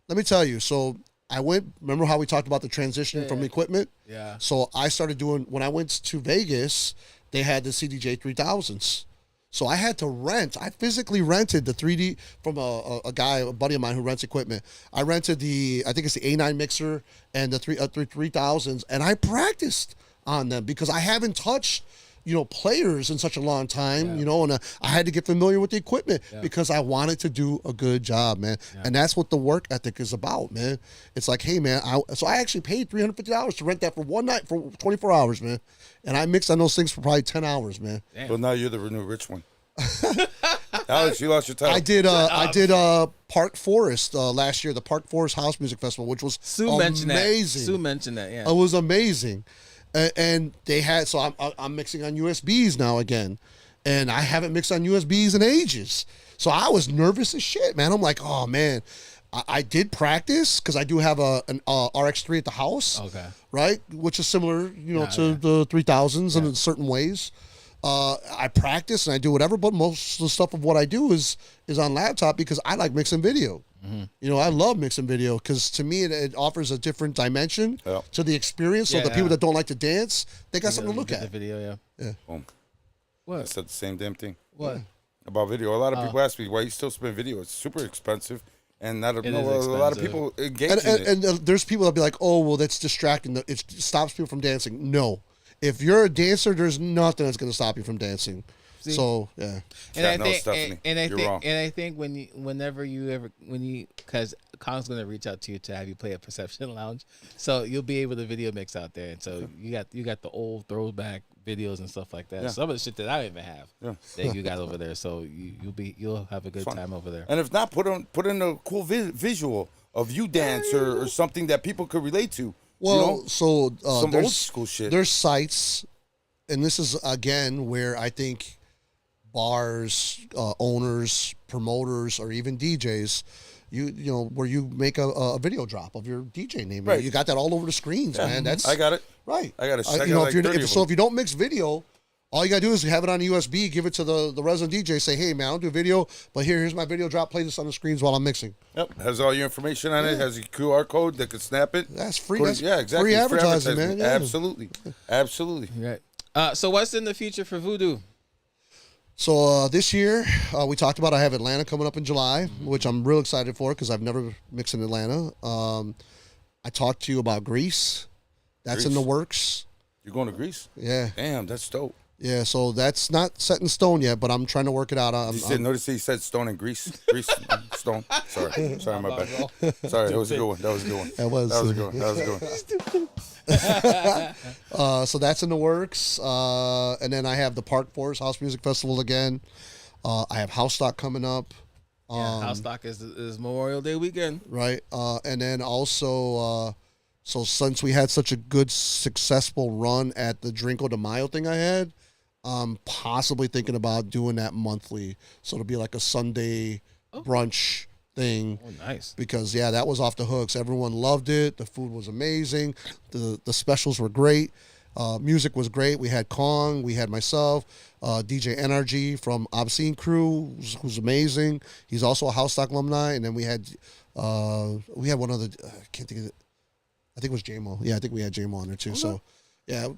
Let me tell you. So remember how we talked about the transitioning from equipment? Yeah. So I started doing, when I went to Vegas, they had the CDJ 3000s. So I had to rent. I physically rented the 3D from a guy, a buddy of mine who rents equipment. I rented I think it's the A9 mixer and the 3000s, and I practiced on them because I haven't touched, you know, players in such a long time, you know, and I had to get familiar with the equipment because I wanted to do a good job, man. And that's what the work ethic is about, man. It's like, hey, man, so I actually paid $350 to rent that for one night for 24 hours, man. And I mixed on those things for probably 10 hours, man. Damn. But now you're the new rich one. Alex, you lost your title. I did Park Forest last year, the Park Forest House Music Festival, which was amazing. Sue mentioned that, yeah. It was amazing. And they had, so I'm mixing on USBs now again. And I haven't mixed on USBs in ages. So I was nervous as shit, man. I'm like, oh, man. I did practice because I do have an RX3 at the house. Okay. Right? Which is similar, you know, to the 3000s in certain ways. I practice and I do whatever, but most of the stuff of what I do is on laptop because I like mixing video. Mm-hmm. You know, I love mixing video because to me it offers a different dimension to the experience. So the people that don't like to dance, they got something to look at. The video, Boom. I What? said the same damn thing. What? About video. A lot of people ask me why you still spend video. It's super expensive, and a lot of people engage in it. And there's people that be like, oh, well, that's distracting. It stops people from dancing. No. If you're a dancer, there's nothing that's going to stop you from dancing. See? So, yeah. And I think because Kong's going to reach out to you to have you play at Perception Lounge, so you'll be able to video mix out there. And so you got the old throwback videos and stuff like that. Yeah. Some of the shit that I don't even have that you got over there. So you'll have a good time over there. And if not, put in a cool visual of you dance or something that people could relate to. Well, you know? so some old school shit. There's sites, and this is again where I think bars, owners, promoters, or even DJs, you know, where you make a video drop of your DJ name. Right. You got that all over the screens, man. I got it. Right. I got it. If you don't mix video, all you gotta do is have it on USB, give it to the resident DJ, say, hey man, I don't do video, but here's my video drop, play this on the screens while I'm mixing. Yep. Has all your information on it, has a QR code that could snap it. That's free. Exactly. Free advertising, man. Yeah. Absolutely. Right. So what's in the future for Voodoo? So this year, we talked about I have Atlanta coming up in July, which I'm real excited for because I've never mixed in Atlanta. I talked to you about Greece. That's in the works. You're going to Greece? Yeah. Damn, that's dope. Yeah, so that's not set in stone yet, but I'm trying to work it out. Notice he said stone and grease. Stone. Sorry, my bad. Sorry, that was a good one. That was a good one. That was a good one. So that's in the works. And then I have the Park Forest House Music Festival again. I have House Stock coming up. Yeah, House Stock is Memorial Day weekend. Right. And then also, so since we had such a good, successful run at the Drinko de Mayo thing I had, I'm possibly thinking about doing that monthly. So it'll be like a Sunday brunch thing. Oh, nice. Because, yeah, that was off the hooks. Everyone loved it. The food was amazing. The specials were great. Music was great. We had Kong. We had myself. DJ NRG from Obscene Crew, who's amazing. He's also a House Stock alumni. And then we had one other, I can't think of it. I think it was J-Mo. Yeah, I think we had J-Mo on there too. Okay.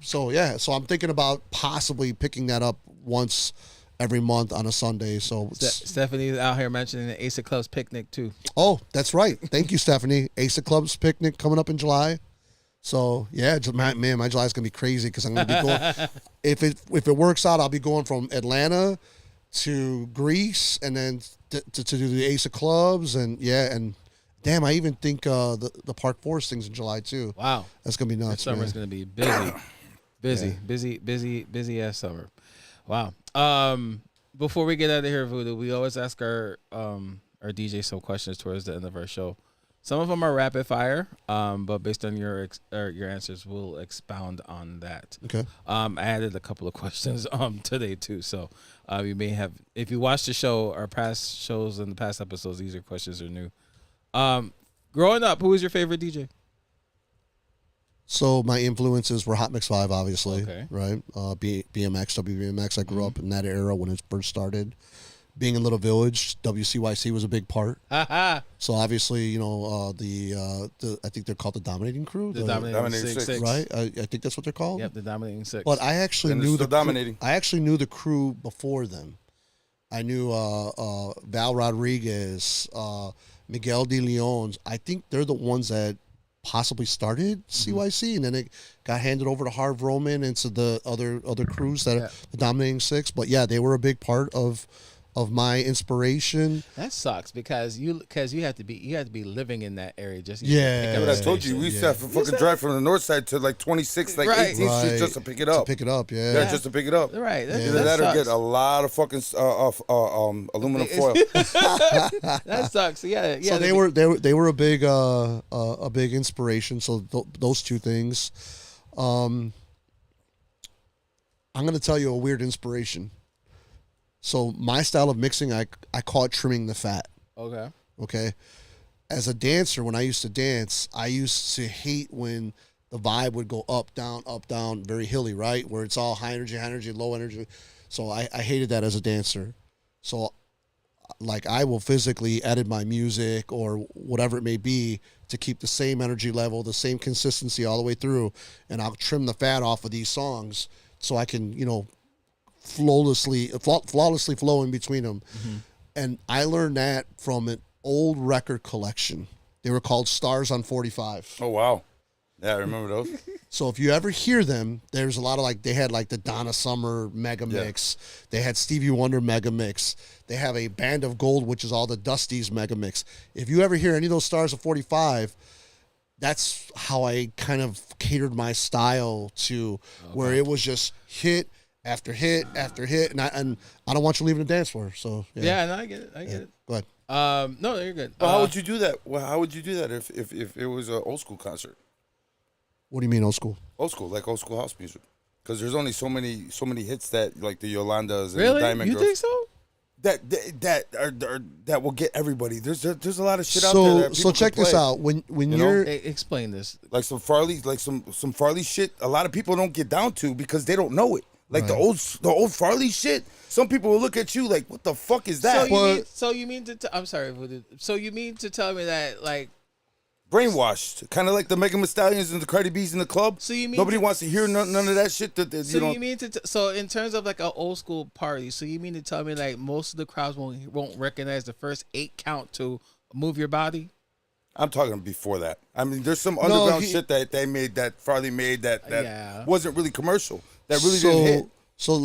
So I'm thinking about possibly picking that up once every month on a Sunday. So Stephanie's out here mentioning the Ace of Clubs picnic too. Oh, that's right. Thank you, Stephanie. Ace of Clubs picnic coming up in July. So yeah, man, my July's gonna be crazy because I'm gonna be going. If it works out, I'll be going from Atlanta to Greece and then to do the Ace of Clubs and damn, I even think the Park Forest thing's in July too. Wow, that's gonna be nuts. Summer's gonna be busy ass summer. Wow. Before we get out of here, Voodoo, we always ask our DJ some questions towards the end of our show. Some of them are rapid fire, but based on your answers, we'll expound on that. Okay. I added a couple of questions today too, so you may have, if you watch the show, our past shows and the past episodes, these questions are new. Growing up, who was your favorite DJ? So my influences were Hot Mix 5, obviously, okay. Right? BMX, WBMX. I grew up in that era when it first started. Being in Little Village, WCYC was a big part. So obviously, the I think they're called the Dominating Crew. The Dominating Six. Right? I think that's what they're called. Yep, the Dominating Six. But I actually knew dominating. I actually knew the crew before them. I knew Val Rodriguez, Miguel De Leon's. I think they're the ones that possibly started CYC, and then it got handed over to Harv Roman and to the other crews that are the Dominating Six. But yeah, they were a big part of my inspiration. That sucks because you have to be living in that area just yeah. But I told you we used to have to fucking drive from the north side to like 26th, like 18th Street just to pick it up. Yeah, just to pick it up. Right. That'll get a lot of fucking aluminum foil. That sucks. Yeah. So they were a big inspiration. So those two things. I'm gonna tell you a weird inspiration. So my style of mixing, I call it trimming the fat. Okay. As a dancer, when I used to dance, I used to hate when the vibe would go up, down, very hilly, right? Where it's all high energy, low energy. So I hated that as a dancer. So like I will physically edit my music or whatever it may be to keep the same energy level, the same consistency all the way through. And I'll trim the fat off of these songs so I can, flawlessly flow in between them. And I learned that from an old record collection. They were called Stars on 45. Oh, wow. Yeah, I remember those. So if you ever hear them, there's a lot of they had like the Donna Summer mega mix. They had Stevie Wonder mega mix. They have a Band of Gold, which is all the Dusties mega mix. If you ever hear any of those Stars of 45, that's how I kind of catered my style to where it was just hit after hit after hit, and I don't want you leaving the dance floor. So no, I get it. Go ahead. No, you're good. Well, how would you do that? Well, how would you do that if it was an old school concert? What do you mean old school? Old school, like old school house music. Because there's only so many hits that like the Yolandas and really? the Diamond You Girls. think so? That will get everybody. There's a lot of shit out there. That so check this out. When you're explain this, like some Farley, some Farley shit. A lot of people don't get down to because they don't know it. Like the old Farley shit. Some people will look at you like, "What the fuck is that?" So you mean to? I'm sorry. So you mean to tell me that like brainwashed, kind of like the Megan Thee Stallions and the Cardi B's in the club? So you mean nobody wants to hear none of that shit? You mean to? So in terms of like an old school party, so you mean to tell me like most of the crowds won't recognize the first 8 count to Move Your Body? I'm talking before that. I mean, there's some underground shit that they made, that Farley made, that wasn't really commercial. That really didn't hit. So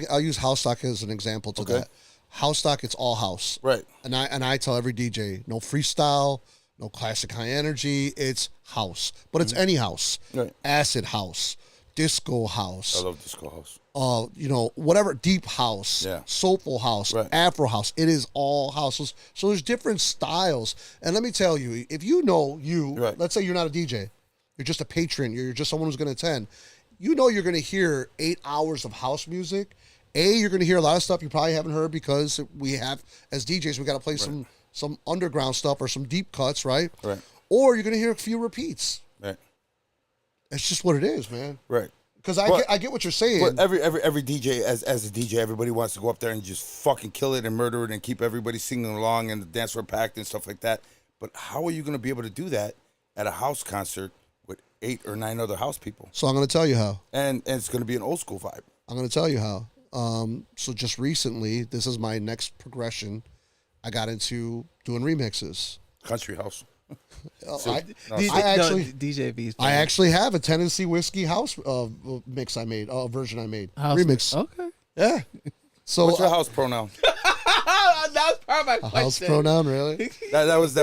I'll use House Stock as an example to that. House Stock, it's all house. Right. And I tell every DJ, no freestyle, no classic high energy. It's house, but it's any house, Right. acid house, disco house. I love disco house. Whatever, deep house, Yeah. soulful house, Right. Afro house. It is all houses. So there's different styles. And let me tell you, if you know Right. let's say you're not a DJ, you're just a patron, you're just someone who's going to attend, you know you're going to hear 8 hours of house music. You're going to hear a lot of stuff you probably haven't heard because we have, as DJs, we got to play some underground stuff or some deep cuts, right? Right. Or you're going to hear a few repeats. Right. It's just what it is, man. Right. Because But- I get what you're saying. But every DJ, as a DJ, everybody wants to go up there and just fucking kill it and murder it and keep everybody singing along and the dance floor packed and stuff like that. But how are you going to be able to do that at a house concert with 8 or 9 other house people? So I'm going to tell you how. And it's going to be an old school vibe. I'm going to tell you how. So just recently, this is my next progression. I got into doing remixes. Country house. DJ B's. I actually have a Tennessee whiskey house mix I made, version I made. Remix. Okay. Yeah. So What's your house pronoun? That was part of my question. house pronoun, really? That was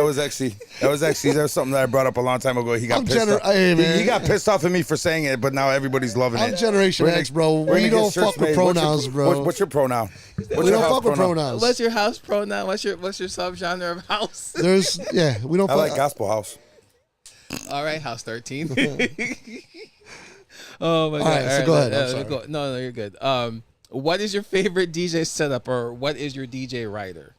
something that I brought up a long time ago. He got I'm pissed off. hey, man. He got pissed off at me for saying it, but now everybody's loving I'm it. Generation X, bro. We're We gonna don't get shirts fuck with made. pronouns, bro. What's your pronoun? We don't fuck with pronouns. What's your house pronoun? What's your subgenre of house? We don't I fuck. like gospel house. All right, house 13. Oh my god! right, so go ahead. I'm sorry. No, you're good. What is your favorite DJ setup, or what is your DJ rider?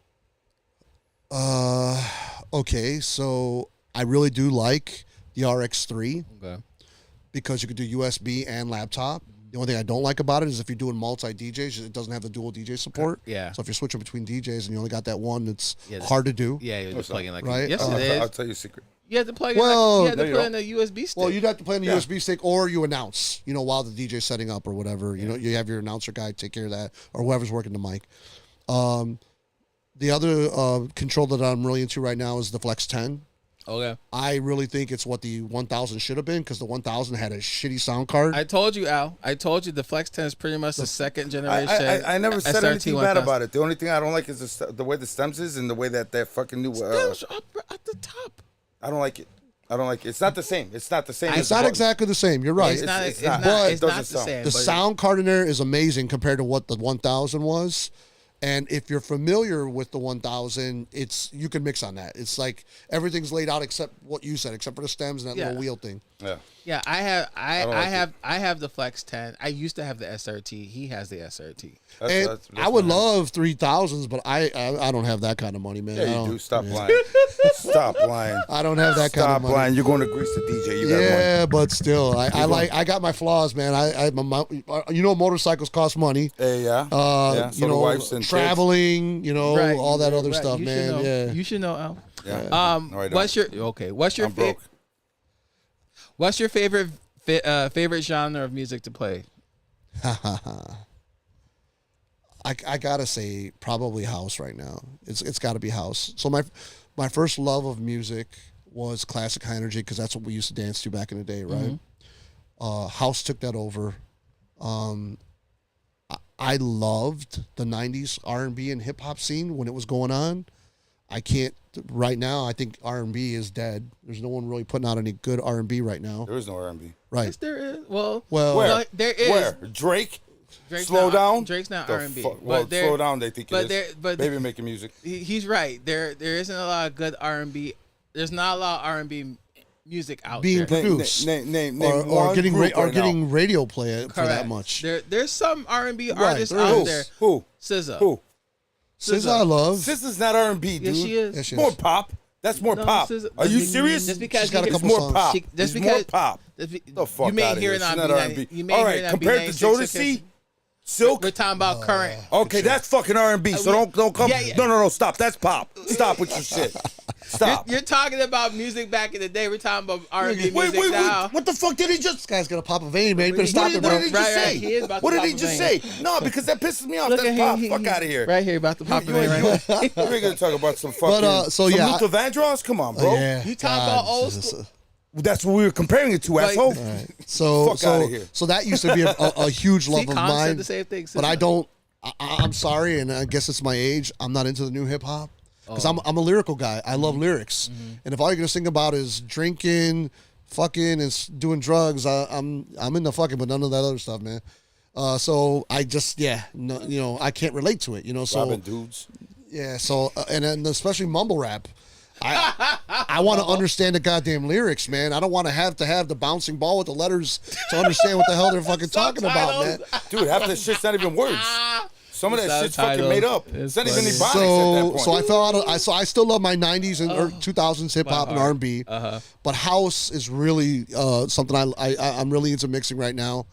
Okay, so I really do like the RX3 Okay. because you could do USB and laptop. The only thing I don't like about it is if you're doing multi DJs, it doesn't have the dual DJ support. Yeah. So if you're switching between DJs and you only got that one, it's Yeah, hard to do. Yeah, you're just plugging like Right? Yes, I'll it is. I'll tell you a secret. You have to plug Well, in. You have no, to you put in a USB stick. Well, you'd have to play on the Yeah. USB stick, or you announce, while the DJ's setting up or whatever. You know, you have your announcer guy take care of that, or whoever's working the mic. The other control that I'm really into right now is the Flex 10. Okay. I really think it's what the 1000 should have been because the 1000 had a shitty sound card. I told you, Al. I told you the Flex 10 is pretty much the second generation. I never said SRT anything 1000. bad about it. The only thing I don't like is the way the stems is and the way that fucking new. Stems up at the top. I don't like it. It's not the same. It's not the same. it's not exactly the same. You're right. It's not. it's It's not. not. But It's it not doesn't the sound. same. The but- sound card in there is amazing compared to what the 1000 was. And if you're familiar with the 1000, you can mix on that. It's like everything's laid out except what you said, except for the stems and that Yeah. little wheel thing. Yeah. Yeah, I don't like have the Flex 10. I used to have the SRT. He has the SRT. And I would love 3000s, but I don't have that kind of money, man. I Yeah, don't, you do. Stop lying. Stop lying. I don't have that kind Stop of money. lying. You're going to grease the DJ. You got Yeah, money. but still, I got my flaws, man. Motorcycles cost money. Hey, yeah. Yeah, so do wives and kids. Traveling, all that other Right. stuff, You should man. know. Yeah. You should know, Al. Yeah. No, I don't. What's your I'm broke. What's your favorite favorite genre of music to play? I gotta say probably house right now. It's got to be house. So my first love of music was classic high energy because that's what we used to dance to back in the day, right? House took that over. I loved the '90s R&B and hip hop scene when it was going on. I can't right now. I think R&B is dead. There's no one really putting out any good R&B right now. There is no R&B. Right. Yes, there is. Well, Well, Where? no, there is. Where? Drake? Drake's Slow not, down? Drake's not The R&B. fuck- But Well, there- slow down, they think but it there- is. but Baby making music. He's right. There isn't a lot of good R&B. There's not a lot of R&B music out being there. produced Name or one getting group right now. getting radio play for that Correct. much. There's some R&B Right, artists there out is. there. Who? SZA. Who? SZA, I love. SZA's not R&B, dude. Yes, she is. Yes, she More is. pop. That's more No, pop. SZA Are you serious? Just because She's got a you It's couple more songs. pop. She- just It's because- more pop. Just The fuck you may outta hear here. it on She's not B90. R&B. You may All hear right, it on compared B96 to because Jodeci, Silk. we're talking about current. Okay, that's fucking R&B. So don't come. Yeah, yeah. No, stop. That's pop. Stop with your shit. Stop. You're talking about music back in the day. We're talking about R&B Wait, music now. what the fuck did he just? This guy's gonna pop a vein, man. You better What stop did- it, What bro. did he just Right, say? he is about to What did pop he a just vein. say? No, because that pisses me off. Look That's at pop. him. Fuck out of here. Right here, about to pop a You vein right now. We're gonna talk about some fucking. But, so, some yeah, Luther Vandross. Come on, bro. Yeah, You talking about old Jesus. school? That's what we were comparing it to, asshole. So Fuck outta here. so that used to be a huge love See, of Khan said mine. the same thing. But I don't. I'm sorry, and I guess it's my age. I'm not into the new hip hop. because I'm a lyrical guy. I love lyrics, and if all you're gonna sing about is drinking, fucking, and doing drugs, I'm into fucking, but none of that other stuff, man. So I just no, I can't relate to it, you know. So Robbing dudes. yeah, so and then especially mumble rap. I want to understand the goddamn lyrics, man. I don't want to have the bouncing ball with the letters to understand what the hell they're fucking talking about, man. Dude, half that shit's not even words. Some of that shit's fucking Subtitles. made up. It's It's not even funny. any bodies at that point. So I fell out of. So I still love my '90s and 2000s hip hop and R&B, but house is really something I'm really into mixing right now.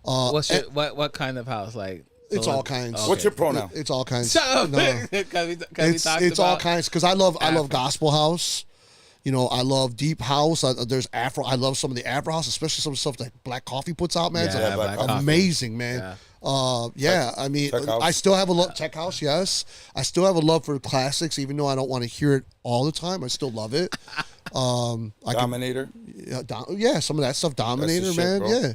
What's your what kind of house like? It's all kinds. Okay. What's your pronoun? It's all kinds. Shut up. No. It's all about kinds because I love gospel house. You know, I love deep house. There's Afro. I love some of the Afro house, especially some stuff that Black Coffee puts out, man. Yeah, It's Black Coffee. amazing, man. I mean, Tech house. I still have a love tech house. Yes, I still have a love for classics, even though I don't want to hear it all the time. I still love it. Dominator. Some of that stuff, Dominator, shit, man. bro. Yeah.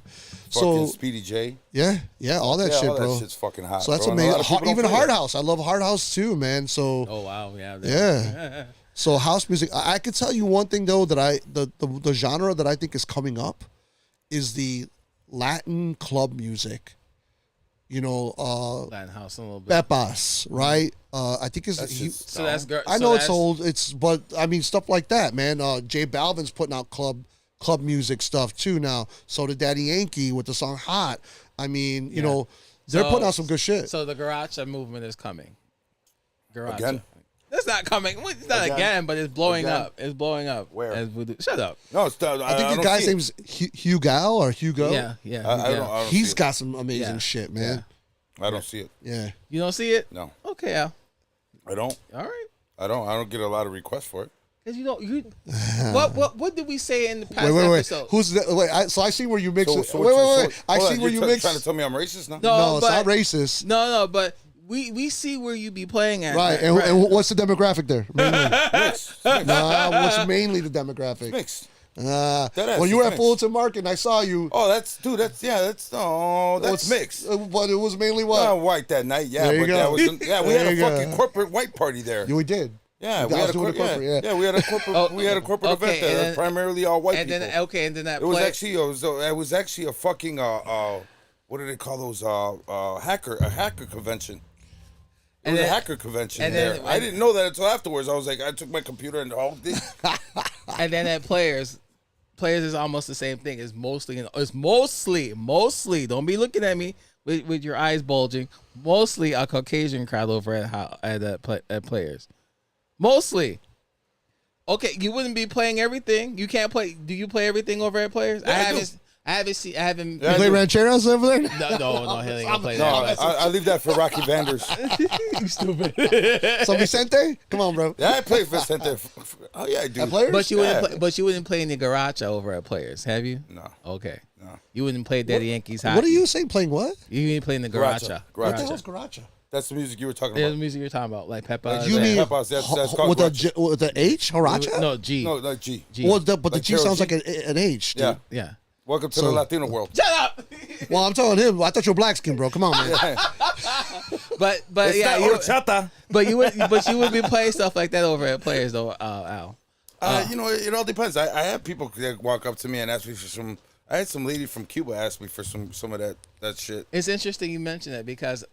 Fucking So Speedy J. yeah, all that Yeah, shit, all bro. that shit's fucking hot. So that's bro. And a lot amazing. of people don't Even play Hard that. House, I love Hard House too, man. So Oh wow, yeah. yeah. So house music. I could tell you one thing though that the genre that I think is coming up is the Latin club music. You know, Latin house a little bit. Pepas, right? I think it's. That's He, just So that's dumb. I know it's old. But I mean stuff like that, man. J Balvin's putting out club music stuff too now. So did Daddy Yankee with the song "Hot." I mean, you know, they're putting out some good shit. So the Garacha movement is coming. Garacha. Again? It's not coming. Well, it's not again, but it's blowing up. It's blowing up. Where? As Voodoo. Shut up. No, it's I think the don't guy's see it. name's Hugo or Hugo. Yeah. I don't He's see got some amazing Yeah. shit, man. it. I don't see it. Yeah. You don't see it? No, Okay, Al. I don't. All right. I don't get a lot of requests for it. Cause you don't. What did we say in the past Wait. episode? Who's that? Wait. So I see where you mix it. So Wait. I hold see on, where you're you mix. trying to tell me I'm racist now? No, it's but- not racist. No, but we see where you be playing at. Right. And what's the demographic there? Mainly. Mixed. What's mainly the demographic? Mixed. When That you were at mixed. Fulton Market and I saw you. Oh, that's mixed. But it was mainly what? Not white that night, yeah. There you But go. that was we There had a you go. fucking corporate white party there. Yeah, we did. Yeah, You we guys had a doing the corporate. corporate, Yeah, we had a corporate. We had a corporate okay, event there, and then- primarily all white And people. then that It was play- actually it was actually a fucking what do they call those hacker convention. It And was then- a hacker convention and there. then- I didn't know that until afterwards. I was like, I took my computer and all this. and then at players is almost the same thing. It's mostly. Don't be looking at me with your eyes bulging. Mostly a Caucasian crowd over at players. Mostly. Okay, you wouldn't be playing everything. You can't play. Do you play everything over at players? Yeah, I do. I haven't seen. I haven't. Yeah, You play rancheros over there? No, he ain't gonna play No, that. I leave that for Rocky Vanders. You stupid. So Vicente? Come on, bro. Yeah, I play Vicente. Oh yeah, I do. At players? But you Yeah. wouldn't. But you wouldn't play in the Garacha over at players, have you? No. Okay. No. You wouldn't play Daddy Yankees hockey. What are you saying? Playing what? You didn't play in the Garacha. Garacha. What the Garacha. hell's Garacha? That's the music you were talking There's about. music you're talking about, like Peppa. You mean Pepas, that's called with a Garacha. with the H? Haracha? No, G. No, like G. G. Well, but the Like G sounds Karol like G? an H, dude. Yeah. Yeah. Welcome to So- the Latino world. Shut up. Well, I'm telling him. I thought you were black skin, bro. Come on, man. But It's yeah, not you, horchata. but you would be playing stuff like that over at players though, Al. You know, it all depends. I have people that walk up to me and ask me for some. I had some lady from Cuba ask me for some of that shit. It's interesting you mentioned that because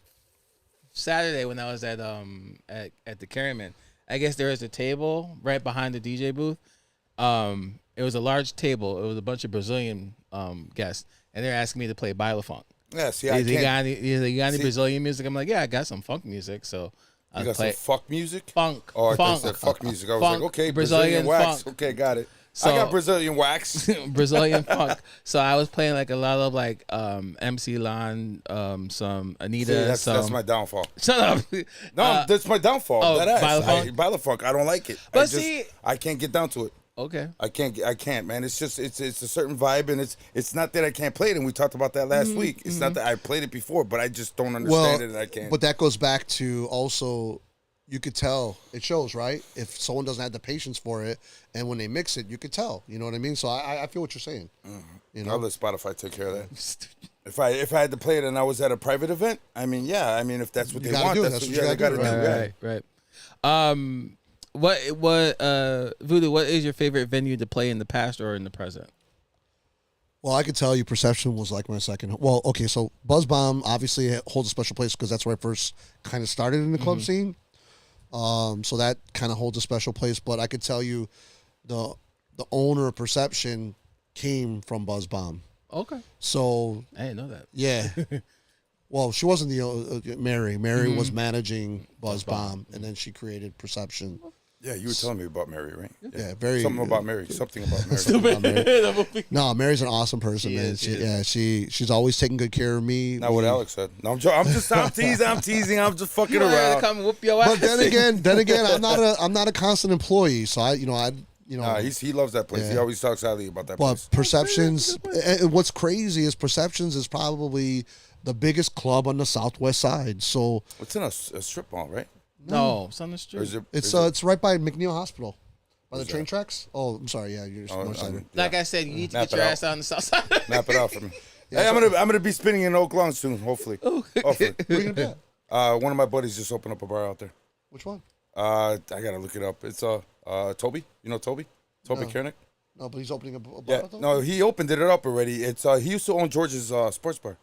Saturday when I was at the Carryman, I guess there was a table right behind the DJ booth. It was a large table. It was a bunch of Brazilian guests, and they're asking me to play Baila Funk. Yeah, see, I You got can't. any See- Brazilian music? I'm like, yeah, I got some funk music, so You I'll got play some fuck music. funk. Oh, I thought you funk, said fuck music. I was funk, like, okay, Brazilian Brazilian wax. funk. Okay, got it. So- I got Brazilian wax. Brazilian funk. So I was playing like a lot of like MC Lon, some Anita, See, that's some. my downfall. Shut up. No, that's my downfall. oh, That ass. Baila Funk? Baila Funk. I don't like it. But see- I can't get down to it. Okay. I can't, man. It's just it's a certain vibe, and it's not that I can't play it. And we talked about that last week. It's not that I played it before, but I just don't understand it, and I can't. But that goes back to also, you could tell it shows, right? If someone doesn't have the patience for it, and when they mix it, you could tell. You know what I mean? So I feel what you're saying. You I'll know, let Spotify take care of that. If I had to play it and I was at a private event, I mean, yeah, I mean, if that's what You they gotta want, do it. that's That's what what they you got to gotta do. do, Yeah. Right. what Voodoo? What is your favorite venue to play in the past or in the present? Well, I could tell you Perception was like my second. Well, okay, so Buzz Bomb obviously holds a special place because that's where I first kind of started in the club scene. So that kind of holds a special place. But I could tell you the owner of Perception came from Buzz Bomb. Okay. So I didn't know that. yeah. Well, she wasn't the Mary. Mary was managing Buzz Bomb, and then she created Perception. Yeah, you were telling me about Mary, right? Yeah, very Something about Mary. No, Mary's an awesome person, She man. is. She's always taking good care of me. Not what Alex said. No, I'm teasing. I'm just fucking around. Come whoop your ass. But then again, I'm not a constant employee, so I. Nah, he loves that place. Yeah. He always talks highly about that But place. Perceptions, and what's crazy is Perceptions is probably the biggest club on the Southwest side. So It's in a strip mall, right? No, it's on the Or street. is it? it's right by McNeil Hospital, by the Where's train that? tracks. Oh, I'm sorry. Yeah, you're north side. Like I said, you need to Map get your it out. ass out on the south side. Map it out for me. Hey, I'm gonna be spinning in Oak Lawn soon, hopefully. Hopefully. Where you gonna be at? One of my buddies just opened up a bar out there. Which one? I gotta look it up. It's Toby. You know Toby? Toby No. Kiernick? No, but he's opening a bar. Yeah. out there? No, he opened it up already. It's he used to own George's sports bar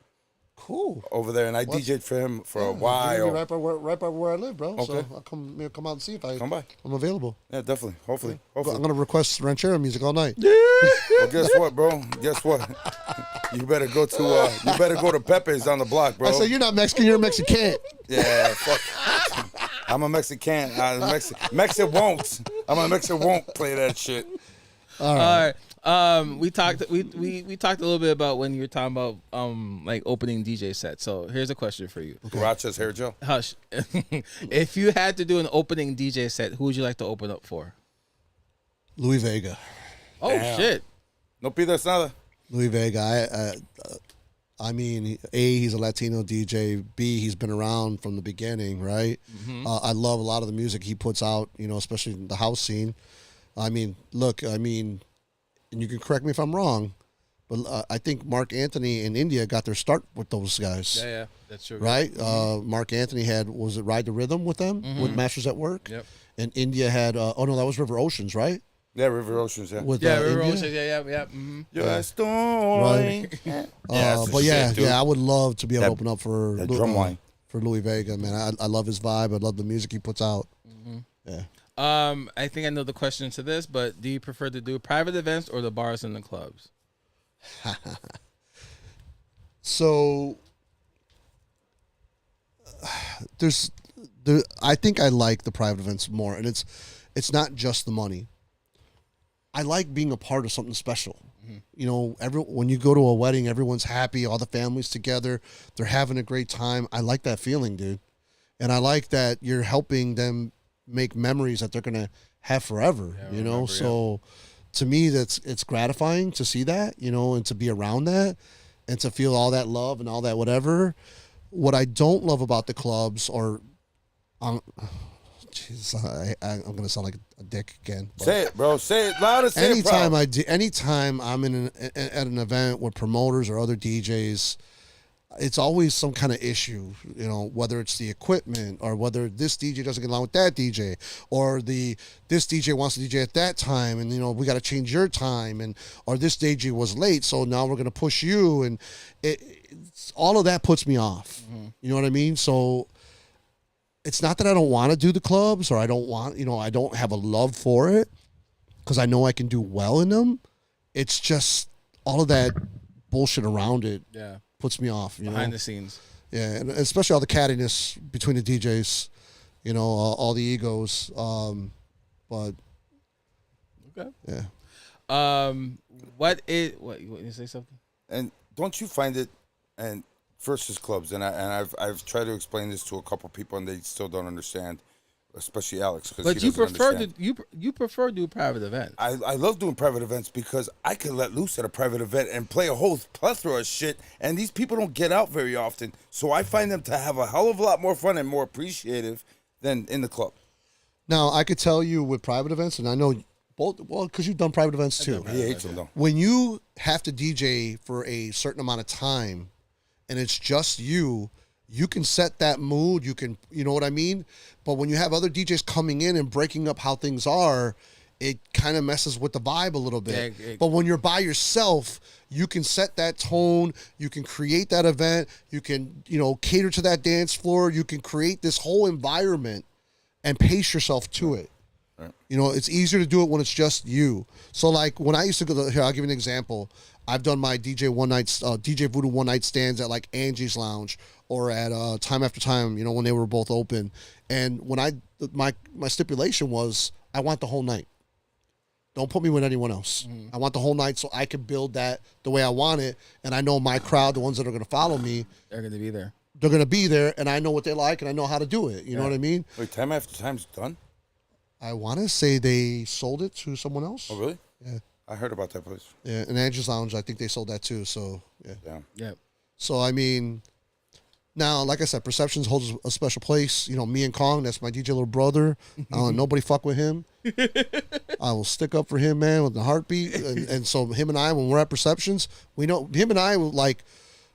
Cool. over there, and I DJ'd for him for a You're while. right by where I live, bro. So Okay. I'll come out and see if Come by. I'm available. Yeah, definitely. Hopefully. I'm gonna request ranchero music all night. Well, guess what, bro? Guess what? You better go to Pepe's on the block, bro. I said, you're not Mexican, you're a Mexican. Yeah, fuck. I'm a Mexican. Mexican won't. I'm a Mexican won't play that shit. All right. We talked a little bit about when you were talking about like opening DJ sets. So here's a question for you. Garacha's hair gel. Hush. If you had to do an opening DJ set, who would you like to open up for? Louis Vega. Oh Damn. shit. No pidas nada. Louis Vega. I mean, A, he's a Latino DJ. B, he's been around from the beginning, right? I love a lot of the music he puts out, especially in the house scene. I mean, look, and you can correct me if I'm wrong, but I think Mark Anthony in India got their start with those guys. Yeah, that's true. Right? Mark Anthony was it Ride the Rhythm with them, with Masters at Work? Yep. And India had, that was River Oceans, right? Yeah, River Oceans. Yeah. With Yeah, River India? Ocean, yeah. Mm-hmm. Yo Yeah. estoy. Right. that's the But shit, dude. I would love to be able to That- open up for that drum line. for Louis Vega, man. I love his vibe. I love the music he puts out. Yeah. I think I know the question to this, but do you prefer to do private events or the bars and the clubs? So I think I like the private events more, and it's not just the money. I like being a part of something special. When you go to a wedding, everyone's happy, all the families together, they're having a great time. I like that feeling, dude. And I like that you're helping them make memories that they're gonna have forever. So to me, it's gratifying to see that, and to be around that, and to feel all that love and all that whatever. What I don't love about the clubs, I'm gonna sound like a dick again. but Say it, bro. Say it loud and say it proud. Anytime I'm at an event with promoters or other DJs, it's always some kind of issue, whether it's the equipment or whether this DJ doesn't get along with that DJ, or this DJ wants to DJ at that time, and we got to change your time, or this DJ was late, so now we're gonna push you, and it's all of that puts me off. You know what I mean? So it's not that I don't want to do the clubs, or I don't have a love for it, because I know I can do well in them. It's just all of that bullshit around it Yeah. puts me off. Behind the scenes. Yeah, and especially all the cattiness between the DJs, all the egos. But Okay. yeah, What you want to say something? And don't you find it? And versus clubs, and I've tried to explain this to a couple people, and they still don't understand, especially Alex. But you prefer you prefer to do private events. I love doing private events because I can let loose at a private event and play a whole plethora of shit, and these people don't get out very often. So I find them to have a hell of a lot more fun and more appreciative than in the club. now I could tell you with private events, and I know both. Well, because you've done private events too. He hates them though. When you have to DJ for a certain amount of time, and it's just you you can set that mood. You can, you know what I mean? But when you have other DJs coming in and breaking up how things are, it kind of messes with the vibe a little bit. But when you're by yourself, you can set that tone. You can create that event. You can, cater to that dance floor. You can create this whole environment and pace yourself to it. Right. It's easier to do it when it's just you. So like when I used to go here, I'll give you an example. I've done my DJ Voodoo one night stands at like Angie's Lounge or at Time After Time, when they were both open. And when my stipulation was I want the whole night. Don't put me with anyone else. I want the whole night so I can build that the way I want it. And I know my crowd, the ones that are going to follow me, they're going to be there. They're going to be there, and I know what they like, and I know how to do it. You know what I mean? Wait, Time After Time's done? I want to say they sold it to someone else. Oh, really? Yeah. I heard about that place. Yeah, and Angie's Lounge, I think they sold that too. So, Yeah. Yeah. So, I mean, now, like I said, Perceptions holds a special place. Me and Kong, that's my DJ little brother. Nobody fuck with him. I will stick up for him, man, with the heartbeat. And so him and I, when we're at Perceptions, we know him and I, like,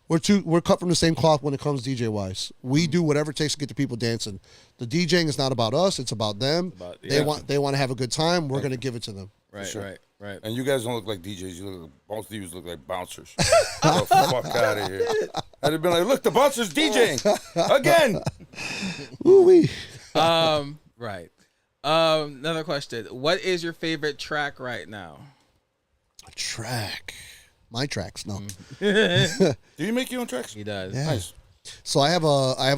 we're cut from the same cloth when it comes DJ wise. We do whatever it takes to get the people dancing. The DJing is not about us; it's about them. They want to have a good time. We're gonna give it to them. Right, sure. right. And you guys don't look like DJs. Both of you look like bouncers. Get the fuck out of here! I'd have been like, look, the bouncer's DJing again. Ooh-wee. Right. Another question. What is your favorite track right now? A track. My tracks, no. Do you make your own tracks? He does. Yeah. Nice. So I have a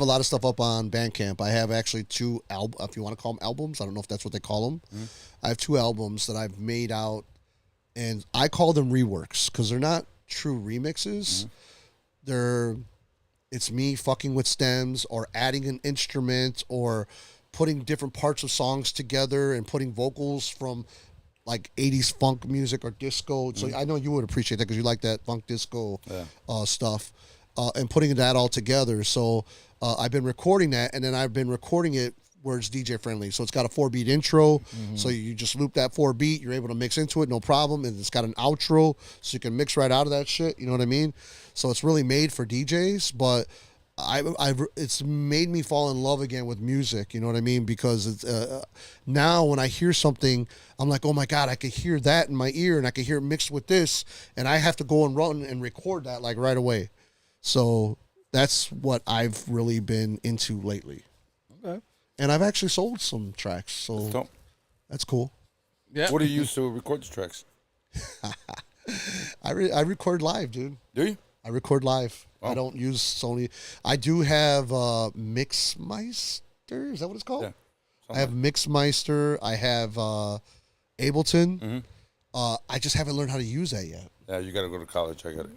lot of stuff up on Bandcamp. I have actually two if you want to call them albums. I don't know if that's what they call them. I have 2 albums that I've made out, and I call them reworks because they're not true remixes. It's me fucking with stems or adding an instrument or putting different parts of songs together and putting vocals from like 80s funk music or disco. So I know you would appreciate that because you like that funk disco stuff. And putting that all together. So I've been recording that, and then I've been recording it where it's DJ friendly. So it's got a 4-beat intro. So you just loop that 4-beat. You're able to mix into it, no problem. And it's got an outro, so you can mix right out of that shit. You know what I mean? So it's really made for DJs, but it's made me fall in love again with music. You know what I mean? Because it's, now when I hear something, I'm like, oh my God, I could hear that in my ear, and I could hear it mixed with this, and I have to go and run and record that like right away. So that's what I've really been into lately. Okay. And I've actually sold some tracks, so that's cool. Yeah. What do you use to record the tracks? I record live, dude. Do you? I record live. Oh. I don't use Sony. I do have Mixmeister. Is that what it's called? Yeah. I have Mixmeister. I have Ableton. I just haven't learned how to use that yet. Yeah, you got to go to college. I got it.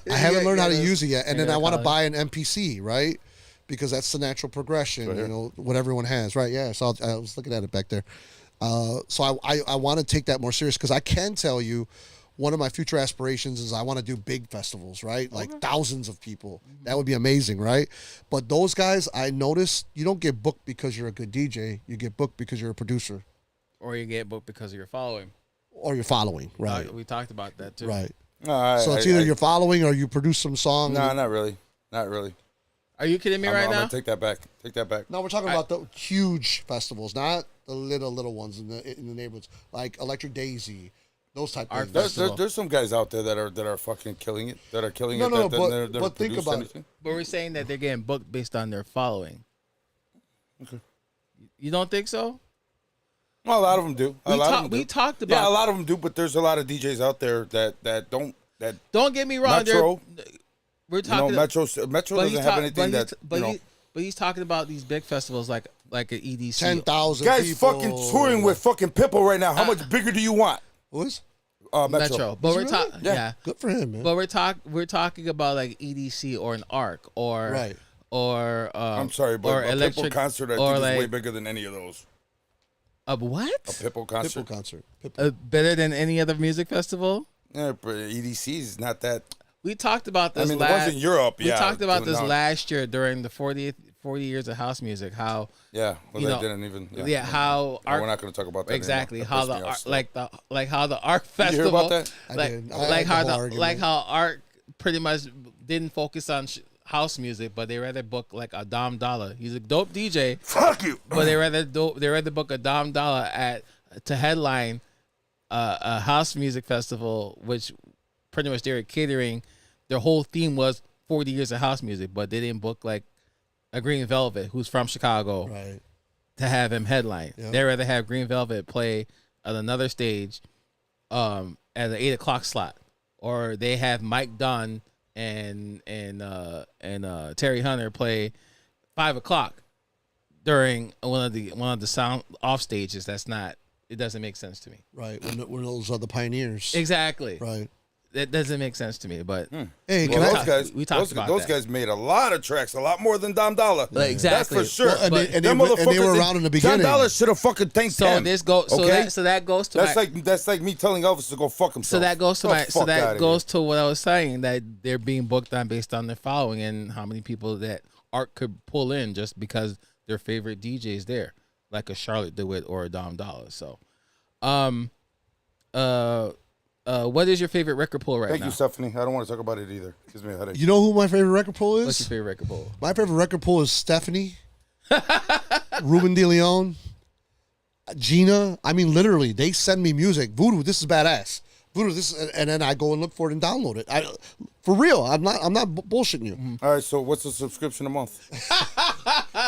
I haven't learned how to use it yet. And then I want to buy an MPC, right? Because that's the natural progression, Right. What everyone has, right? Yeah, so I was looking at it back there. So I want to take that more serious because I can tell you one of my future aspirations is I want to do big festivals, right? Like thousands of people. That would be amazing, right? But those guys, I noticed you don't get booked because you're a good DJ. You get booked because you're a producer. Or you get booked because of your following. Or you're following, right? We talked about that too. Right. No, So it's either you're following or you produce some song. No, not really. Not really. Are you kidding me right I'm now? gonna take that back. Take that back. No, we're talking about the huge festivals, not the little ones in the neighborhoods, like Electric Daisy, those type of things. There's some guys out there that are fucking killing it. That are killing No, it. no, that but think about it. But we're saying that they're getting booked based on their following. Okay. You don't think so? Well, a lot of them do. We talked about. Yeah, a lot of them do, but there's a lot of DJs out there that don't. That Don't get me wrong. Metro. We're talking. Metro doesn't have anything that. But he's talking about these big festivals like an EDC. 10,000 guys people. fucking touring with fucking Pitbull right now. How much bigger do you want? Who is? Metro. But Is we're it talking. really? Yeah. Good for him, man. But we're talking about like EDC or an ARC or Right. or I'm sorry, but or a electric Pitbull concert I or think like is way bigger than any of those. a what? A Pitbull concert. Pitbull concert. Pitbull. Better than any other music festival? Yeah, but EDC is not that. We talked about this. I mean, the ones in Europe. We Yeah, talked about doing this now. last year during the 40 years of house music. How Yeah, well, you they know, didn't even. yeah, how No, we're not going to talk about that. exactly anymore. how That the pissed me off still. like how the ARC Did festival. you hear about that? I Like did. I like had the how whole the argument. like how ARC pretty much didn't focus house music, but they rather book like a Dom Dollar. He's a dope DJ. Fuck you. But they rather book a Dom Dollar to headline a house music festival, which pretty much they were catering. Their whole theme was 40 years of house music, but they didn't book like a Green Velvet, who's from Chicago, Right. to have him headline. Yep. They rather have Green Velvet play at another stage at an 8:00 slot, or they have Mike Dunn and Terry Hunter play 5:00 during one of the sound off stages. It doesn't make sense to me. Right. When those are the pioneers. Exactly. Right. That doesn't make sense to me. But Hey, Well, can those I? guys, we talked about those that. guys made a lot of tracks, a lot more than Dom Dollar. Exactly. That's for sure. Well, and But they were around in the beginning. Dom Dollar should have fucking thanked So them. this go so okay? that goes to That's like me telling Elvis to go fuck himself. So that goes to Get the fuck outta to what I was saying, that they're being booked on based on their following and how many people that Art could pull in just because their favorite DJs there, like a Charlotte DeWitt or a Dom Dollar. So, what is your favorite record pull right Thank now? you, Stephanie. I don't want to talk about it either. Gives me a headache. You know who my favorite record pull is? What's your favorite record pull? My favorite record pull is Stephanie, Ruben De Leon, Gina. I mean, literally, they send me music. Voodoo, this is badass. Voodoo, this, and then I go and look for it and download it. For real, I'm not bullshitting you. All right, so what's the subscription a month?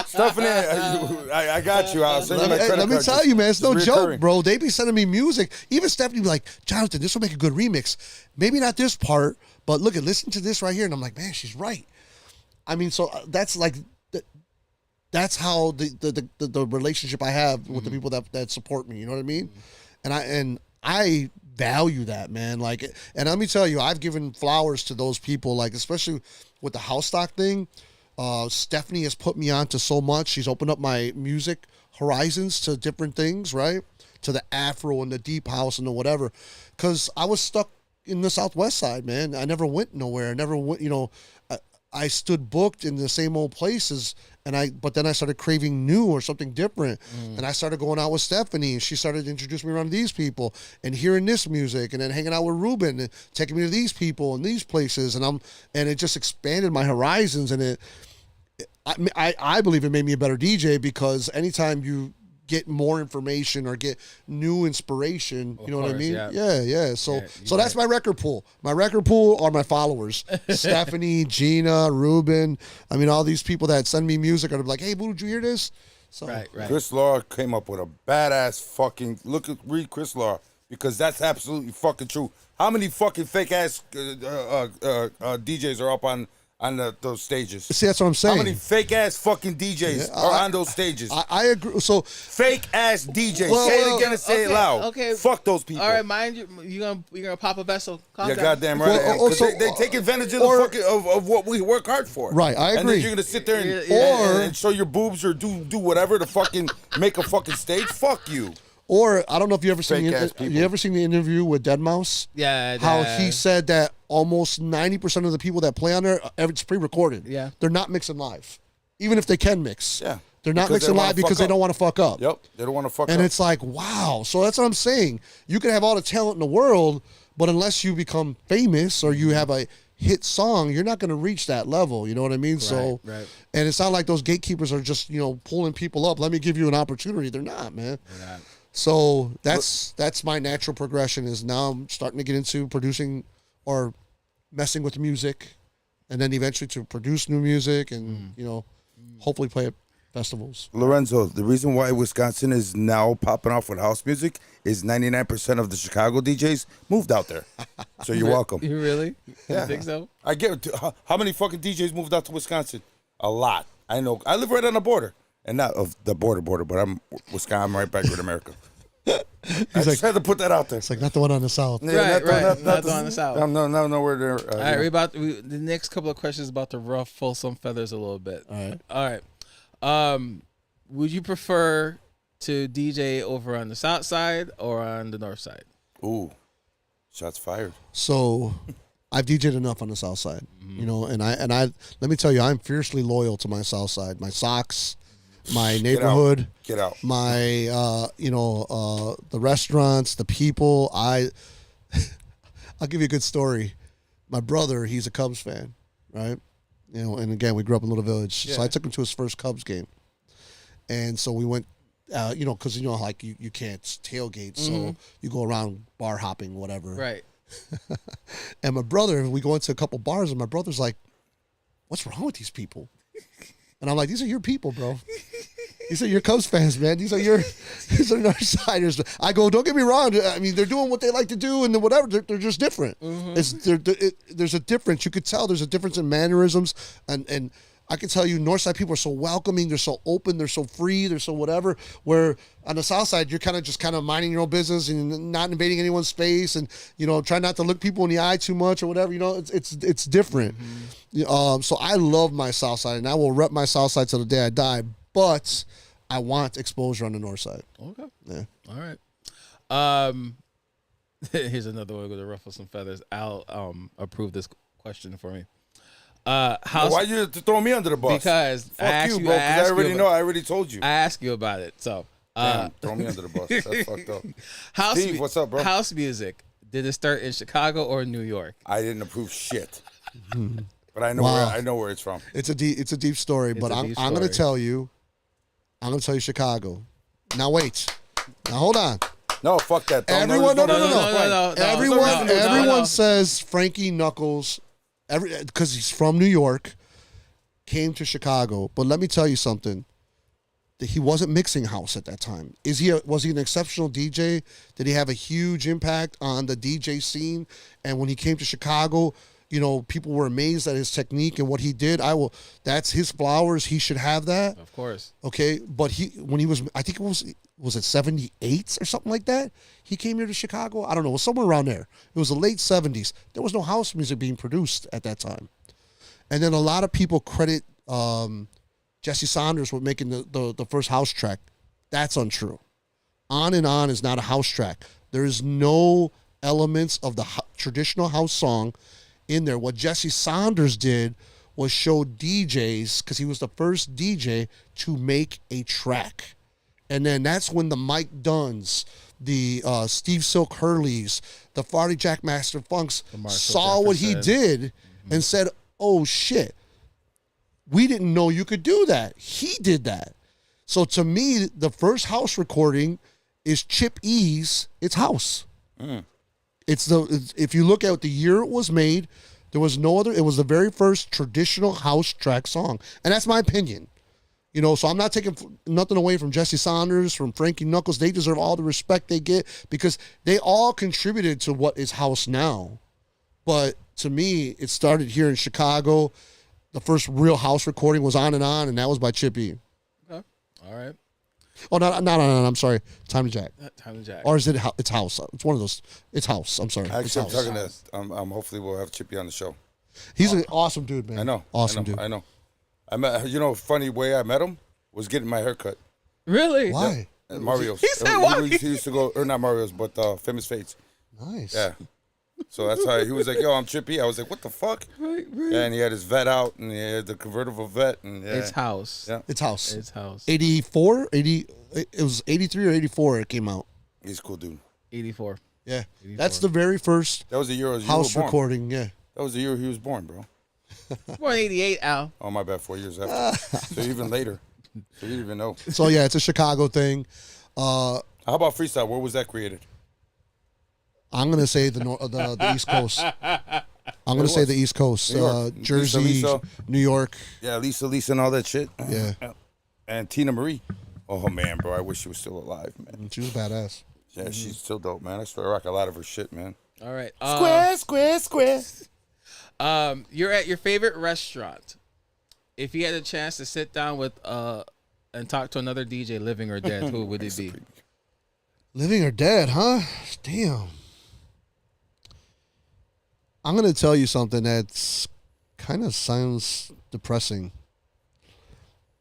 Stephanie, I got you. I'll send you my credit Let me card. tell you, man, it's no Just joke, reoccurring. bro. They be sending me music. Even Stephanie be like, Jonathan, this will make a good remix. Maybe not this part, but listen to this right here. And I'm like, man, she's right. I mean, so that's like, that's how the relationship I have with the people that support me. You know what I mean? And I value that, man. Like, and let me tell you, I've given flowers to those people, like, especially with the house stock thing. Stephanie has put me on to so much. She's opened up my music horizons to different things, right? To the Afro and the deep house and the whatever. Because I was stuck in the Southwest side, man. I never went nowhere. I never went, I stood booked in the same old places, but then I started craving new or something different. And I started going out with Stephanie, and she started introducing me around to these people and hearing this music, and then hanging out with Ruben and taking me to these people and these places. And it just expanded my horizons. And I believe it made me a better DJ, because anytime you get more information or get new inspiration, you know what I mean? Yeah. So that's my record pool. My record pool are my followers. Stephanie, Gina, Ruben. I mean, all these people that send me music are like, hey, Voodoo, did you hear this? So, Right. Chris Law came up with a badass fucking read Chris Law, because that's absolutely fucking true. How many fucking fake ass DJs are up on those stages? See, that's what I'm saying. How many fake ass fucking DJs are on those stages? I agree. So Fake ass DJs. Well, say it again and say it loud. Okay. Fuck those people. All right, mind you, you're gonna pop a vessel. Calm You're down. goddamn right. Well, 'Cause also- they take advantage of or- the fucking of what we work hard for. Right, I And agree. then you're gonna sit there and, Or- and show your boobs or do whatever to fucking make a fucking stage. Fuck you. Or I don't know if you ever seen Fake-ass people. you ever seen the interview with Deadmau5? Yeah. How he said that almost 90% of the people that play on there, it's pre-recorded. Yeah. They're not mixing live, even if they can mix. Yeah. They're not Because they mixing wanna live because fuck they up. don't want to fuck up. Yep. They don't want to fuck And up. it's like, wow. So that's what I'm saying. You can have all the talent in the world, but unless you become famous or you have a hit song, you're not going to reach that level. You know what I mean? So, right. and it's not like those gatekeepers are just, pulling people up. Let me give you an opportunity. They're not, man. They're not. So that's my natural progression, is now I'm starting to get into producing or messing with music, and then eventually to produce new music and, hopefully play at festivals. Lorenzo, the reason why Wisconsin is now popping off with house music is 99% of the Chicago DJs moved out there. So you're welcome. You really? Yeah. You think so? I get how many fucking DJs moved out to Wisconsin? A lot. I know. I live right on the border. And not of the border, but I'm Wisconsin. I'm right back with America. I just had to put that out there. It's like not the one on the south. Right. Not the one on the south. No, where they're. All right, the next couple of questions about to ruffle some feathers a little bit. All right. Would you prefer to DJ over on the south side or on the north side? Ooh, shots fired. So I've DJed enough on the south side, and I let me tell you, I'm fiercely loyal to my south side. My socks, my neighborhood, Get out. my the restaurants, the people. I'll give you a good story. My brother, he's a Cubs fan, right? You know, and again, we grew up in a little village, so Yeah. I took him to his first Cubs game, and so we went. You know, because you know, like you can't tailgate, so you go around bar hopping, whatever. Right. And my brother, we go into a couple bars, and my brother's like, "What's wrong with these people?" And I'm like, "These are your people, bro. These are your Cubs fans, man. These are Northsiders." I go, "Don't get me wrong. I mean, they're doing what they like to do, and whatever. They're just different. There's a difference. You could tell there's a difference in mannerisms, and I can tell you, Northside people are so welcoming. They're so open. They're so free. They're so whatever. Where on the South Side, you're kind of minding your own business and not invading anyone's space, and you know, try not to look people in the eye too much or whatever. You know, it's different. So I love my South Side, and I will rep my South Side till the day I die. But I want exposure on the North Side. Okay. Yeah. All right. Here's another one to ruffle some feathers. Al approve this question for me. Why you throw me under the bus? Because Fuck you, bro. Because I already know. I already told you. I asked you about it. So Damn, throw me under the bus. That's fucked up. Steve, what's up, bro? House music. Did it start in Chicago or New York? I didn't approve shit, but I know where it's from. It's a deep story, but I'm going to tell you. I'm going to tell you Chicago. Now wait. Now hold on. No, fuck that. Everyone, No. Everyone says Frankie Knuckles, because he's from New York, came to Chicago. But let me tell you something. He wasn't mixing house at that time. Was he an exceptional DJ? Did he have a huge impact on the DJ scene? And when he came to Chicago, you know, people were amazed at his technique and what he did. That's his flowers. He should have that. Of course. Okay. But when he was, I think was it 78 or something like that? He came here to Chicago. I don't know. It was somewhere around there. It was the late 70s. There was no house music being produced at that time. And then a lot of people credit Jesse Saunders with making the first house track. That's untrue. On and On is not a house track. There is no elements of the traditional house song in there. What Jesse Saunders did was show DJs, because he was the first DJ to make a track. And then that's when the Mike Dunns, the Steve Silk Hurleys, the Farty Jack Master Funks saw what he did and said, oh shit, we didn't know you could do that. He did that. So to me, the first house recording is Chip E's It's House. If you look at the year it was made, there was no other. It was the very first traditional house track song, and that's my opinion. You know, so I'm not taking nothing away from Jesse Saunders, from Frankie Knuckles. They deserve all the respect they get because they all contributed to what is house now. But to me, it started here in Chicago. The first real house recording was On, and that was by Chip E. Okay. All right. Oh, no, I'm sorry. Time to Jack. Time to Jack. Or is it It's House? It's one of those. It's House. I'm sorry. Actually, I'm it's talking to. Hopefully, we'll have Chippy on the show. He's an awesome dude, man. I know. Awesome dude. I know. I met. You know, funny way I met him was getting my hair cut. Really? Why? At Mario's. He said why? He used to go, or not Mario's, but Famous Fates. Nice. Yeah. So that's how he was like, yo, I'm Chippy. I was like, what the fuck? Right. Yeah, and he had his vet out, and he had the convertible vet, and yeah. It's house. Yeah. It's House. It's house. 84? It was 83 or 84 it came out. He's a cool dude. 84. Yeah. 84. That's the very first That was the year house you were born. recording, yeah. That was the year he was born, bro. Born 88, Al. Oh, my bad, 4 years after. So even later. So you didn't even know. So yeah, it's a Chicago thing. How about freestyle? Where was that created? I'm going to say the East Coast. I'm going to say the East Coast. New York. Jersey, Lisa. New York. Yeah, Lisa and all that shit. Yeah. And Tina Marie. Oh, man, bro. I wish she was still alive, man. She was badass. Yeah, she's still dope, man. I still rock a lot of her shit, man. All right. Square. You're at your favorite restaurant. If you had a chance to sit down with and talk to another DJ, living or dead, who would it be? Living or dead, huh? Damn. I'm going to tell you something that's kind of sounds depressing.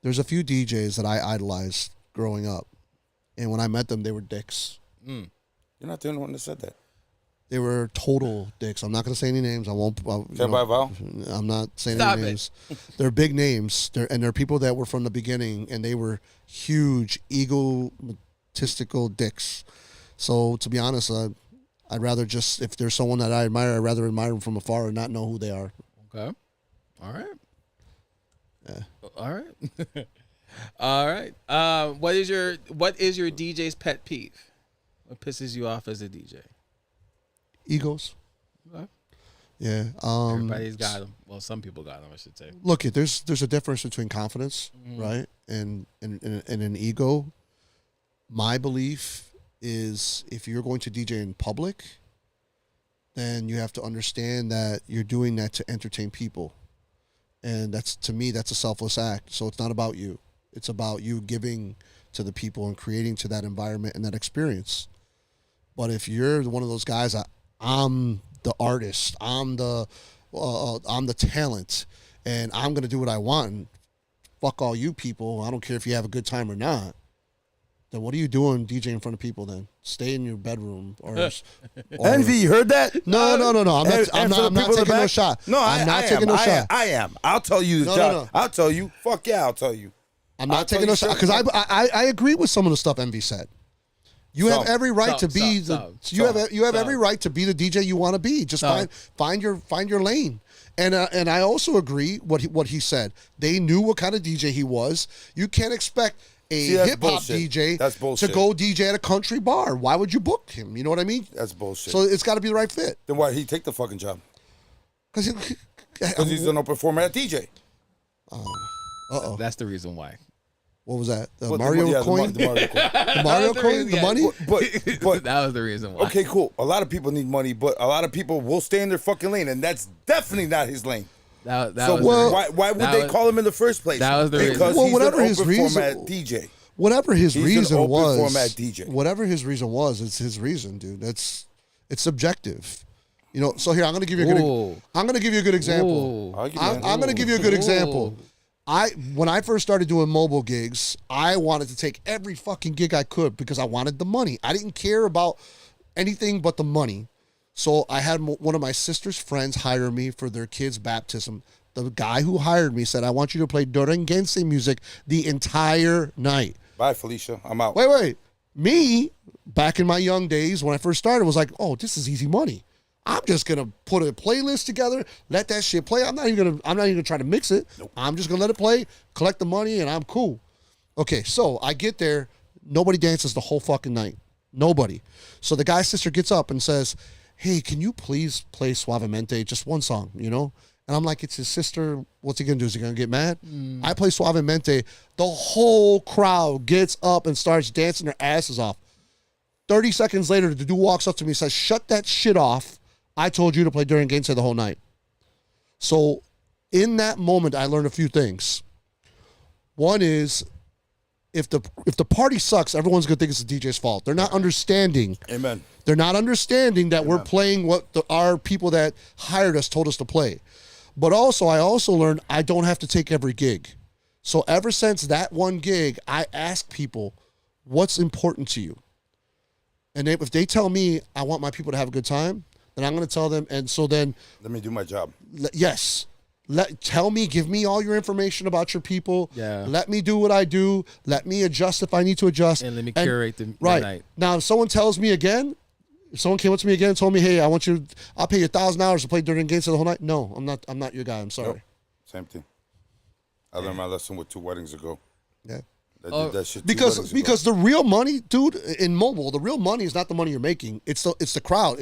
There's a few DJs that I idolized growing up. And when I met them, they were dicks. You're not the only one that said that. They were total dicks. I'm not going to say any names. I won't. Say by Val? I'm not saying Stop any it. names. They're big names. They're people that were from the beginning, and they were huge, egotistical dicks. So, to be honest, I'd rather just, if there's someone that I admire, I'd rather admire them from afar and not know who they are. Okay. All right. All right. All right. What is your DJ's pet peeve? What pisses you off as a DJ? Egos. Okay. Yeah. Everybody's got them. Well, some people got them, I should say. Look, there's a difference between confidence, right, and an ego. My belief is if you're going to DJ in public, then you have to understand that you're doing that to entertain people. And to me, that's a selfless act. So it's not about you. It's about you giving to the people and creating to that environment and that experience. But if you're one of those guys, I'm the artist, I'm the talent, and I'm going to do what I want, and fuck all you people, I don't care if you have a good time or not, then what are you doing DJing in front of people then? Stay in your bedroom or Envy, you heard that? No. I'm not taking no shot. No, I'm not taking no shot. I am. I'll tell you the job. No. I'll tell you. Fuck yeah, I'll tell you. I'm not taking no shot because I agree with some of the stuff Envy said. You have every right to be you have every right to be the DJ you want to be. Just find your lane. And I also agree what he said. They knew what kind of DJ he was. You can't expect a hip hop DJ to go DJ at a country bar. Why would you book him? You know what I mean? That's bullshit. So it's got to be the right fit. Then why did he take the fucking job? Because he's an open format DJ. That's the reason why. What was that? The Mario coin? The Mario coin. The Mario coin? The money? But that was the reason why. Okay, cool. A lot of people need money, but a lot of people will stay in their fucking lane, and that's definitely not his lane. Why would they call him in the first place? That was the reason. Because he's an open format DJ. Whatever his reason was, format DJ. Whatever his reason was, it's his reason, dude. It's subjective. You know. So here, I'm gonna give you a good example. I'm gonna give you a good example. When I first started doing mobile gigs, I wanted to take every fucking gig I could because I wanted the money. I didn't care about anything but the money. So I had one of my sister's friends hire me for their kid's baptism. The guy who hired me said, I want you to play Duranguense music the entire night. Bye, Felicia. I'm out. Wait. Me, back in my young days when I first started, was like, oh, this is easy money. I'm just gonna put a playlist together, let that shit play. I'm not even gonna try to mix it. Nope. I'm just gonna let it play, collect the money, and I'm cool. Okay, so I get there, nobody dances the whole fucking night. Nobody. So the guy's sister gets up and says, hey, can you please play Suavemente, just one song, you know? And I'm like, it's his sister. What's he gonna do? Is he gonna get mad? I play Suavemente. The whole crowd gets up and starts dancing their asses off. 30 seconds later, the dude walks up to me and says, shut that shit off. I told you to play Duranguense the whole night. So in that moment, I learned a few things. One is, if the party sucks, everyone's going to think it's the DJ's fault. They're not understanding. Amen. They're not understanding that we're playing what our people that hired us told us to play. But also, I also learned I don't have to take every gig. So ever since that one gig, I ask people, what's important to you? And if they tell me I want my people to have a good time, then I'm going to tell them. And so then, let me do my job. Yes. Give me all your information about your people. Yeah. Let me do what I do. Let me adjust if I need to adjust. And let me curate the right. night. Now, if someone tells me again, if someone came up to me again and told me, hey, I'll pay you $1,000 to play Duranguense the whole night. No, I'm not your guy. I'm sorry. Nope. Same thing. I learned my lesson with 2 weddings ago. Yeah. That shit because the real money, dude, in mobile, the real money is not the money you're making. It's the crowd.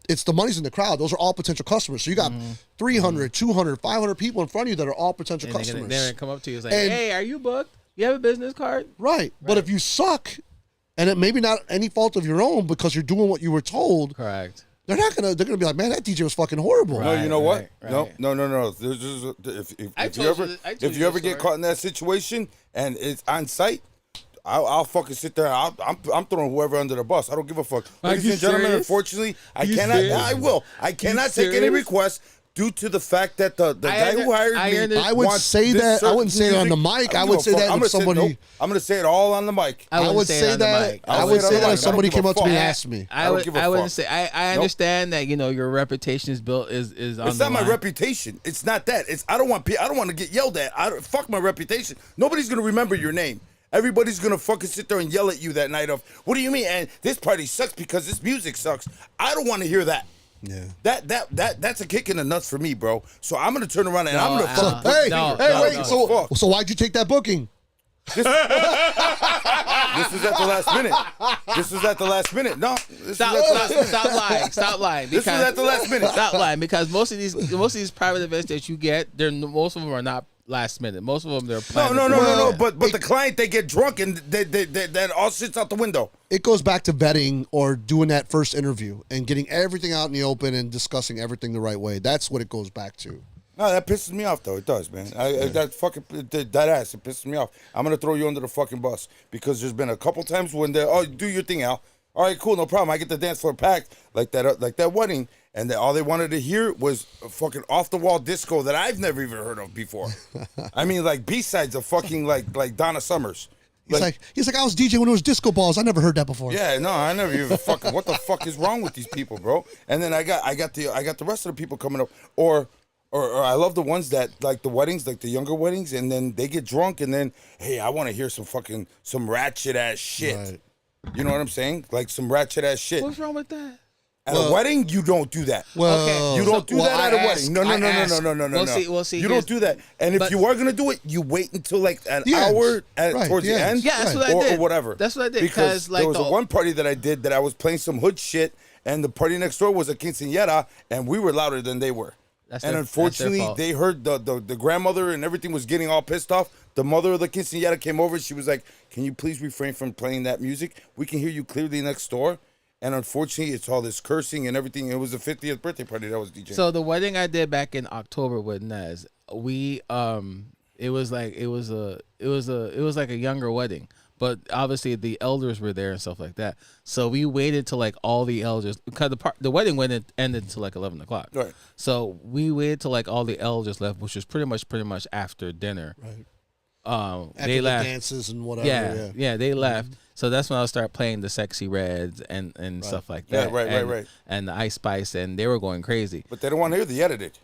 It's the money's in the crowd. Those are all potential customers. So you got 300, 200, 500 people in front of you that are all potential customers. They're going to come up to you and say, hey, are you booked? You have a business card? Right. But if you suck, and it maybe not any fault of your own because you're doing what you were told. Correct. They're gonna be like, man, that DJ was fucking horrible. No, you know what? Right. No. If you ever get caught in that situation and it's on site, I'll fucking sit there. I'm throwing whoever under the bus. I don't give a fuck. Ladies and gentlemen, unfortunately, I cannot take any requests due to the fact that the guy who hired me. I would say that. I wouldn't say it on the mic. I would say that if somebody. I'm going to say it all on the mic. I would say that. I would say that if somebody came up to me and asked me. I wouldn't say. I understand that your reputation is built is on. It's not my reputation. It's not that. I don't want to get yelled at. Fuck my reputation. Nobody's going to remember your name. Everybody's going to fucking sit there and yell at you that night of, what do you mean? And this party sucks because this music sucks. I don't want to hear that. Yeah. That's a kick in the nuts for me, bro. So I'm gonna turn around and I'm gonna Al, fuck. Hey, No, hey, no, wait. no. So why'd you take that booking? This was at the last minute. This was at the last minute. No, this Stop, was at the last minute. stop lying. Stop lying. This was at the last minute. Stop lying because most of these private events that you get, most of them are not last minute. Most of them they're planned. No. But the client, they get drunk and that all shit's out the window. It goes back to vetting or doing that first interview and getting everything out in the open and discussing everything the right way. That's what it goes back to. No, that pisses me off though. It does, man. That fucking that ass. It pisses me off. I'm gonna throw you under the fucking bus because there's been a couple times when do your thing, Al. All right, cool, no problem. I get the dance floor packed like that wedding, and all they wanted to hear was a fucking off the wall disco that I've never even heard of before. I mean, like B-sides of fucking like Donna Summers. He's like I was DJ when it was disco balls. I never heard that before. Yeah, no, I never even fucking. What the fuck is wrong with these people, bro? And then I got the rest of the people coming up, or I love the ones that like the weddings, like the younger weddings, and then they get drunk, and then hey, I want to hear some ratchet ass shit. Right. You know what I'm saying? Like some ratchet ass shit. What's wrong with that? At a wedding, you don't do that. Well, Okay. You don't do that at a I wedding. No. We'll see. We'll see. You don't do that. And if but- you are gonna do it, you wait until like an The end. hour Right, towards the the end. end. Yeah, that's what I or, did. Or whatever. That's what I did, Because 'cause, like, there was the- one party that I did that I was playing some hood shit, and the party next door was a quinceañera, and we were louder than they were. That's And their unfortunately, fault. they heard the grandmother and everything was getting all pissed off. The mother of the quinceañera came over. She was like, "Can you please refrain from playing that music? We can hear you clearly next door." And unfortunately, it's all this cursing and everything. It was the 50th birthday party that was DJing. So the wedding I did back in October with Nez, it was like a younger wedding, but obviously the elders were there and stuff like that. So we waited till like all the elders, because the wedding ended till like 11 o'clock. Right. So we waited till like all the elders left, which was pretty much after dinner. Right. They After the left. dances and whatever. Yeah, they left. So that's when I started playing the Sexy Reds and stuff like Yeah, that. right. And the Ice Spice, and they were going crazy. But they don't want to hear the edited.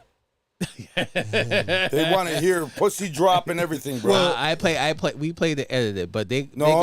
They want to hear pussy drop and everything, bro. We played the edited, but they No.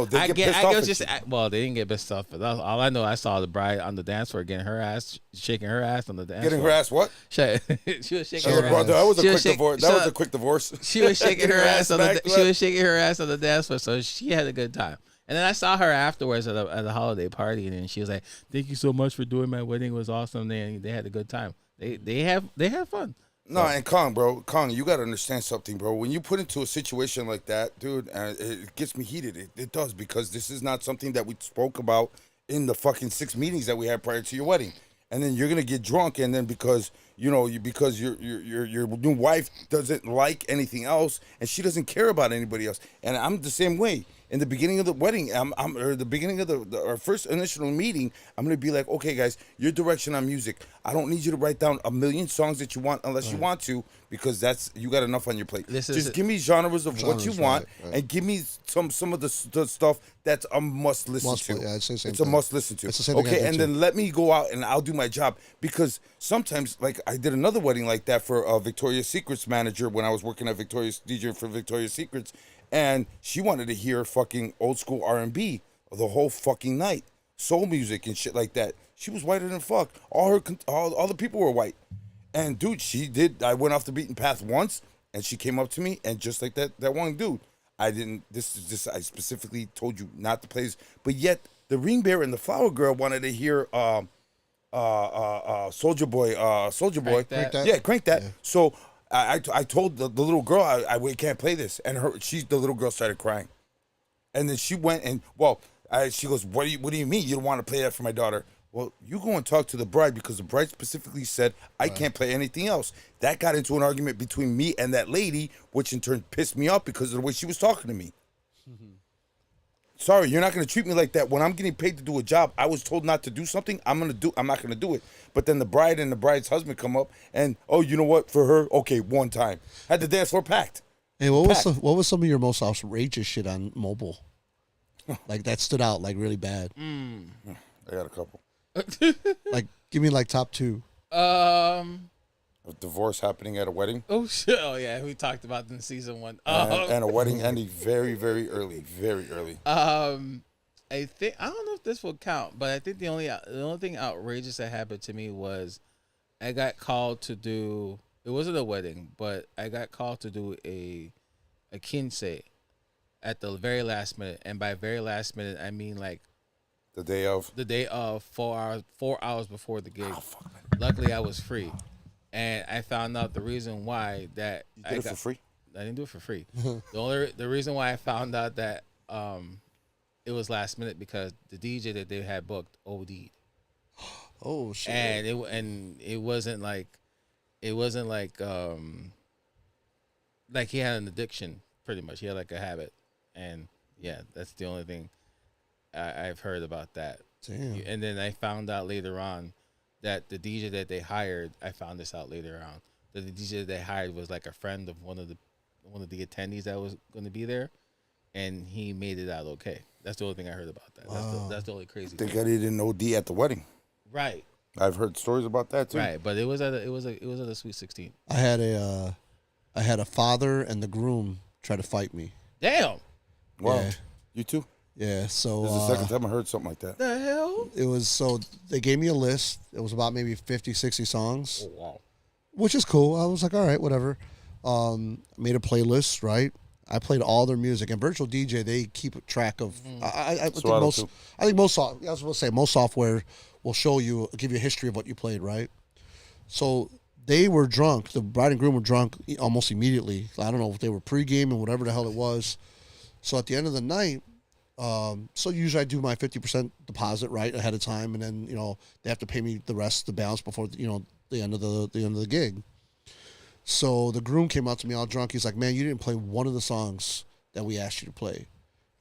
They get pissed off at you. They didn't get pissed off. But all I know, I saw the bride on the dance floor getting her ass, shaking her ass on the dance Getting floor. her ass what? She was shaking her That ass. was a She quick was shak- divorce. so- That was a quick divorce. She was shaking her ass on back the. She was shaking her ass on the dance floor, so she had a good time. And then I saw her afterwards at a holiday party, and then she was like, "Thank you so much for doing my wedding. It was awesome." They had a good time. They had fun. No, and Kong, you got to understand something, bro. When you put into a situation like that, dude, it gets me heated. It does, because this is not something that we spoke about in the fucking 6 meetings that we had prior to your wedding. And then you're gonna get drunk, and then because your new wife doesn't like anything else, and she doesn't care about anybody else. And I'm the same way. In the beginning of the wedding, or the beginning of our first initial meeting, I'm gonna be like, okay, guys, your direction on music. I don't need you to write down a million songs that you want unless you want to, because you got enough on your plate. Just give me genres of what you want, right. and give me some of the stuff that's a must listen to. Yeah, I'd say same it's a thing. must listen to. It's the same thing I Okay, do and too. then let me go out and I'll do my job, because sometimes, like, I did another wedding like that for a Victoria's Secrets manager when I was working at DJ for Victoria's Secrets. And she wanted to hear fucking old school R&B the whole fucking night, soul music and shit like that. She was whiter than fuck. All the people were white, and dude, she did. I went off the beaten path once, and she came up to me, and just like that one dude, I didn't. This is just, I specifically told you not to play this, but yet the Ring Bear and the Flower Girl wanted to hear Soldier Boy. Crank That. Yeah, Crank That. Yeah. So I told the little girl, we can't play this, and the little girl started crying, and then she went and she goes, what do you mean you don't want to play that for my daughter? Well, you go and talk to the bride, because the bride specifically said I can't play anything else. That got into an argument between me and that lady, which in turn pissed me off because of the way she was talking to me. Sorry, you're not going to treat me like that. When I'm getting paid to do a job, I was told not to do something, I'm not going to do it. But then the bride and the bride's husband come up and, oh, you know what? For her, okay, one time. Had the dance floor packed. Hey, what was some of your most outrageous shit on mobile? Like that stood out like really bad. I got a couple. Like, give me like top 2. A divorce happening at a wedding. Oh shit! Oh yeah, we talked about in season 1. And a wedding ending very, very early. Very early. I don't know if this will count, but I think the only thing outrageous that happened to me was I got called to do. It wasn't a wedding, but I got called to do a quince at the very last minute, and by very last minute, I mean like The day of. the day of 4 hours before the gig. Oh, fuck, man. Luckily, I was free, and I found out the reason why that You did it for free? I didn't do it for free. The reason why I found out that it was last minute because the DJ that they had booked OD'd. Oh shit! And it wasn't like like he had an addiction pretty much. He had like a habit, and yeah, that's the only thing I've heard about that. Damn. And then I found out later on that the DJ that they hired, I found this out later on, that the DJ that they hired was like a friend of one of the attendees that was going to be there, and he made it out okay. That's the only thing I heard about that. Wow. That's the only crazy They thing. got it in OD at the wedding. Right. I've heard stories about that too. Right, but it was at a Sweet 16. I had a father and the groom try to fight me. Damn. Wow. Yeah. You too? Yeah, so This is the second time I heard something like that. The hell? it was so they gave me a list. It was about maybe 50, 60 songs, Oh wow. which is cool. I was like, all right, whatever. Made a playlist, right? I played all their music, and Virtual DJ they keep track of. I think So I do most. too. I think most. I was going to say most software will give you a history of what you played, right? So they were drunk. The bride and groom were drunk almost immediately. I don't know if they were pre-gaming, whatever the hell it was. So at the end of the night, so usually I do my 50% deposit right ahead of time, and then they have to pay me the rest, the balance before the end of the gig. So the groom came out to me all drunk. He's like, "Man, you didn't play one of the songs that we asked you to play."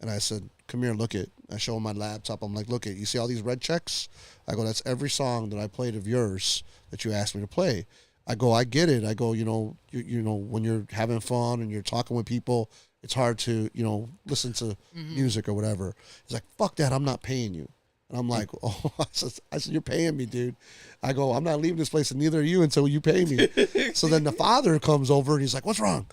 And I said, "Come here, look it." I show him my laptop. I'm like, "Look it. You see all these red checks?" I go, "That's every song that I played of yours that you asked me to play." I go, "I get it." I go, you know, when you're having fun and you're talking with people, it's hard to, listen to music or whatever. He's like, "Fuck that. I'm not paying you." And I'm like, "Oh," I said, "You're paying me, dude." I go, "I'm not leaving this place, and neither are you until you pay me." So then the father comes over and he's like, "What's wrong?"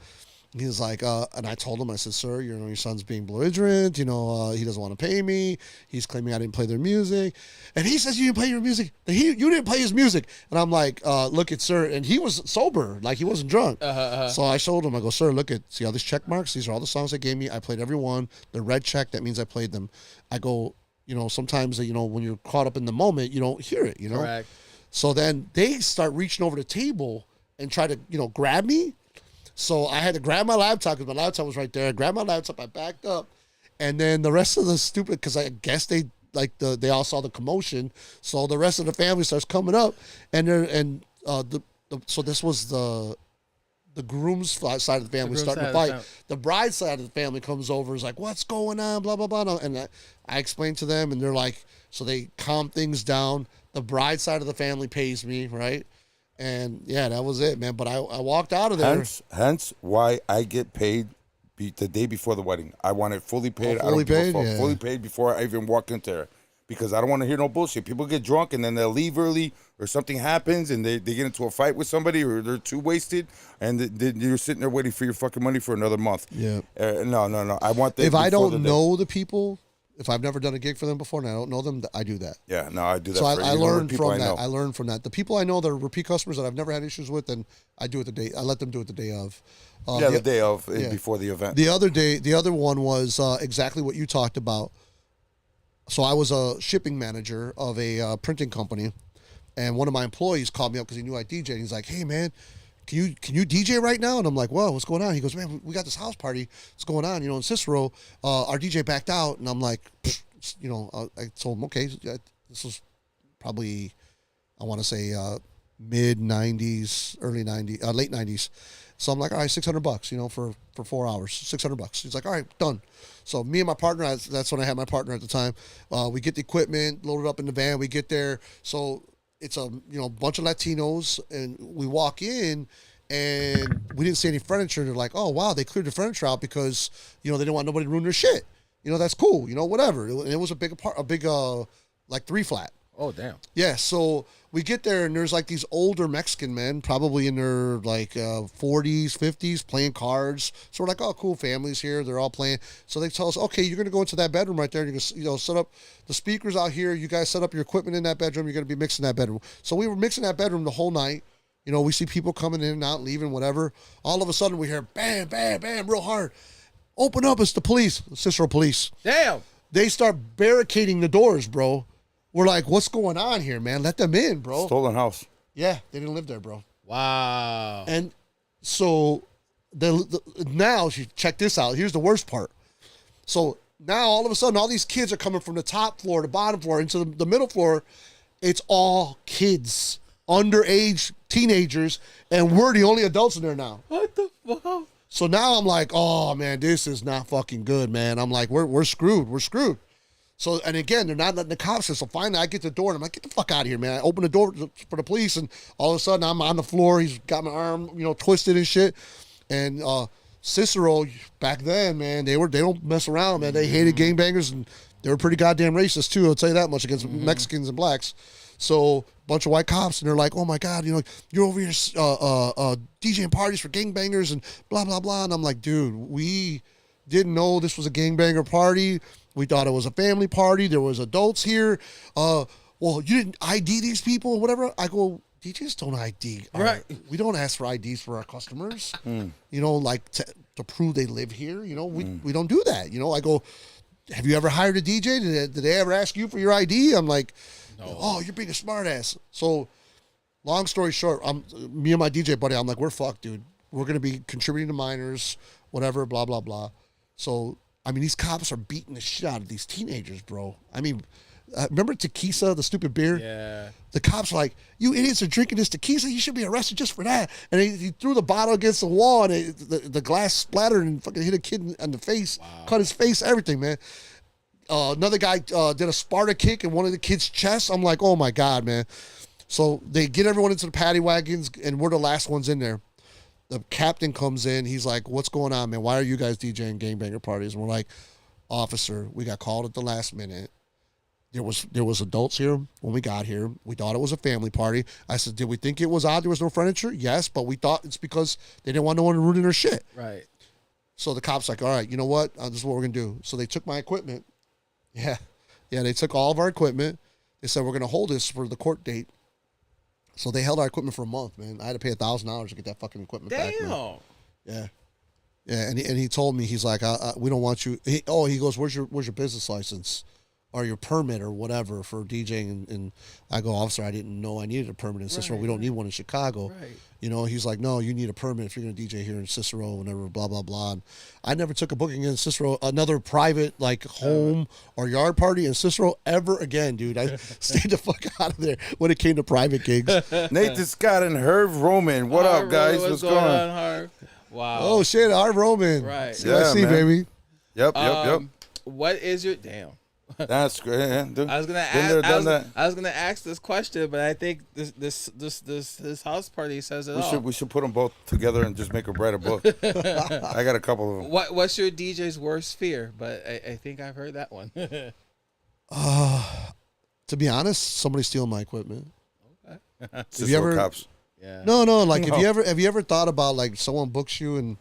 He's like, and I told him, I said, "Sir, your son's being belligerent. He doesn't want to pay me. He's claiming I didn't play their music." And he says, "You didn't play your music. You didn't play his music." And I'm like, "Look at sir." And he was sober, like he wasn't drunk. So I showed him, I go, "Sir, look at, see all these check marks? These are all the songs they gave me. I played every one. The red check, that means I played them." I go, sometimes, when you're caught up in the moment, you don't hear it, Correct. So then they start reaching over the table and try to, grab me. So I had to grab my laptop because my laptop was right there. I grabbed my laptop, I backed up, and then the rest of the stupid, because I guess they all saw the commotion. So the rest of the family starts coming up, and so this was the groom's side of the family starting to fight. The bride's side of the family comes over, is like, "What's going on?" Blah blah blah. And I explained to them, and they're like, so they calm things down. The bride side of the family pays me, right? And yeah, that was it, man. But I walked out of there. Hence why I get paid the day before the wedding. I want it fully paid. Oh, fully paid? Yeah. Fully paid before I even walk into there. Because I don't want to hear no bullshit. People get drunk and then they'll leave early, or something happens and they get into a fight with somebody, or they're too wasted, and then you're sitting there waiting for your fucking money for another month. Yeah. No. I want that. If I don't know the people, if I've never done a gig for them before and I don't know them, I do that. Yeah, no, I do that. So I learned people from I that. know. I learned from that. The people I know that are repeat customers that I've never had issues with, and I do it the day. I let them do it the day of. The day of, before the event. The other one was exactly what you talked about. So I was a shipping manager of a printing company, and one of my employees called me up because he knew I DJ. And he's like, "Hey man, can you DJ right now?" And I'm like, "Whoa, what's going on?" He goes, "Man, we got this house party. What's going on? In Cicero, our DJ backed out." And I'm like, I told him, okay, this was probably, I want to say mid '90s, early '90s, late '90s. So I'm like, all right, $600, for 4 hours, $600. He's like, all right, done. So me and my partner, that's when I had my partner at the time. We get the equipment loaded up in the van. We get there. So it's a bunch of Latinos, and we walk in, and we didn't see any furniture. They're like, "Oh wow, they cleared the furniture out because they didn't want nobody to ruin their shit." That's cool. Whatever. It was a big like 3 flat. Oh, damn. Yeah, so we get there and there's like these older Mexican men, probably in their like 40s, 50s, playing cards. So we're like, oh, cool, families here. They're all playing. So they tell us, okay, you're going to go into that bedroom right there. And you're going to set up the speakers out here. You guys set up your equipment in that bedroom. You're going to be mixing that bedroom. So we were mixing that bedroom the whole night. You know, we see people coming in and out, leaving, whatever. All of a sudden we hear bam, bam, bam, real hard. Open up, it's the police, Cicero police. Damn. They start barricading the doors, bro. We're like, what's going on here, man? Let them in, bro. Stolen house. Yeah, they didn't live there, bro. Wow. And so now, check this out. Here's the worst part. So now all of a sudden, all these kids are coming from the top floor, the bottom floor, into the middle floor. It's all kids, underage teenagers, and we're the only adults in there now. What the fuck? So now I'm like, oh man, this is not fucking good, man. I'm like, we're screwed. We're screwed. So, and again, they're not letting the cops in. So finally I get to the door and I'm like, get the fuck out of here, man. I open the door for the police and all of a sudden I'm on the floor. He's got my arm, twisted and shit. And Cicero, back then, man, they don't mess around, man. They hated gangbangers and they were pretty goddamn racist too, I'll tell you that much, against Mexicans and blacks. So bunch of white cops and they're like, oh my God, you're over here DJing parties for gangbangers and blah, blah, blah. And I'm like, dude, we didn't know this was a gangbanger party. We thought it was a family party. There was adults here. Well, you didn't ID these people or whatever. I go, DJs don't ID. Right. We don't ask for IDs for our customers, like to prove they live here. We don't do that. I go, have you ever hired a DJ? Did they ever ask you for your ID? I'm like, no. Oh, you're being a smart ass. So long story short, me and my DJ buddy, I'm like, we're fucked, dude. We're going to be contributing to minors, whatever, blah, blah, blah. So, I mean, these cops are beating the shit out of these teenagers, bro. I mean, remember Tequila, the stupid beer? Yeah. The cops are like, you idiots are drinking this Tequila. You should be arrested just for that. And he threw the bottle against the wall, and the glass splattered and fucking hit a kid in the face, cut his face, everything, man. Another guy did a Sparta kick in one of the kids' chests. I'm like, oh, my God, man. So they get everyone into the paddy wagons, and we're the last ones in there. The captain comes in. He's like, what's going on, man? Why are you guys DJing gangbanger parties? And we're like, officer, we got called at the last minute. There was adults here when we got here. We thought it was a family party. I said, did we think it was odd there was no furniture? Yes, but we thought it's because they didn't want no one ruining their shit. Right. So the cop's like, all right, you know what? This is what we're going to do. So they took my equipment. Yeah, they took all of our equipment. They said, we're going to hold this for the court date. So they held our equipment for a month, man. I had to pay $1,000 to get that fucking equipment back. Damn. Yeah. Yeah, and he told me, he's like, we don't want you. He goes, where's your business license or your permit or whatever for DJing? And I go, officer, I didn't know I needed a permit in Cicero. We don't need one in Chicago. Right. He's like, no, you need a permit if you're going to DJ here in Cicero, whatever, blah, blah, blah. And I never took a booking in Cicero, another private, like, home or yard party in Cicero ever again, dude. I stayed the fuck out of there when it came to private gigs. Nathan Scott and Herb Roman. What up, guys? What's going on, Harv? Wow. Oh, shit, Harv Roman. Right. CIC, man. baby. Yep. What is your damn? That's great. Yeah, dude. I was gonna Been there, done that. I was gonna ask this question, but I think this house party says it all. We should put them both together and just make her write a book. I got a couple of them. What's your DJ's worst fear? But I think I've heard that one. To be honest, somebody stealing my equipment. Okay. Cicero cops. Yeah. No. Like, have you ever thought about, like, someone books you and,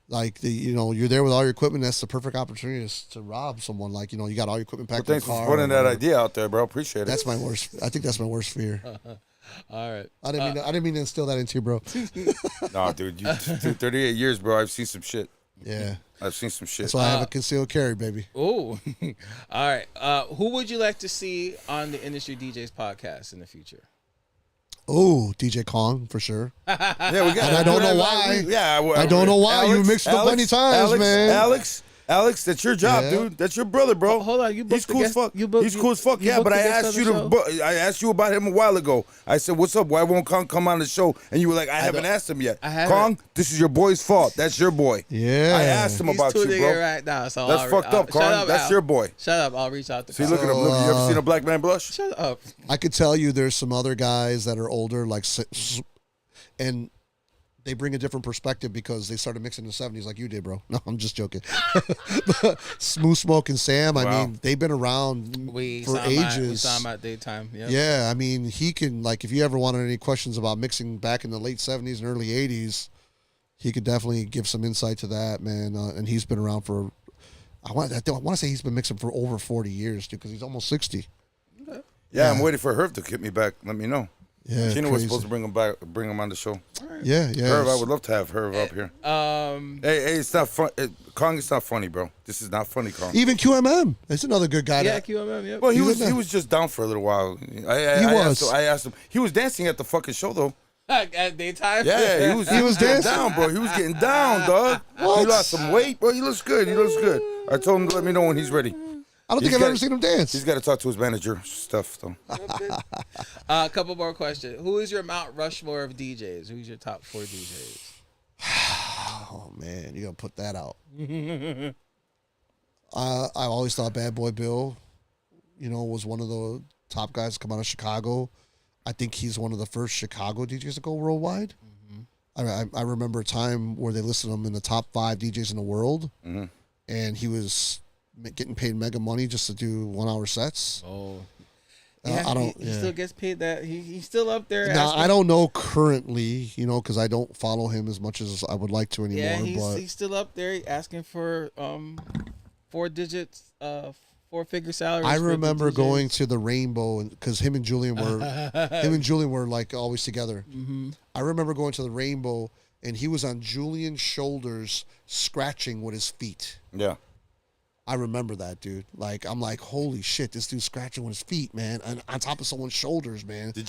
like, you're there with all your equipment? That's the perfect opportunity to rob someone. Like, you got all your equipment packed Well, in thanks the car. for putting that idea out there, bro. Appreciate it. That's my worst. I think that's my worst fear. All right. I didn't mean to instill that into you, bro. No, dude. 38 years, bro. I've seen some shit. Yeah. I've seen some shit. That's why I have a concealed carry, baby. Oh. All right. Who would you like to see on the Industry DJs podcast in the future? Oh, DJ Kong for sure. Yeah, we got. And I don't know why. I don't know why. You mixed it up many times, man. Alex, that's your job, dude. That's your brother, bro. Hold on, He's cool as fuck. He's cool as fuck. Yeah, but I asked you I asked you about him a while ago. I said, "What's up? Why won't Kong come on the show?" And you were like, "I haven't asked him yet." Kong, this is your boy's fault. That's your boy. Yeah. I asked him about you, bro. Right now, so that's fucked up, Kong. That's your boy. Shut up. I'll reach out to See, Kong. look at him. Look, you ever seen a black man blush? Shut up. I could tell you there's some other guys that are older, like, and they bring a different perspective because they started mixing in the 70s like you did, bro. No, I'm just joking. Smooth Smoke and Sam, I Wow. mean, they've been around for We ages. saw him at daytime. Yep. Yeah, I mean, he can, like, if you ever wanted any questions about mixing back in the late 70s and early 80s, he could definitely give some insight to that, man. And he's been around for, I want to say he's been mixing for over 40 years, dude, because he's almost 60. Yeah, I'm waiting for Herb to hit me back. Let me know. Yeah, Tina was crazy. supposed to bring him back, bring him on the show. Yeah. Herb, I would love to have Herb up here. Hey, it's not fun. Kong, it's not funny, bro. This is not funny, Kong. Even QMM, that's another good guy. Yeah, QMM. Yep. Well, he He's in was there. just down for a little while. I asked him. He was dancing at the fucking show though. At daytime. Yeah, he was getting dancing? down, bro. He was getting down, dog. What? He lost some weight, bro. He looks good. He looks good. I told him to let me know when he's ready. I don't think I've ever seen him dance. He's got to talk to his manager stuff though. A couple more questions. Who is your Mount Rushmore of DJs? Who's your top 4 DJs? Oh man, you gotta put that out. I always thought Bad Boy Bill, was one of the top guys to come out of Chicago. I think he's one of the first Chicago DJs to go worldwide. I remember a time where they listed him in the top 5 DJs in the world, and he was getting paid mega money just to do 1-hour sets. Oh. I don't. He still gets paid that. He's still up there. Now asking- I don't know currently, because I don't follow him as much as I would like to anymore. Yeah, but he's still up there asking for 4 digits, 4-figure salaries. I for the remember DJs. going to the Rainbow because him and Julian were like always together. I remember going to the Rainbow and he was on Julian's shoulders scratching with his feet. Yeah. I remember that, dude. Like, I'm like, holy shit, this dude's scratching with his feet, man, and on top of someone's shoulders, man. Did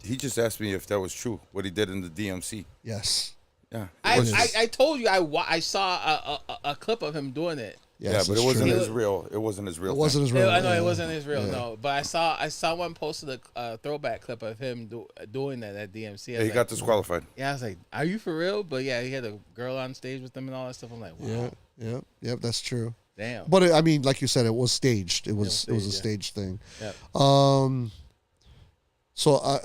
he just asked me if that was true? What he did in the DMC? Yes. Yeah. I told you I saw a clip of him doing it. Yes, but it it's wasn't true. his real. It wasn't his real. It wasn't his real. I know yeah. it wasn't Israel, Yeah. no. But I saw one posted a throwback clip of him doing that at DMC. Yeah, he got disqualified. Yeah, I was like, "Are you for real?" But yeah, he had a girl on stage with him and all that stuff. I'm like, "Wow, Yeah, that's true. damn." But I mean, like you said, it was staged. It was a staged, staged thing. Yep. So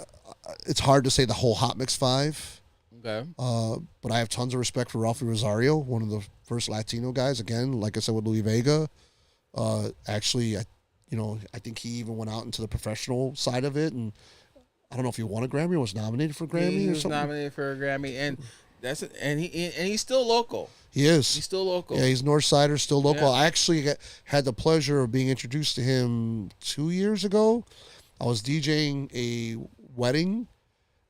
it's hard to say the whole Hot Mix 5. Okay. But I have tons of respect for Ralphie Rosario, one of the first Latino guys. Again, like I said with Louis Vega. Actually, I think he even went out into the professional side of it, and I don't know if he won a Grammy or was nominated for a Grammy He or was something. nominated for a Grammy, and that's it. And he's still local. He is. He's still local. Yeah, he's Northsider, still local. Yeah. I actually had the pleasure of being introduced to him 2 years ago. I was DJing a wedding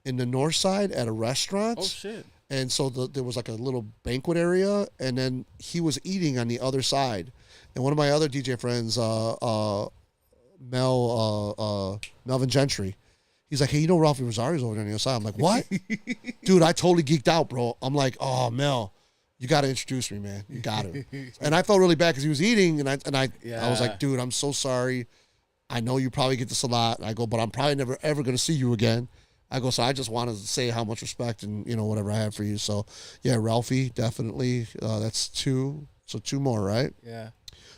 in the North Side at a restaurant. Oh shit. And so there was like a little banquet area, and then he was eating on the other side. And one of my other DJ friends, Melvin Gentry, he's like, "Hey, Ralphie Rosario's over there on the other side." I'm like, "What?" Dude, I totally geeked out, bro. I'm like, "Oh, Mel, you got to introduce me, man. You got to." And I felt really bad because he was eating, and I was like, "Dude, I'm so sorry. I know you probably get this a lot." And I go, "But I'm probably never ever going to see you again." I go, "So I just wanted to say how much respect and whatever I have for you." So yeah, Ralphie, definitely. That's 2. So 2 more, right? Yeah.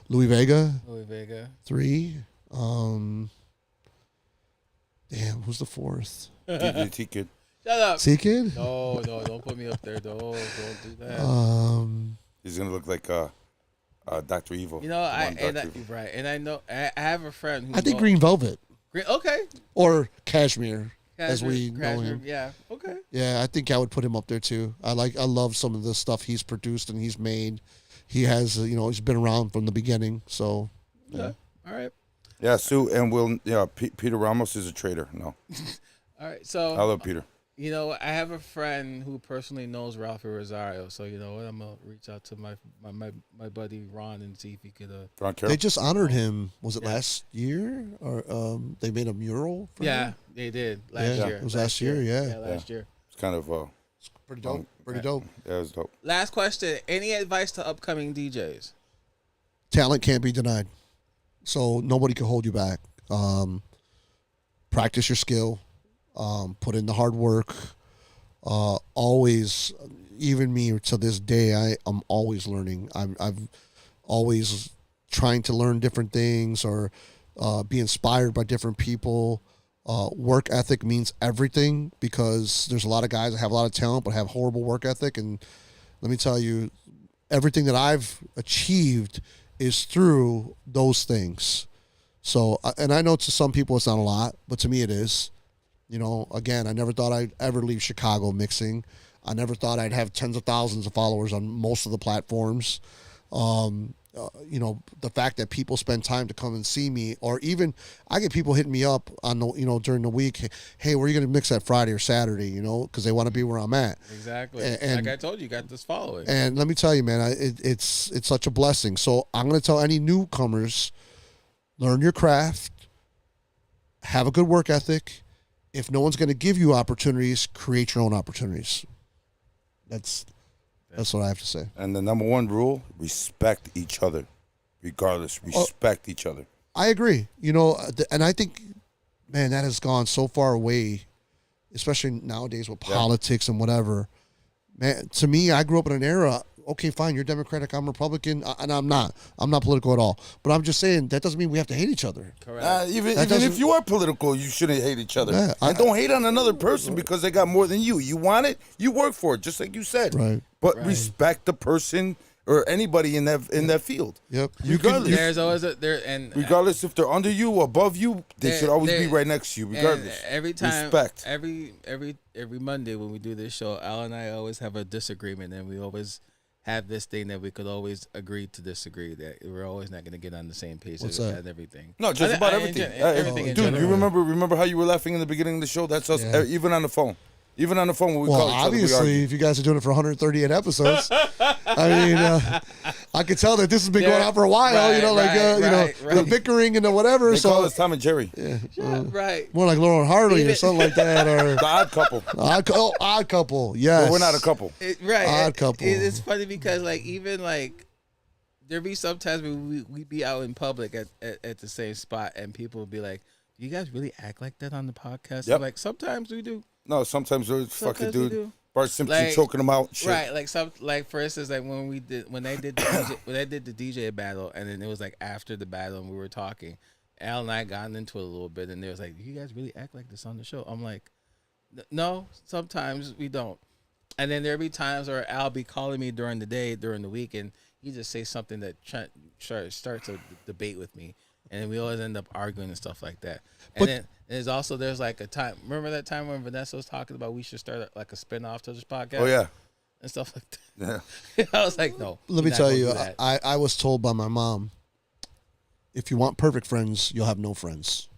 Louis Vega, Louis Vega. 3. Damn, who's the 4th? DDT kid. Shut up. C-Kid? No, don't put me up there. Don't do that. He's gonna look like Dr. Evil. Dr. Evil. Right, and I know I have a friend who I think Green Velvet Okay. or Cashmere, as we know Cashmere, him. Yeah. Okay. Yeah, I think I would put him up there too. I love some of the stuff he's produced and he's made. He has, he's been around from the beginning. So, Yeah. All right. Yeah, Sue and Will. Yeah, Peter Ramos is a traitor. No, All right. So I love Peter. I have a friend who personally knows Ralphie Rosario. So you know what? I'm gonna reach out to my buddy Ron and see if he could. Ron Carroll. they just honored him. Was it last year? Or they made a mural for him? They did last Yeah, year. it was last year, yeah. Yeah, last year. It's kind of Pretty dope. Pretty dope. yeah, it was dope. Last question. Any advice to upcoming DJs? Talent can't be denied. So nobody can hold you back. Practice your skill. Put in the hard work. Always, even me to this day, I'm always learning. I've always trying to learn different things or be inspired by different people. work ethic means everything, because there's a lot of guys that have a lot of talent but have horrible work ethic. And let me tell you, everything that I've achieved is through those things. So, and I know to some people it's not a lot, but to me it is. You know, again, I never thought I'd ever leave Chicago mixing. I never thought I'd have tens of thousands of followers on most of the platforms. You know, the fact that people spend time to come and see me, or even I get people hitting me up on the, you know, during the week. Hey, where are you going to mix that Friday or Saturday? You know, because they want to be where I'm at. Exactly. And like I told you got this following. And let me tell you, man, it's such a blessing. So I'm going to tell any newcomers, learn your craft, have a good work ethic. If no one's going to give you opportunities, create your own opportunities. That's what I have to say. And the number one rule, respect each other. Regardless, respect each other. I agree. You know, and I think, man, that has gone so far away, especially nowadays with politics and whatever. Man, to me, I grew up in an era, okay, fine, you're Democratic, I'm Republican, and I'm not. I'm not political at all. But I'm just saying, that doesn't mean we have to hate each other. Correct. Even if you are political, you shouldn't hate each other. Yeah, and don't hate on another person because they got more than you. You want it, you work for it, just like you said. Right. But respect the person or anybody in that field. Yep. Regardless. There's always Regardless if they're under you or above you, they should always be right next to you. Regardless. Every time, respect. Every Monday when we do this show, Al and I always have a disagreement, and we always have this thing that we could always agree to disagree. That we're always not going to get on the same page and everything. No, just about everything. Everything. Dude, you remember how you were laughing in the beginning of the show? That's us. Yeah. Even on the phone. Even on the phone when we Well, call each other, we obviously, argue. if you guys are doing it for 138 episodes, I mean, I could tell that this has been going on for a while. Right, you know, like the bickering and the whatever. They so call us Tom and Jerry. yeah, Right. more like Laurel and Hardy or something like that, or The odd couple. odd couple. Yes, But we're not a couple. Odd couple. It's funny because even there be sometimes we be out in public at the same spot, and people will be like, "Do you guys really act like that on the podcast?" Yep. I'm like, sometimes we do. No, sometimes there's fucking we dude. do. Bart Simpson Like, choking them out. Shit. Right, like for instance, like when they did the DJ battle, and then it was like after the battle, and we were talking, Al and I got into it a little bit, and they was like, "Do you guys really act like this on the show?" I'm like, "No, sometimes we don't." And then there be times where Al be calling me during the day, during the week, and he just say something that starts a debate with me, and then we always end up arguing and stuff like that. And then there's like a time. Remember that time when Vanessa was talking about we should start like a spinoff to this podcast? Oh yeah. And stuff like that. Yeah. I was like, no. Let me tell you, I was told by my mom, if you want perfect friends, you'll have no friends.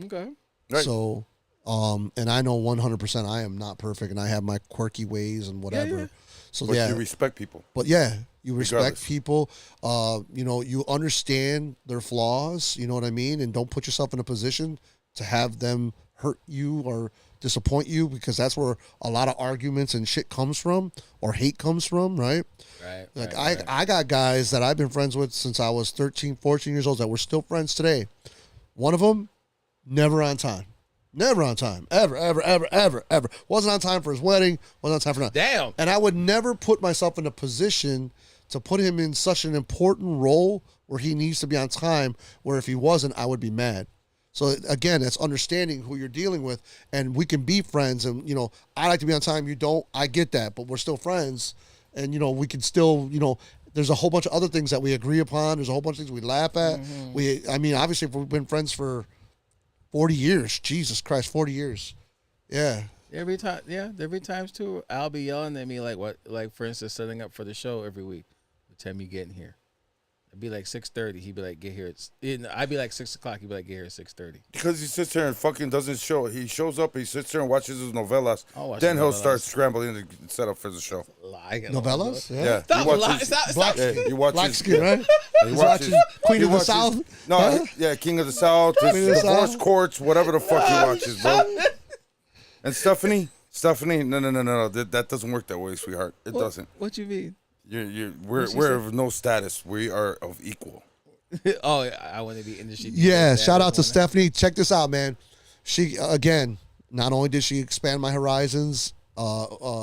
Okay. Right. So, and I know 100% I am not perfect, and I have my quirky ways and whatever. Yeah. So But yeah, you respect people. but yeah, you respect Regardless. people. You know, you understand their flaws. You know what I mean, and don't put yourself in a position to have them hurt you or disappoint you, because that's where a lot of arguments and shit comes from, or hate comes from, right? Right. Like right. I got guys that I've been friends with since I was 13, 14 years old that we're still friends today. One of them, never on time. Never on time. Ever. Wasn't on time for his wedding. Wasn't on time for nothing. Damn. And I would never put myself in a position to put him in such an important role where he needs to be on time, where if he wasn't, I would be mad. So again, that's understanding who you're dealing with, and we can be friends. And, you know, I like to be on time. You don't. I get that, but we're still friends. And, you know, we can still, you know, there's a whole bunch of other things that we agree upon. There's a whole bunch of things we laugh at. I mean, obviously, if we've been friends for 40 years, Jesus Christ, 40 years. Yeah. Every time, there be times too, I'll be yelling at me like for instance, setting up for the show every week. What time you getting here? It'd be like 6:30. He'd be like, get here. I'd be like 6 o'clock. He'd be like, get here at 6:30. Because he sits there and fucking doesn't show. He shows up, he sits there and watches his novellas. I'll watch Then he'll novellas. start scrambling to set up for the show. Novellas? Yeah. Stop, he watches, stop. yeah, he watches, Black skin, right? he He's watches watching Queen he of the watches- South? No, Huh? yeah, King of the South, his Queen of the divorce South? courts, whatever the fuck he watches, bro. And Stephanie, no, that doesn't work that way, sweetheart. It doesn't. What you mean? We're of no status. We are of equal. Oh, I want to be industry. Yeah, DJ. shout out to Stephanie. Check this out, man. She, again, not only did she expand my horizons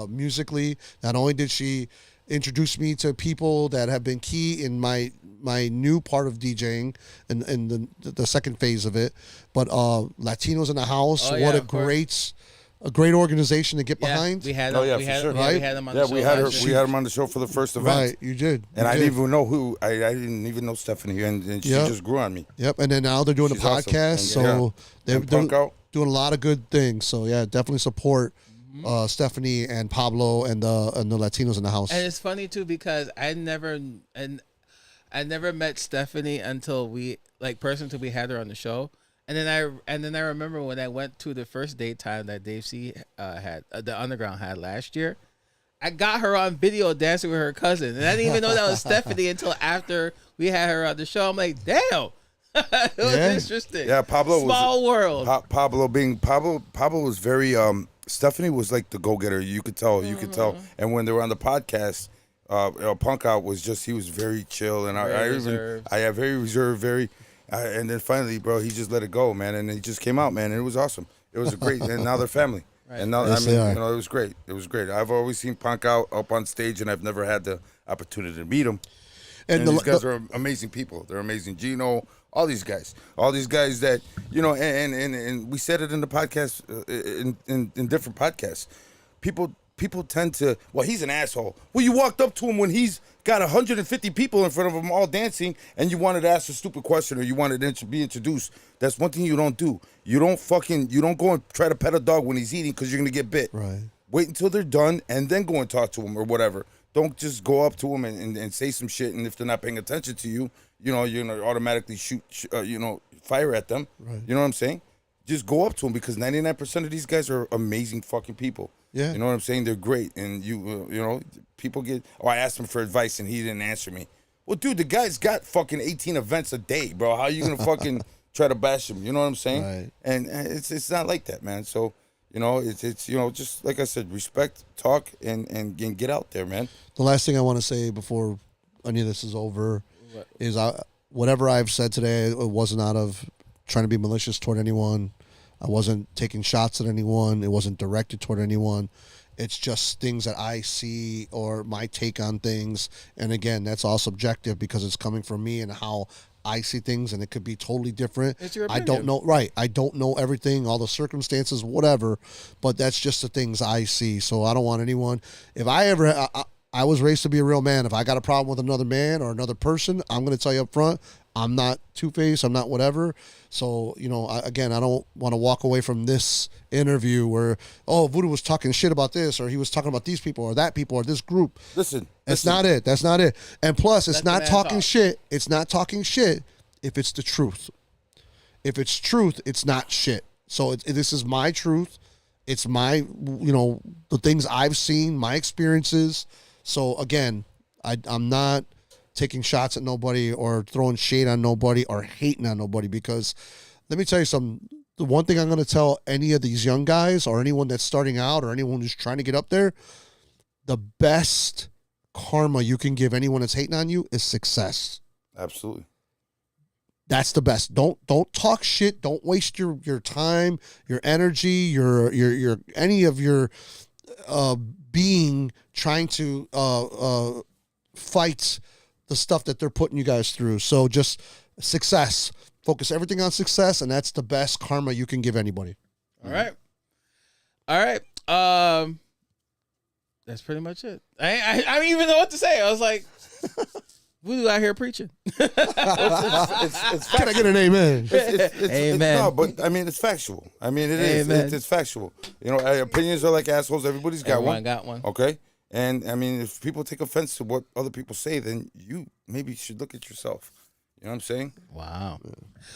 musically, not only did she introduced me to people that have been key in my new part of DJing and the second phase of it. But Latinos in the House, Oh, yeah, what of course. a great organization to get behind. We had Oh, him, yeah, we for had, sure. yeah, we Right? had him on Yeah, the show. we had her. last We year. had him on the show for the first event. Right, you did. And You I did. didn't even know who. I didn't even know Stephanie, and she Yep. just grew on me. Yep, and then now they're doing She's a awesome. podcast, And, so they're And Punk Out. doing a lot of good things. So yeah, definitely support Mm-hmm. Stephanie and Pablo and the Latinos in the house. And it's funny too because I never met Stephanie until we until we had her on the show. And then I remember when I went to the first daytime that Dave C had the Underground had last year. I got her on video dancing with her cousin, and I didn't even know that was Stephanie until after we had her on the show. I'm like, damn, it was Yeah. interesting. Yeah, Pablo Small was world. Pablo was very Stephanie was like the go-getter. You could tell. You could tell. And when they were on the podcast, Punk Out was just he was very chill, and Very I reserved. have very reserved, very. And then finally, bro, he just let it go, man, and he just came out, man, and it was awesome. It was a great, and now they're family. Right. And now, Yes, I mean, they are. you know, it was great. It was great. I've always seen Punk Out up on stage, and I've never had the opportunity to meet him. And these guys are amazing people. They're amazing. Gino, all these guys that, you know, and we said it in the podcast, in different podcasts. People tend to, well, he's an asshole. Well, you walked up to him when he's got 150 people in front of him all dancing, and you wanted to ask a stupid question or you wanted to be introduced. That's one thing you don't do. You don't go and try to pet a dog when he's eating because you're going to get bit. Right. Wait until they're done and then go and talk to them or whatever. Don't just go up to them and say some shit, and if they're not paying attention to you, you know, you're going to automatically fire at them. Right. You know what I'm saying? Just go up to them because 99% of these guys are amazing fucking people. Yeah. You know what I'm saying? They're great. And you know, people get, I asked him for advice and he didn't answer me. Well, dude, the guy's got fucking 18 events a day, bro. How are you going to fucking try to bash him? You know what I'm saying? Right. And it's not like that, man. So, you know, it's you know, just like I said, respect, talk, and get out there, man. The last thing I want to say before any of this is over is whatever I've said today, it wasn't out of trying to be malicious toward anyone. I wasn't taking shots at anyone. It wasn't directed toward anyone. It's just things that I see or my take on things. And again, that's all subjective because it's coming from me and how I see things, and it could be totally different. It's your I don't opinion. know. Right. I don't know everything, all the circumstances, whatever, but that's just the things I see. So I don't want anyone, if I ever, I was raised to be a real man. If I got a problem with another man or another person, I'm going to tell you up front, I'm not two-faced. I'm not whatever. So, you know, I don't want to walk away from this interview where, oh, Voodoo was talking shit about this, or he was talking about these people or that people or this group. Listen. That's not it. That's not it. And plus, it's Let the not man talking talk. shit. It's not talking shit if it's the truth. If it's truth, it's not shit. So this is my truth. It's my, you know, the things I've seen, my experiences. So again, I'm not taking shots at nobody or throwing shade on nobody or hating on nobody, because let me tell you something. The one thing I'm going to tell any of these young guys or anyone that's starting out or anyone who's trying to get up there, the best karma you can give anyone that's hating on you is success. Absolutely. That's the best. Don't talk shit. Don't waste your time, your energy, your any of your being trying to fight the stuff that they're putting you guys through. So just success. Focus everything on success, and that's the best karma you can give anybody. All right. That's pretty much it. I don't even know what to say. I was like, Voodoo out here preaching. It's Can I get an amen? Amen. No, but I mean, it's factual. I mean, it is. Amen. It's factual. You know, opinions are like assholes. Everybody's got Everyone one. got one. Okay. And I mean, if people take offense to what other people say, then you maybe should look at yourself. You know what I'm saying? Wow.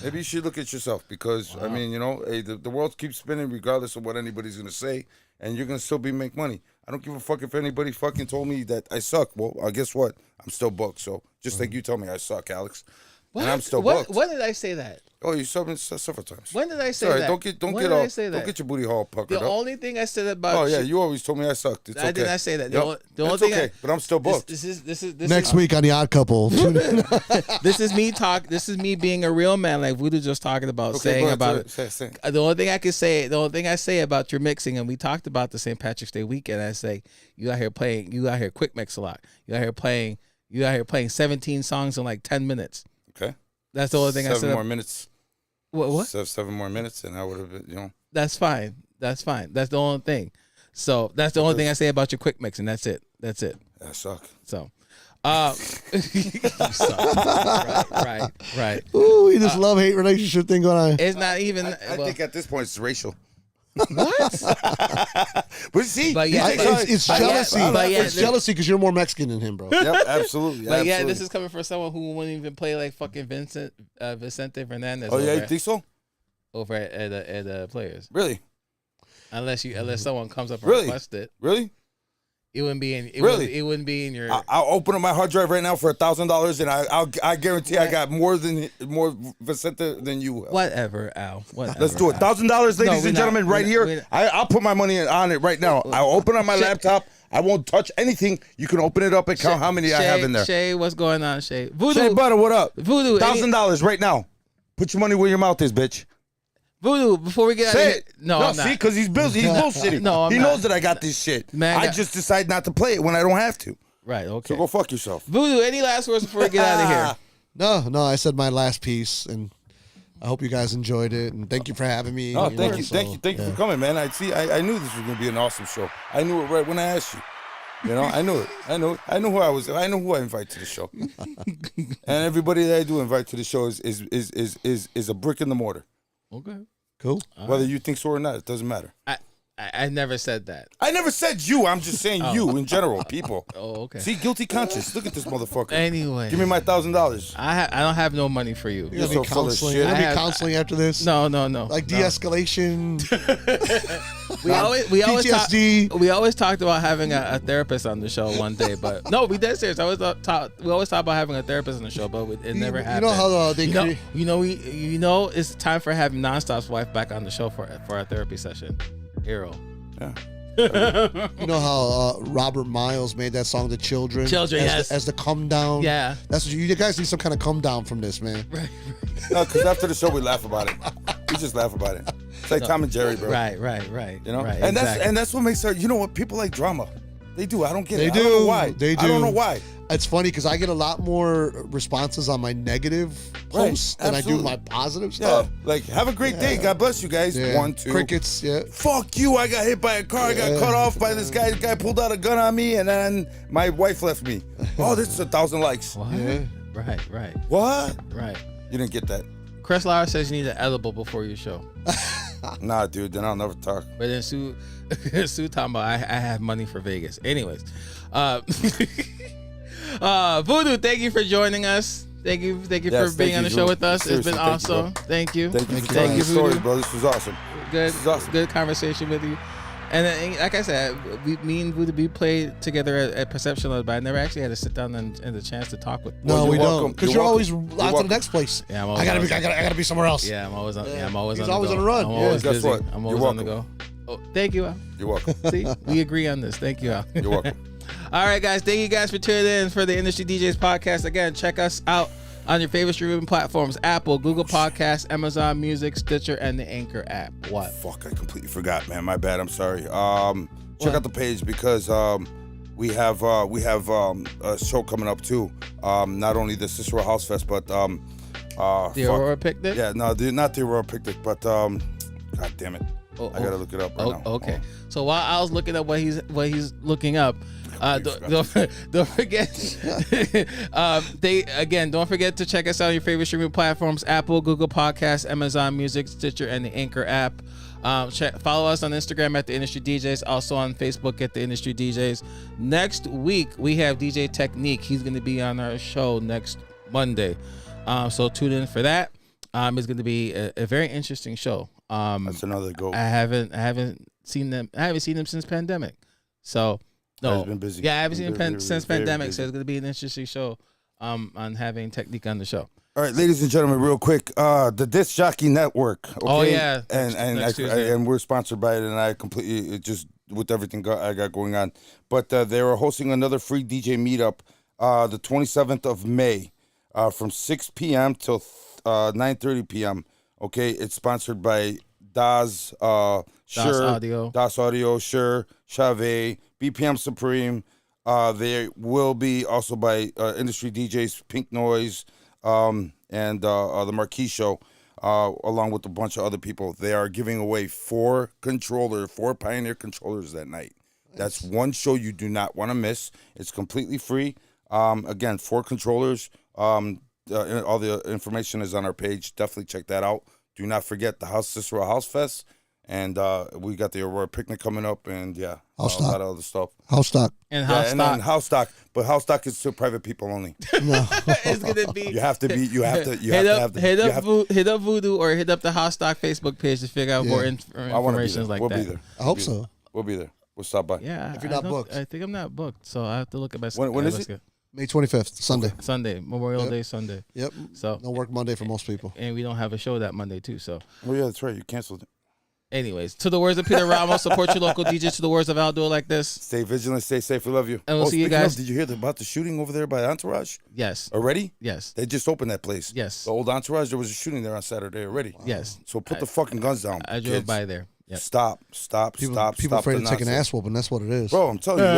Maybe you should look at yourself because, I mean, you know, hey, the world keeps spinning regardless of what anybody's going to say, and you're going to still make money. I don't give a fuck if anybody fucking told me that I suck. Well, guess what? I'm still booked. So just like you told me I suck, Alex. What? and I'm still What? booked. When did I say that? Oh, you subbed me several times. When did I say Sorry, that? don't When get did I all, say don't that? get your booty hole puckered The up. only thing I said about Oh yeah, you always told me I sucked. It's I okay. did not say that. Yep. The only It's thing okay, but I'm still booked. this is Next week on the Odd Couple. This is me This is me being a real man, like Voodoo just talking about, Okay, saying go ahead, about say it. it, say it. The only thing I can say, the only thing I say about your mixing, and we talked about the St. Patrick's Day weekend. I say you out here quick mix a lot. You out here playing 17 songs in like 10 minutes. Okay. That's the only thing I said. 7 more minutes. What? 7 more minutes, and I would have been, That's fine. That's fine. That's the only thing. So that's the only thing I say about your quick mix, and that's it. That's it. I suck. So, you suck. Right. Ooh, we just love-hate relationship thing going on. It's not even. I think at this point it's racial. What? But see, But yeah, It's jealousy. but yeah, It's jealousy because you're more Mexican than him, bro. Yep, absolutely. But yeah, absolutely. this is coming from someone who wouldn't even play like fucking Vicente Fernandez. Oh yeah, you think so? over at Players, Really? unless someone comes up and Really? requests it. Really? It wouldn't be in. Really? It wouldn't be in your. I'll open up my hard drive right now for $1,000, and I guarantee I got more Vicente than you will. Whatever, Al. Whatever. Let's do it. $1,000, ladies we're and not. gentlemen, right We're here. not. I'll put my money on it right now. I'll open up my laptop. I won't touch anything. You can open it up and count how many I have in there. Shay, what's going on, Shay? Voodoo. Shay Butter, what up? Voodoo. $1,000 right now. Put your money where your mouth is, bitch. Voodoo. Before we get out of Say here, it. no, I'm see, not. because he's bullshitting. No, I'm he not. knows that I got this shit. Man, I just decide not to play it when I don't have to. Right. Okay. So go fuck yourself. Voodoo. Any last words before we get out of here? No, I said my last piece, and I hope you guys enjoed it, and thank you for having me. Oh, you thank know, you, so, thank you yeah. for coming, man. I knew this was gonna be an awesome show. I knew it right when I asked you. You know, I knew it. I knew who I was. I know who I invite to the show, and everybody that I do invite to the show is a brick in the mortar. Okay. Cool. Whether you think so or not, it doesn't matter. I never said that. I never said you. I'm just saying you in general, people. Oh, okay. See, guilty conscience. Look at this motherfucker. Anyway, Give me my $1,000. I don't have no money for you. You're so gonna be full of counseling. shit. You're gonna I be have- counseling after this. No. Like de-escalation. We always PTSD. we always talked about having a therapist on the show one day, but no, we dead serious. We always talk about having a therapist on the show, but it never happened. You know how they create. You know it's time for having Nonstop's wife back on the show for our therapy session. Hero. Yeah. You know how Robert Miles made that song "The Children." Children, yes. As the come down. Yeah. That's what you guys need some kind of come down from this, man. Right. No, because after the show we laugh about it. We just laugh about it. It's like Tom and Jerry, bro. Right. You know, Right, and exactly. that's what makes her. You know what? People like drama. They do. I don't get They it. I don't know do. why. They I don't do. know why. It's funny because I get a lot more responses on my negative Right, posts than I do absolutely. my positive Yeah. stuff. Like, have a great day. God bless you guys. Yeah. 1, 2. Crickets. Yeah. Fuck you. I got hit by a car. I got cut off by this guy. The guy pulled out a gun on me, and then my wife left me. Oh, this is 1,000 likes. What? Yeah. Right. What? You didn't get that. Chris Lauer says you need an edible before your show. Nah, dude. Then I'll never talk. But then Sue talking about I have money for Vegas. Anyways, Voodoo, thank you for joining us. Thank you Yes, for thank being you, on the show Voodoo. with us. Seriously, It's been thank you, awesome. bro. Thank you. Thank you for Thank telling you, your stories, Voodoo. bro. This was awesome. Good, This is awesome. good conversation with you. And then, like I said, me and Voodoo, we played together at Perception Lab, but I never actually had to sit down and the chance to talk with. No, Well, we you're don't. welcome. Because You're you're always welcome. on You're to the welcome. next place. Yeah, I'm I always gotta on. be. I gotta be somewhere else. Yeah, I'm always on. Yeah, I'm always He's on. always the go. on the run. I'm Yeah. always Guess busy. what? I'm You're always on the go. welcome. Oh, thank you, Al. You're welcome. See, we agree on this. Thank you, Al. You're welcome. All right, guys. Thank you guys for tuning in for the Industry DJs podcast. Again, check us out on your favorite streaming platforms: Apple, Google Podcasts, Amazon Music, Stitcher, and the Anchor app. What? Fuck, I completely forgot, man. My bad. I'm sorry. Check out the page because we have a show coming up too. Not only the Cicero House Fest, but The fuck. Aurora Picnic? Yeah, no, not the Aurora Picnic, but God damn it, I gotta look it up right now. Okay. So while I was looking up what he's looking up, don't forget. Don't forget to check us out on your favorite streaming platforms: Apple, Google Podcasts, Amazon Music, Stitcher, and the Anchor app. Follow us on Instagram at the Industry DJs, also on Facebook at the Industry DJs. Next week we have DJ Technique. He's going to be on our show next Monday, so tune in for that. It's going to be a very interesting show. That's another goal. I haven't seen them. I haven't seen them since pandemic. So no, He's been busy. Yeah, I haven't seen him Very, since very pandemic. busy. So it's going to be an interesting show. on having Technique on the show. All right, ladies and gentlemen, real quick, the Disc Jockey Network. Okay? Oh, yeah. And we're sponsored by it, and I completely just with everything I got going on. But they are hosting another free DJ meetup, the 27th of May, from 6 p.m. till 9:30 p.m. Okay, it's sponsored by Das Audio, Shure, Chave, BPM Supreme. They will be also by industry DJs, Pink Noise, and the Marquee Show, along with a bunch of other people. They are giving away 4 Pioneer controllers that night. That's one show you do not want to miss. It's completely free. Again, 4 controllers. All the information is on our page. Definitely check that out. Do not forget the Cicero House Fest. And we got the Aurora Picnic coming up, and a lot of other stuff. House stock. And house stock. And house stock, but house stock is to private people only. No. It's gonna be. You have to hit up Voodoo or hit up the House Stock Facebook page to figure out more information like we'll that. Be there. I hope so. We'll be there. We'll stop by. Yeah, if you're not booked. I think I'm not booked, so I have to look at my. When is it? May 25th, Sunday. Sunday, Memorial Day Sunday. Yep. So no work Monday for most people. And we don't have a show that Monday too. So. Oh yeah, that's right. You canceled it. Anyways, to the words of Peter Ramos, support your local DJ. To the words of Al, do it like this. Stay vigilant, stay safe. We love you. And we'll see you guys. Did you hear about the shooting over there by Entourage? Yes. Already? Yes. They just opened that place. Yes. The old Entourage, there was a shooting there on Saturday already. Wow. Yes. So put the fucking guns down. I drove by there. Yep. Stop. People afraid to take an ass whooping. That's what it is. Bro, I'm telling you, yo,